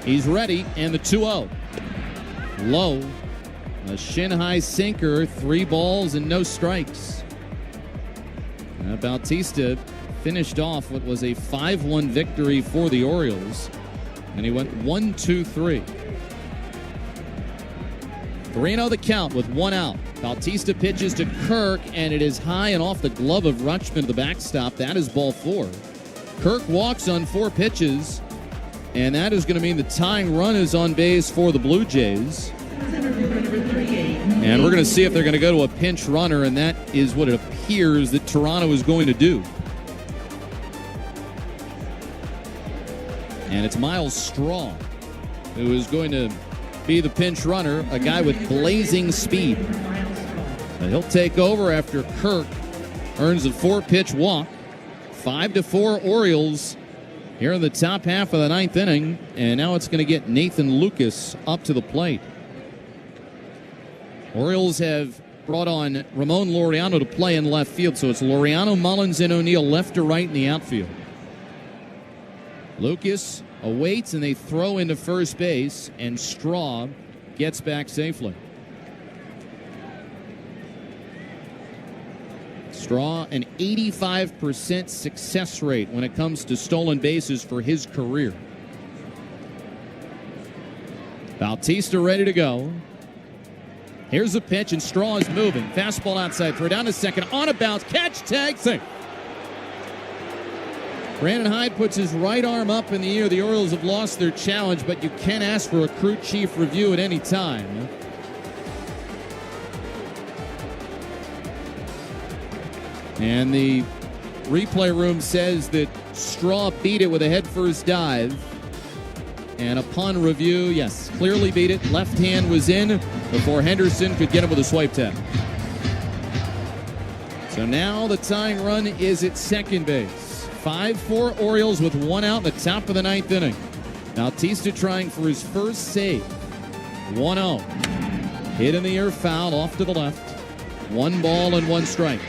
He's ready, and the 2-0. Low. A shin-high sinker, 3 balls and no strikes. Now Bautista finished off what was a 5-1 victory for the Orioles, and he went 1-2-3. 3-0 the count with 1 out. Bautista pitches to Kirk, and it is high and off the glove of Rutschman to the backstop. That is ball 4. Kirk walks on 4 pitches, and that is going to mean the tying run is on base for the Blue Jays. And we're going to see if they're going to go to a pinch runner, and that is what it appears that Toronto is going to do. And it's Miles Straw who is going to be the pinch runner, a guy with blazing speed. And he'll take over after Kirk earns a 4-pitch walk. 5-4 Orioles here in the top half of the 9th inning, and now it's going to get Nathan Lucas up to the plate. Orioles have brought on Ramon Laureano to play in left field, so it's Laureano, Mullins, and O'Neill left to right in the outfield. Lucas awaits, and they throw into first base, and Straw gets back safely. Straw, an 85% success rate when it comes to stolen bases for his career. Bautista ready to go. Here's the pitch, and Straw is moving. Fastball outside, throw down to second, on a bounce, catch, tag, safe. Brandon Hyde puts his right arm up in the air. The Orioles have lost their challenge, but you can ask for a crew chief review at any time. And the replay room says that Straw beat it with a headfirst dive. And upon review, yes, clearly beat it. Left hand was in before Henderson could get him with a swipe tap. So now the tying run is at second base. 5-4 Orioles with 1 out in the top of the 9th inning. Bautista trying for his first save. 1-0. Hit in the air, foul off to the left. 1 ball and 1 strike.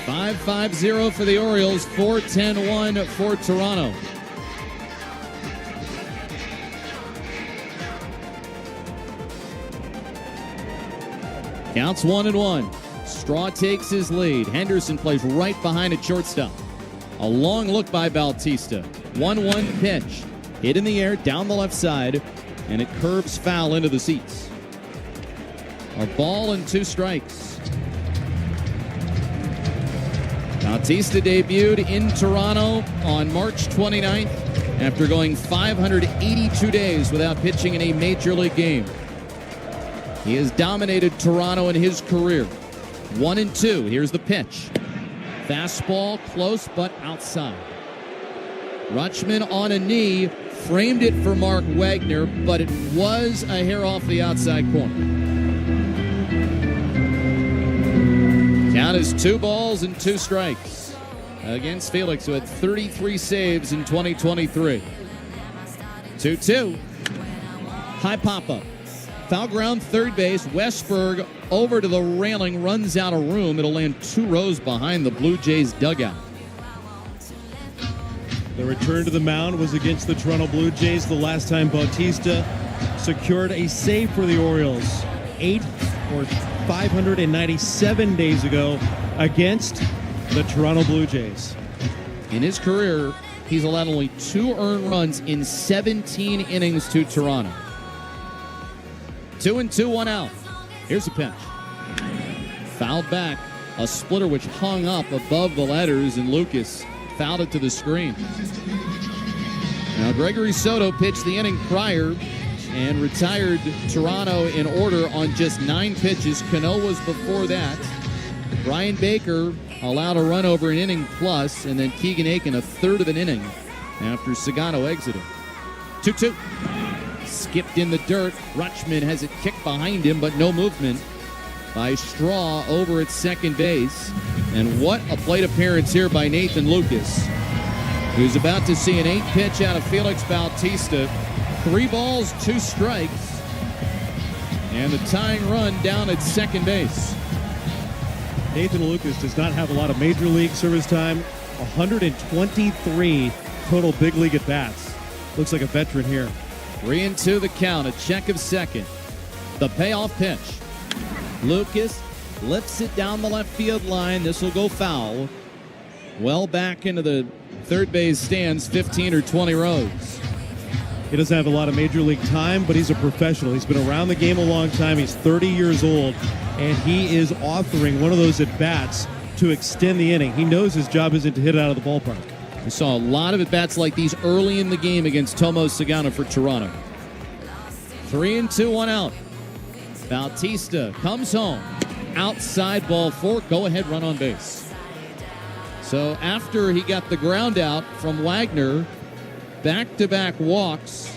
5-5-0 for the Orioles, 4-10-1 for Toronto. Counts 1-1. Straw takes his lead. Henderson plays right behind at shortstop. A long look by Bautista. 1-1 pitch. Hit in the air, down the left side, and it curves foul into the seats. A ball and 2 strikes. Bautista debuted in Toronto on March 29th after going 582 days without pitching in a major league game. He has dominated Toronto in his career. 1-2. Here's the pitch. Fastball close but outside. Rutschman on a knee, Framed it for Mark Wagner, but it was a hair off the outside corner. Count is 2 balls and 2 strikes against Felix, who had 33 saves in 2023. 2-2. High pop-up. Foul ground, third base. Westberg over to the railing, runs out of room. It'll land 2 rows behind the Blue Jays dugout. The return to the mound was against the Toronto Blue Jays the last time Bautista secured a save for the Orioles 597 days ago against the Toronto Blue Jays. In his career, he's allowed only 2 earned runs in 17 innings to Toronto. 2-2, 1 out. Here's a pitch. Fouled back. A splitter which hung up above the letters, and Lucas fouled it to the screen. Now, Gregory Soto pitched the inning prior and retired Toronto in order on just 9 pitches. Cano was before that. Brian Baker allowed a run over an inning plus, and then Keegan Aiken a third of an inning after Sagano exited. 2-2. Skipped in the dirt. Rutschman has it kicked behind him, but no movement by Straw over at second base. And what a plate appearance here by Nathan Lucas, who's about to see an 8th pitch out of Felix Bautista. 3 balls, 2 strikes, and the tying run down at second base. Nathan Lucas does not have a lot of major league service time. 123 total big league at bats. Looks like a veteran here. 3-2 the count. A check of second. The payoff pitch. Lucas lifts it down the left field line. This will go foul. Well back into the third base stands, 15 or 20 rows. He doesn't have a lot of major league time, but he's a professional. He's been around the game a long time. He's 30 years old, and he is offering one of those at-bats to extend the inning. He knows his job isn't to hit it out of the ballpark. We saw a lot of at-bats like these early in the game against Tomo Sagano for Toronto. 3-2, 1 out. Bautista comes home. Outside ball 4. Go-ahead run on base. So after he got the ground out from Wagner, back-to-back walks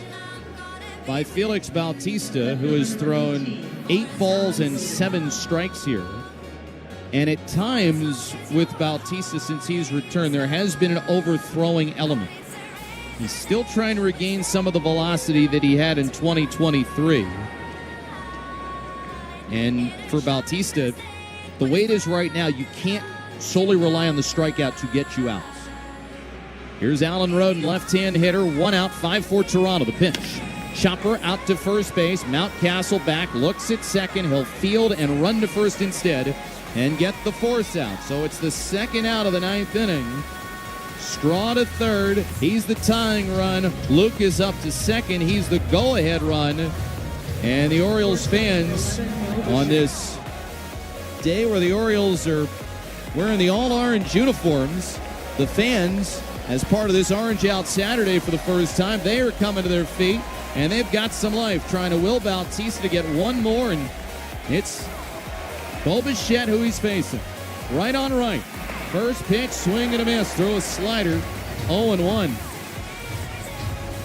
by Felix Bautista, who has thrown 8 balls and 7 strikes here. And at times with Bautista, since he's returned, there has been an overthrowing element. He's still trying to regain some of the velocity that he had in 2023. And for Bautista, the way it is right now, you can't solely rely on the strikeout to get you out. Here's Alan Roden, left-hand hitter, 1 out, 5-4 Toronto. The pitch. Chopper out to first base. Mountcastle back, looks at second. He'll field and run to first instead and get the force out. So it's the second out of the 9th inning. Straw to third. He's the tying run. Lucas up to second. He's the go-ahead run. And the Orioles fans on this day where the Orioles are wearing the all-orange uniforms, the fans, as part of this Orange Out Saturday for the first time, they are coming to their feet, and they've got some life, trying to will Bautista to get one more, and it's Bo Bichette who he's facing. Right on right. First pitch, swing and a miss. Throw a slider, 0-1.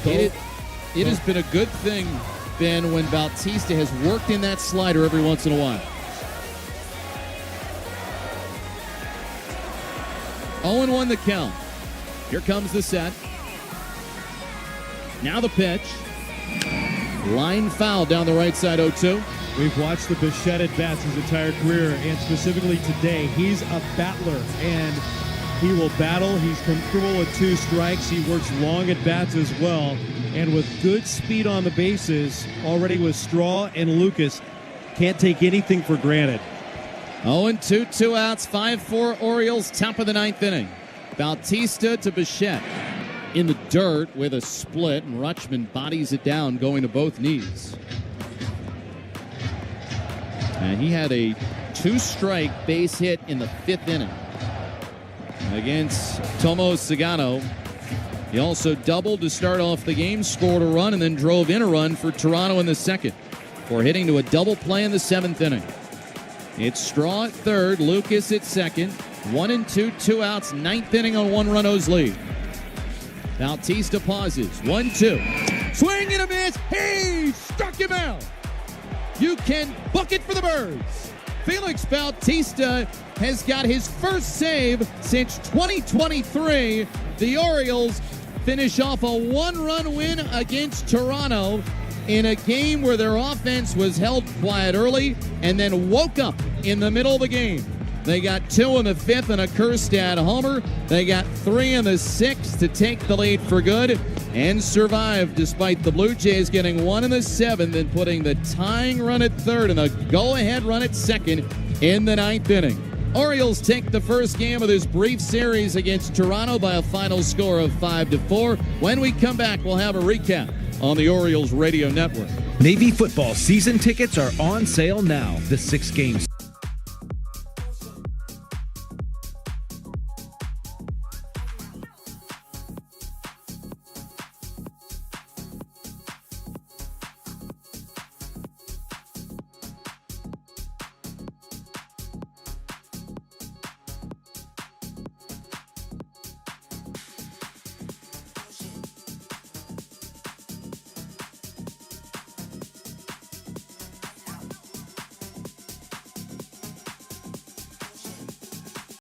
It has been a good thing, Ben, when Bautista has worked in that slider every once in a while. 0-1 the count. Here comes the set. Now the pitch. Line foul down the right side, 0-2. We've watched the Bichette at-bats his entire career, and specifically today, he's a battler, and he will battle. He's comfortable with 2 strikes. He works long at-bats as well, and with good speed on the bases, already with Straw and Lucas, can't take anything for granted. 0-2, 2 outs, 5-4 Orioles, top of the 9th inning. Bautista to Bichette in the dirt with a split, and Rutschman bodies it down, going to both knees. And he had a 2-strike base hit in the 5th inning against Tomo Sagano. He also doubled to start off the game, scored a run, and then drove in a run for Toronto in the 2nd for hitting to a double play in the 7th inning. It's Straw at 3rd, Lucas at 2nd. 1-2, 2 outs, 9th inning on 1 run O's lead. Bautista pauses. 1-2. Swing and a miss. He struck him out. You can book it for the Birds. Felix Bautista has got his first save since 2023. The Orioles finish off a one-run win against Toronto in a game where their offense was held quiet early and then woke up in the middle of the game. They got 2 in the 5th and a Kjerstad homer. They got 3 in the 6th to take the lead for good and survive despite the Blue Jays getting 1 in the 7th and putting the tying run at 3rd and a go-ahead run at 2nd in the 9th inning. Orioles take the first game of this brief series against Toronto by a final score of 5-4. When we come back, we'll have a recap on the Orioles radio network. Navy football season tickets are on sale now. The 6 games.